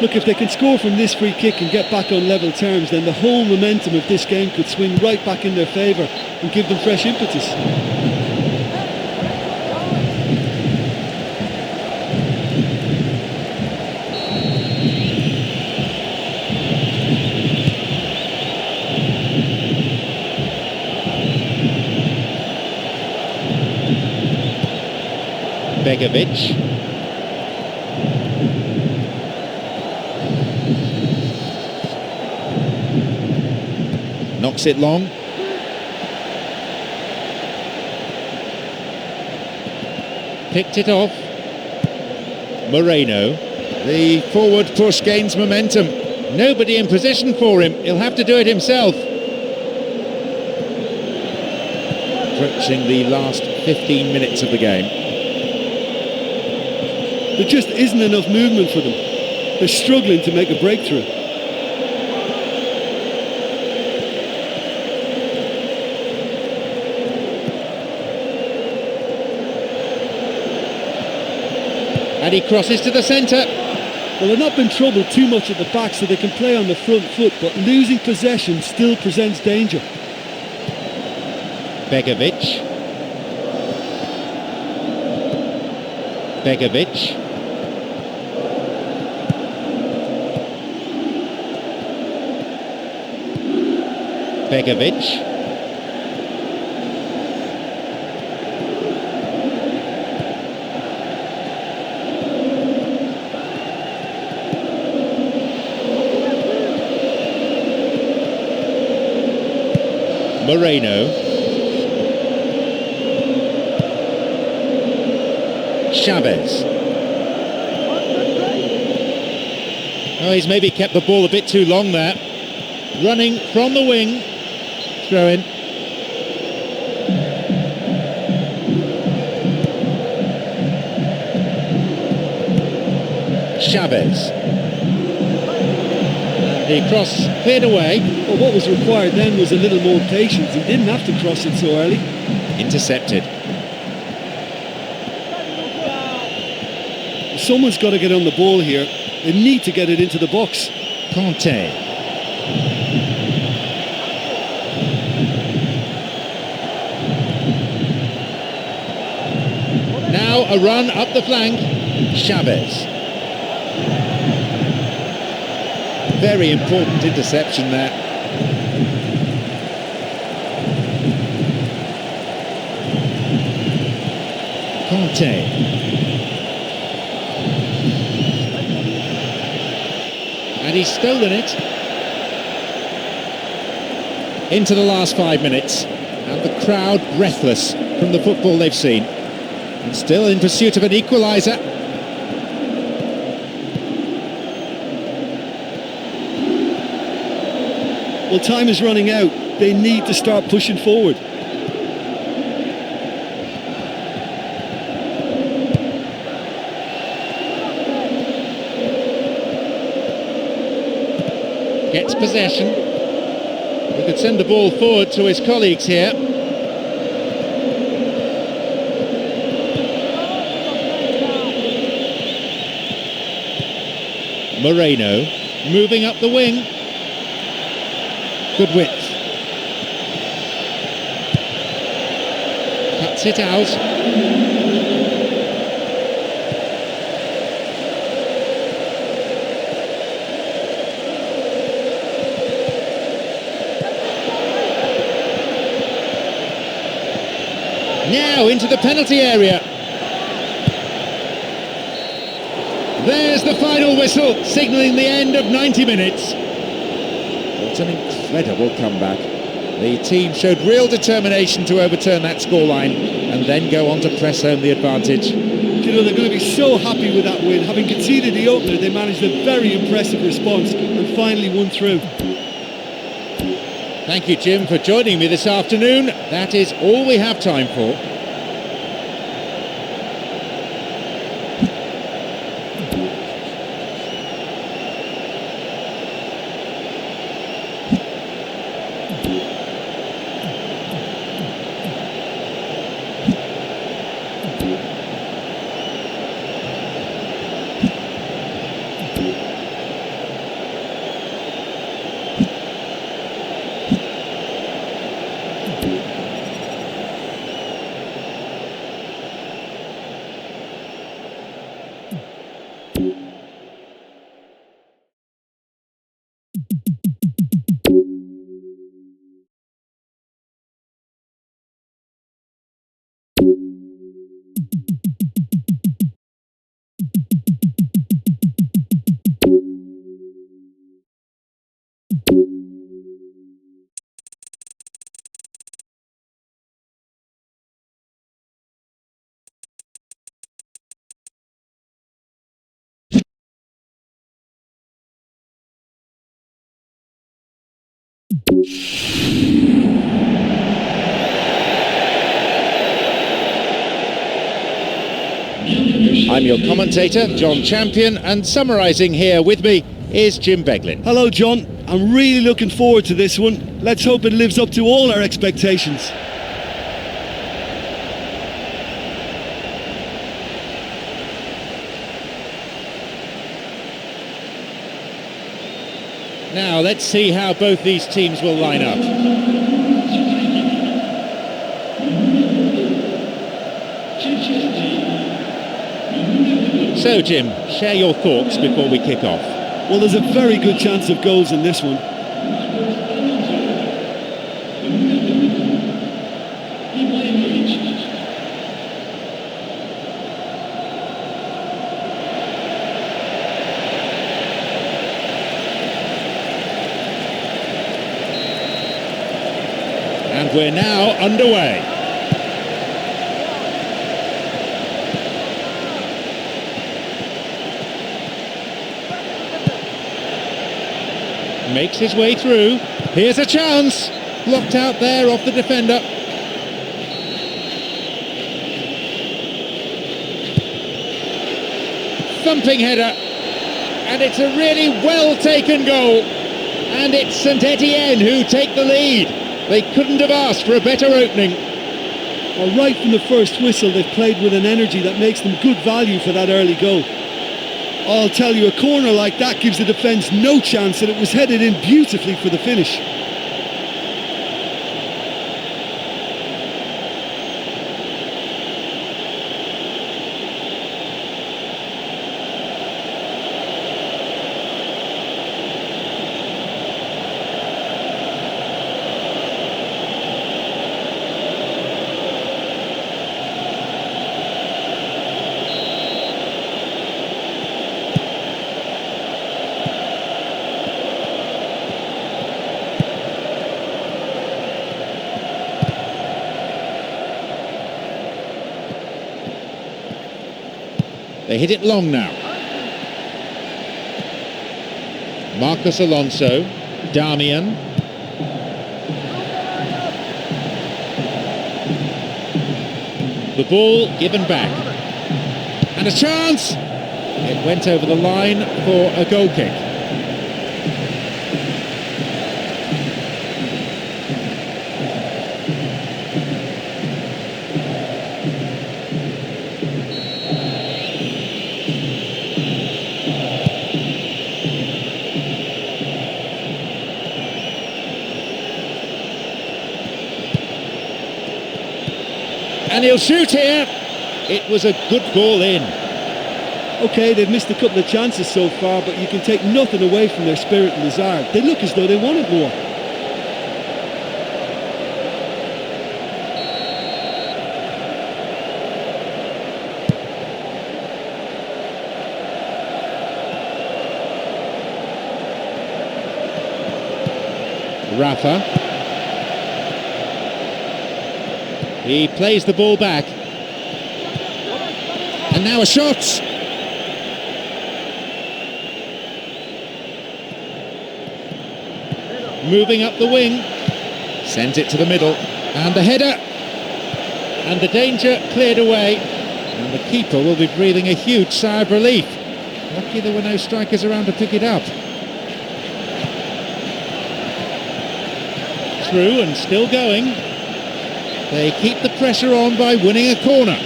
Look, if they can score from this free kick and get back on level terms, then the whole momentum of this game could swing right back in their favour and give them fresh impetus. Begovic. Knocks it long. Picked it off. Moreno. The forward push gains momentum. Nobody in position for him. He'll have to do it himself. Approaching the last 15 minutes of the game. There just isn't enough movement for them. They're struggling to make a breakthrough. And he crosses to the centre. Well, they've not been troubled too much at the back, so they can play on the front foot, but losing possession still presents danger. Begovic. Begovic. Begovic. Moreno. Chavez. Oh, he's maybe kept the ball a bit too long there. Running from the wing. Throw in. Chavez. The cross cleared away. Well, what was required then was a little more patience. He didn't have to cross it so early. Intercepted. Someone's got to get on the ball here. They need to get it into the box. Conte. Now a run up the flank. Chavez. Very important interception there. Conte. And he's stolen it. Into the last 5 minutes. And the crowd breathless from the football they've seen. And still in pursuit of an equaliser. Well, time is running out. They need to start pushing forward. Gets possession. He could send the ball forward to his colleagues here. Moreno moving up the wing. Good width. Cuts it out. Now into the penalty area. There's the final whistle, signalling the end of 90 minutes. What an incredible comeback. The team showed real determination to overturn that scoreline and then go on to press home the advantage. You know, they're going to be so happy with that win. Having conceded the opener, they managed a very impressive response and finally won through. Thank you, Jim, for joining me this afternoon. That is all we have time for. I'm your commentator, John Champion, and summarising here with me is Jim Beglin. Hello, John. I'm really looking forward to this one. Let's hope it lives up to all our expectations. Now, let's see how both these teams will line up. So, Jim, share your thoughts before we kick off. Well, there's a very good chance of goals in this one. And we're now underway. Makes his way through. Here's a chance. Blocked out there off the defender. Thumping header. And it's a really well-taken goal. And it's St Etienne who take the lead. They couldn't have asked for a better opening. Well, right from the first whistle, they've played with an energy that makes them good value for that early goal. I'll tell you, a corner like that gives the defence no chance, and it was headed in beautifully for the finish. They hit it long now. Marcos Alonso, Damian. The ball given back. And a chance! It went over the line for a goal kick. And he'll shoot here. It was a good ball in. OK, they've missed a couple of chances so far, but you can take nothing away from their spirit and desire. They look as though they wanted more. Rafa. He plays the ball back. And now a shot. Moving up the wing. Sends it to the middle. And the header. And the danger cleared away. And the keeper will be breathing a huge sigh of relief. Lucky there were no strikers around to pick it up. Through and still going. They keep the pressure on by winning a corner.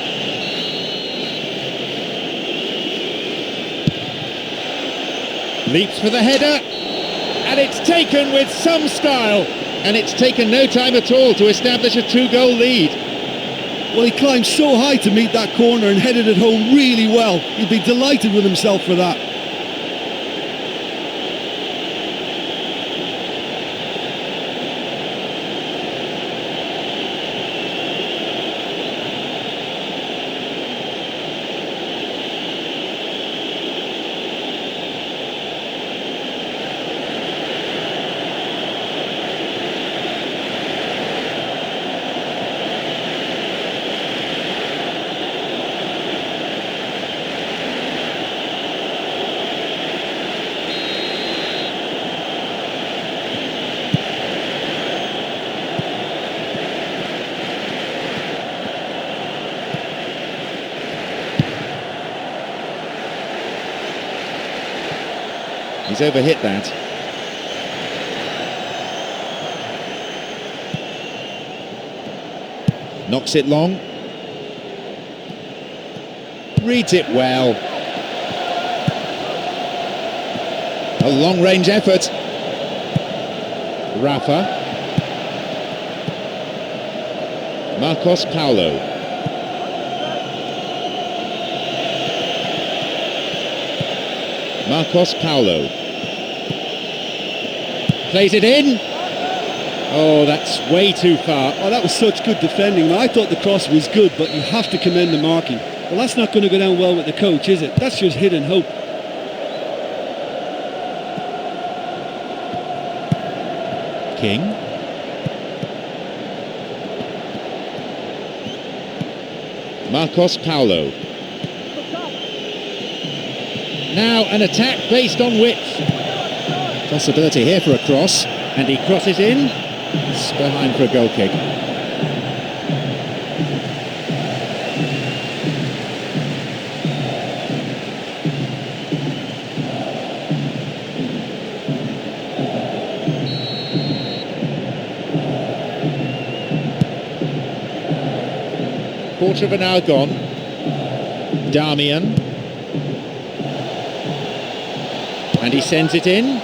Leaps for the header, and it's taken with some style, and it's taken no time at all to establish a 2-goal lead. Well, he climbed so high to meet that corner and headed it home really well. He'd be delighted with himself for that. He's overhit that. Knocks it long. Reads it well. A long-range effort. Rafa. Marcos Paulo. Marcos Paulo. Plays it in. Oh, that's way too far. Oh, that was such good defending. I thought the cross was good, but you have to commend the marking. Well, that's not going to go down well with the coach, is it? That's just hit and hope. King. Marcos Paulo. Now an attack based on width. Possibility here for a cross, and he crosses in. It's behind for a goal kick. Quarter of an hour gone. Damian. And he sends it in.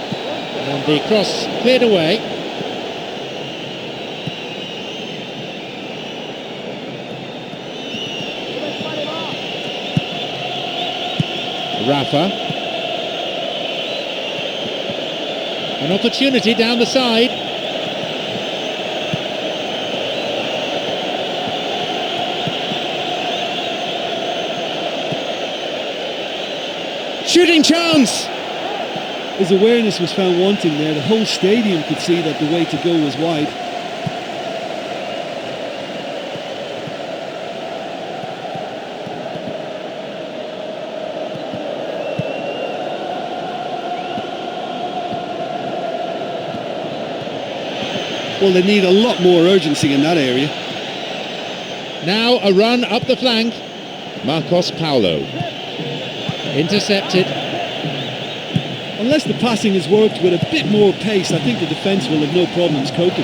And the cross cleared away. Rafa. An opportunity down the side. Shooting chance! His awareness was found wanting there. The whole stadium could see that the way to go was wide. Well, they need a lot more urgency in that area. Now a run up the flank. Marcos Paulo. Intercepted. Unless the passing is worked with a bit more pace, I think the defence will have no problems coping.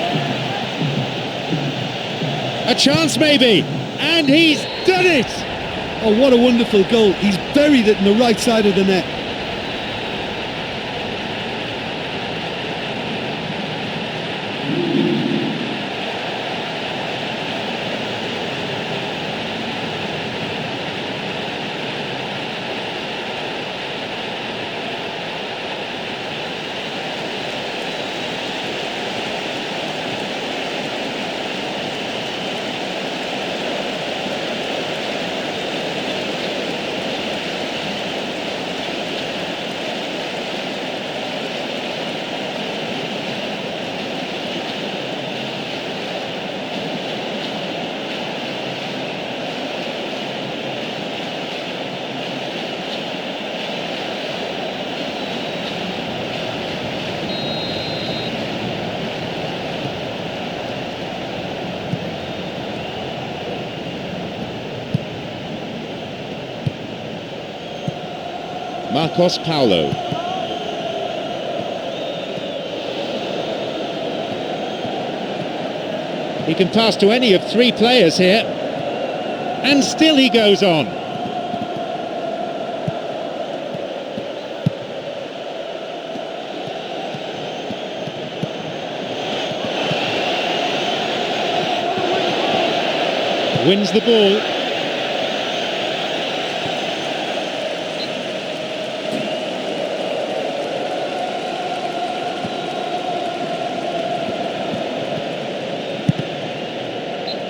A chance maybe, and he's done it! Oh, what a wonderful goal. He's buried it in the right side of the net. Marcos Paulo. He can pass to any of three players here, and still he goes on. Wins the ball.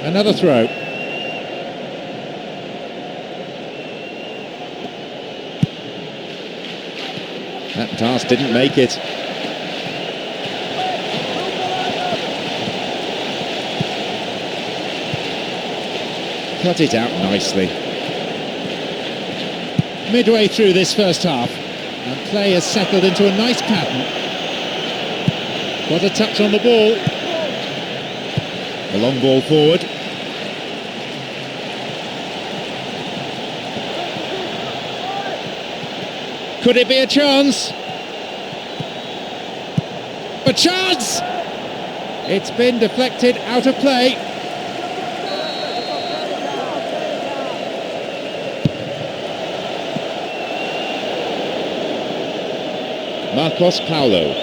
Another throw. That pass didn't make it. Cut it out nicely. Midway through this first half, and play has settled into a nice pattern. Got a touch on the ball. A long ball forward. Could it be a chance? A chance! It's been deflected out of play. Marcos Paulo.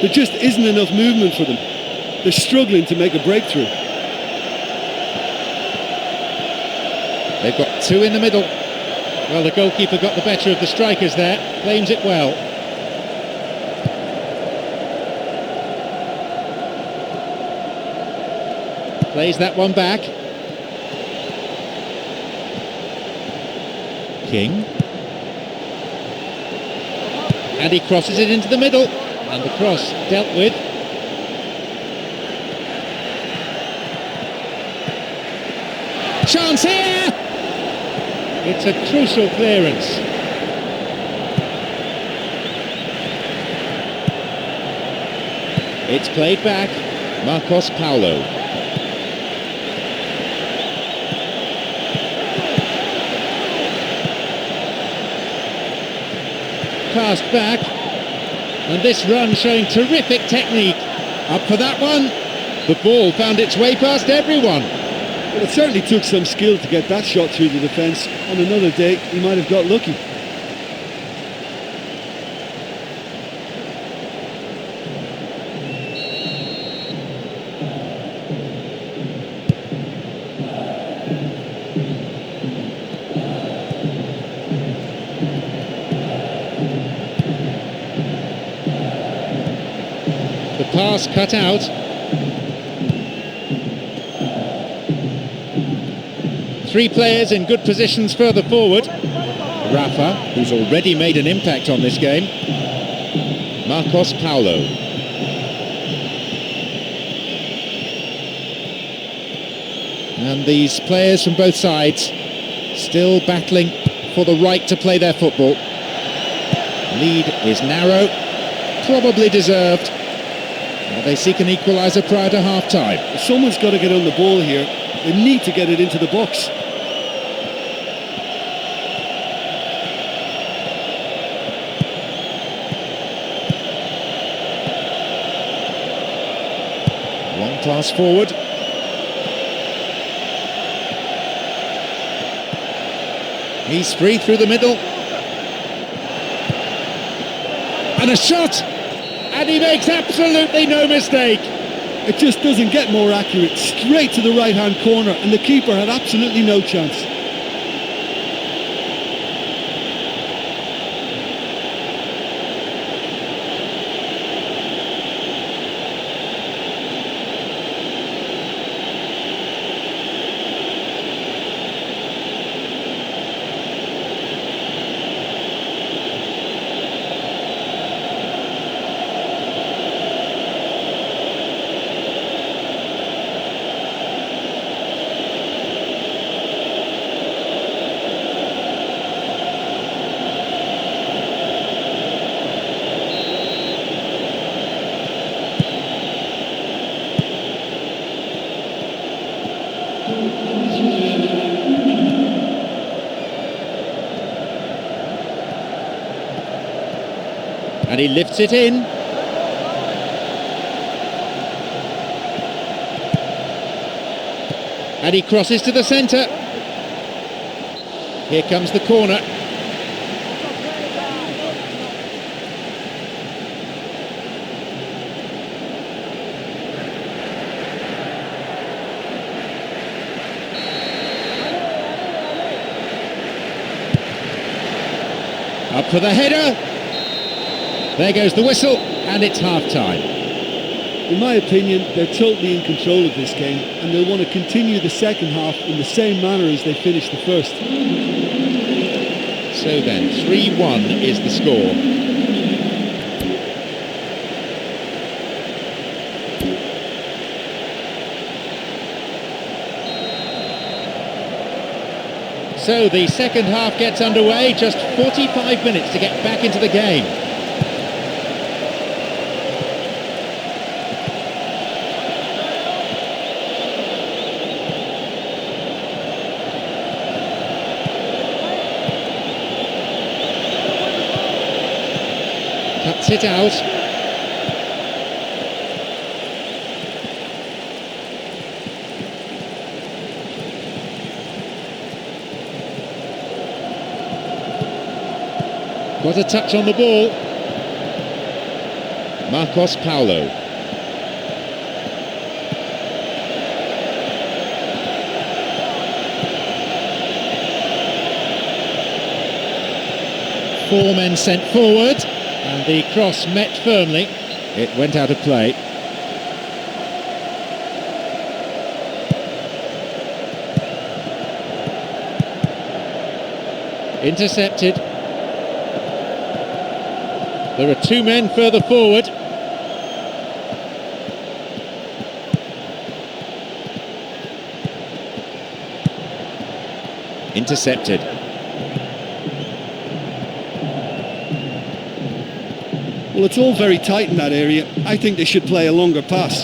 There just isn't enough movement for them. They're struggling to make a breakthrough. They've got two in the middle. Well, the goalkeeper got the better of the strikers there, claims it well. Plays that one back. King. And he crosses it into the middle. And the cross dealt with. Chance here! It's a crucial clearance. It's played back. Marcos Paulo. Passed back. And this run showing terrific technique. Up for that one. The ball found its way past everyone. Well, it certainly took some skill to get that shot through the defence. On another day, he might have got lucky. The pass cut out. Three players in good positions further forward. Rafa, who's already made an impact on this game. Marcos Paulo. And these players from both sides still battling for the right to play their football. Lead is narrow, probably deserved. They seek an equaliser prior to half-time. Someone's got to get on the ball here. They need to get it into the box. Long pass forward. He's free through the middle. And a shot! And he makes absolutely no mistake. It just doesn't get more accurate. Straight to the right-hand corner, and the keeper had absolutely no chance. And he lifts it in. And he crosses to the centre. Here comes the corner. Up for the header. There goes the whistle, and it's half-time. In my opinion, they're totally in control of this game, and they'll want to continue the second half in the same manner as they finished the first. So then, 3-1 is the score. So the second half gets underway, just 45 minutes to get back into the game. Cuts it out. Got a touch on the ball. Marcos Paulo. Four men sent forward, and the cross met firmly. It went out of play. Intercepted. There are two men further forward. Intercepted. Well, it's all very tight in that area. I think they should play a longer pass.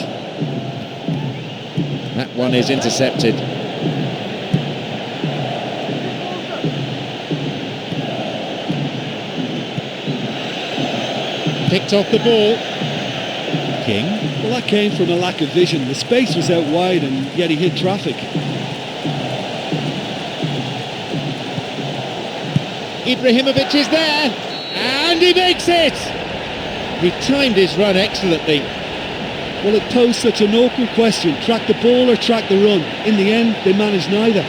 That one is intercepted. Picked off the ball. King. Well, that came from a lack of vision. The space was out wide, and yet he hit traffic. Ibrahimovic is there, and he makes it! He timed his run excellently. Well, it posed such an awkward question. Track the ball or track the run? In the end, they managed neither.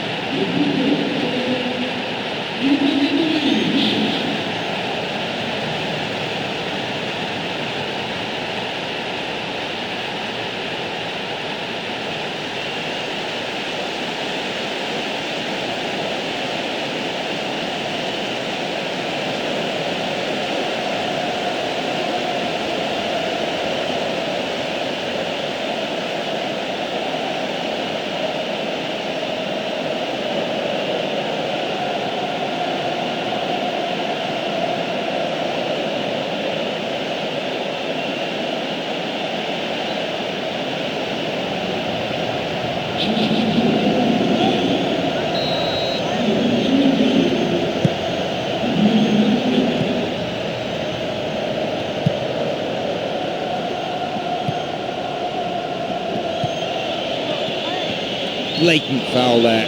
blatant foul there.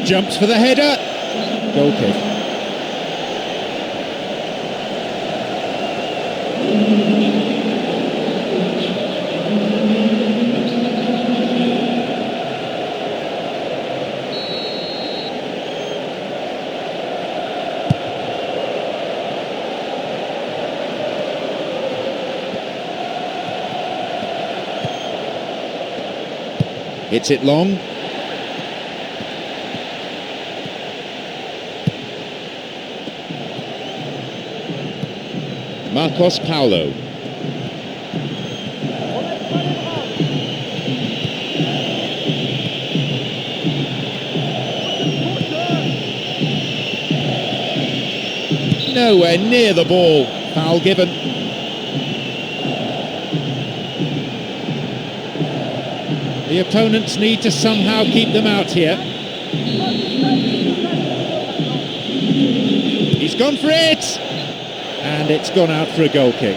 Jumps for the header. Goal kick. Hits it long. Marcos Paulo. Nowhere near the ball. Foul given. The opponents need to somehow keep them out here. He's gone for it! And it's gone out for a goal kick.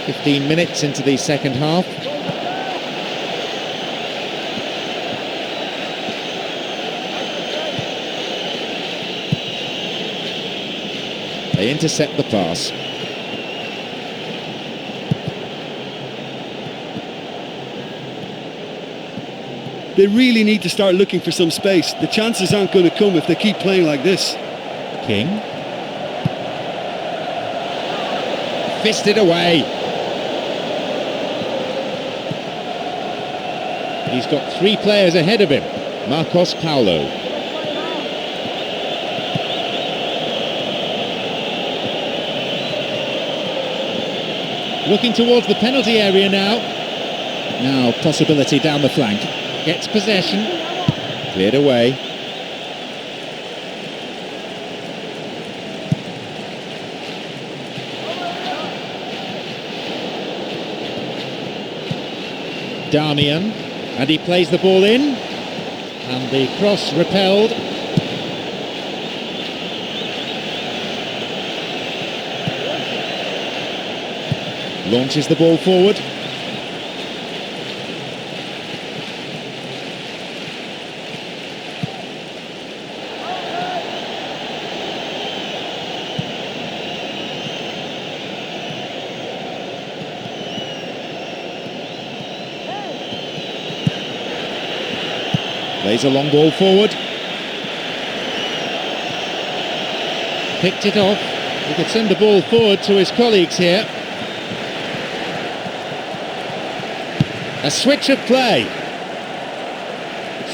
"15 minutes into the second half. They intercept the pass. They really need to start looking for some space. The chances aren't going to come if they keep playing like this. King. Fisted away. He's got 3 players ahead of him. Marcos Paulo. Looking towards the penalty area now. Now possibility down the flank. Gets possession. Cleared away. Damian. And he plays the ball in. And the cross repelled. Launches the ball forward. Plays a long ball forward. Picked it off. He could send the ball forward to his colleagues here. A switch of play.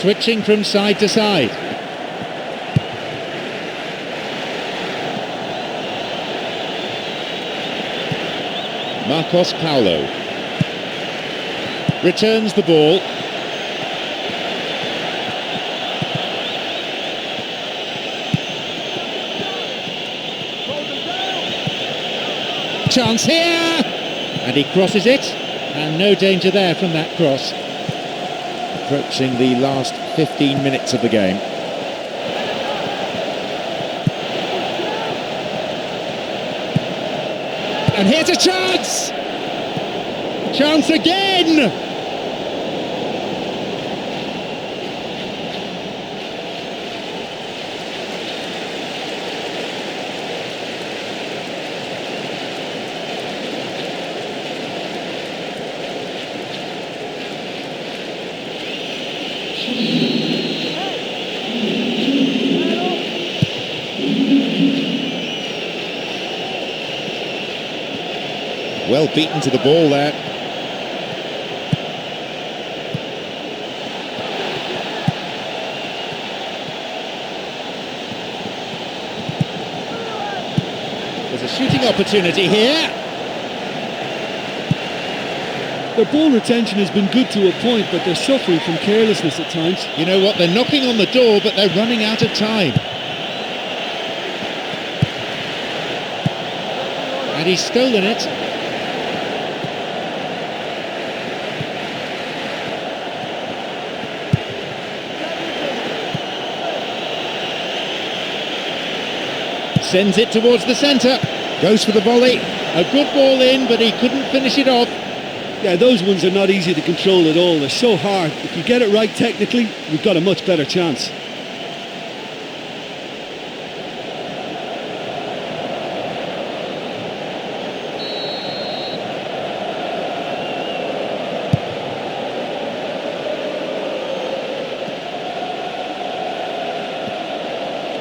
Switching from side to side. Marcos Paulo. Returns the ball. Chance here! And he crosses it. And no danger there from that cross. Approaching the last 15 minutes of the game. And here's a chance! Chance again! Well beaten to the ball there. There's a shooting opportunity here. Their ball retention has been good to a point, but they're suffering from carelessness at times. You know what, they're knocking on the door, but they're running out of time. And he's stolen it. Sends it towards the centre. Goes for the volley. A good ball in, but he couldn't finish it off. Yeah, those ones are not easy to control at all. They're so hard. If you get it right technically, you've got a much better chance.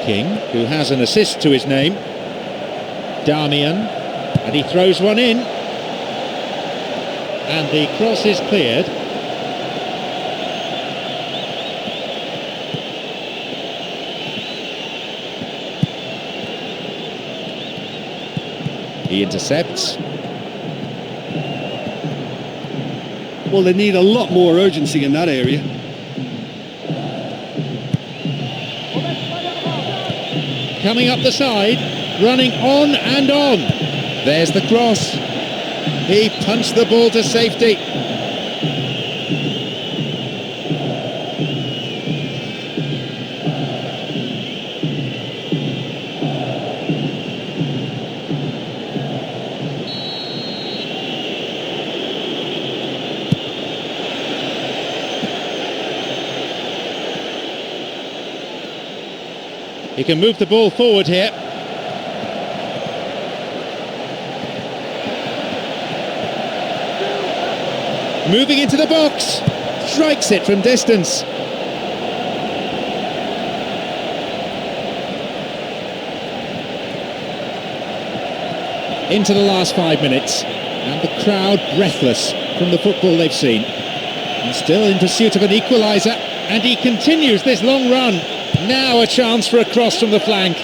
King, who has an assist to his name. Damian, and he throws one in. And the cross is cleared. He intercepts. Well, they need a lot more urgency in that area. Coming up the side, running on and on. There's the cross. He punched the ball to safety. He can move the ball forward here. Moving into the box. Strikes it from distance. Into the last 5 minutes. And the crowd breathless from the football they've seen. And still in pursuit of an equaliser. And he continues this long run. Now a chance for a cross from the flank.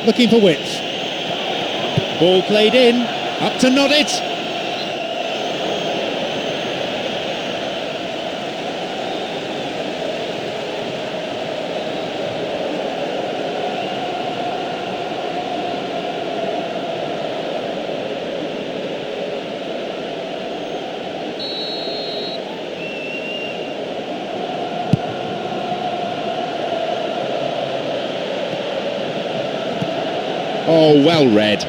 Looking for width. Ball played in, up to nod it. Oh, well read.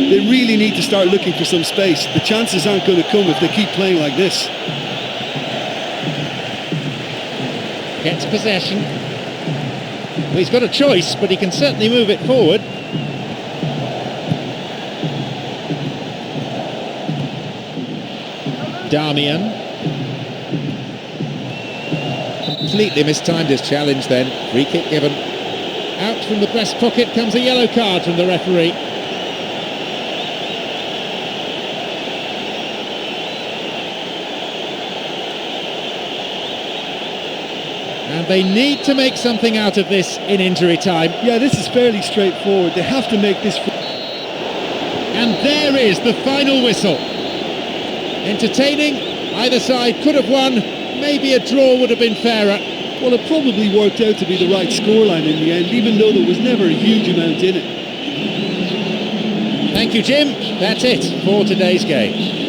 They really need to start looking for some space. The chances aren't going to come if they keep playing like this. Gets possession. Well, he's got a choice, but he can certainly move it forward. Damian. Completely mistimed his challenge then. Free kick given. Out from the breast pocket comes a yellow card from the referee. And they need to make something out of this in injury time. Yeah, this is fairly straightforward. They have to make this... And there is the final whistle. Entertaining, either side could have won, maybe a draw would have been fairer. Well, it probably worked out to be the right scoreline in the end, even though there was never a huge amount in it. Thank you, Jim. That's it for today's game.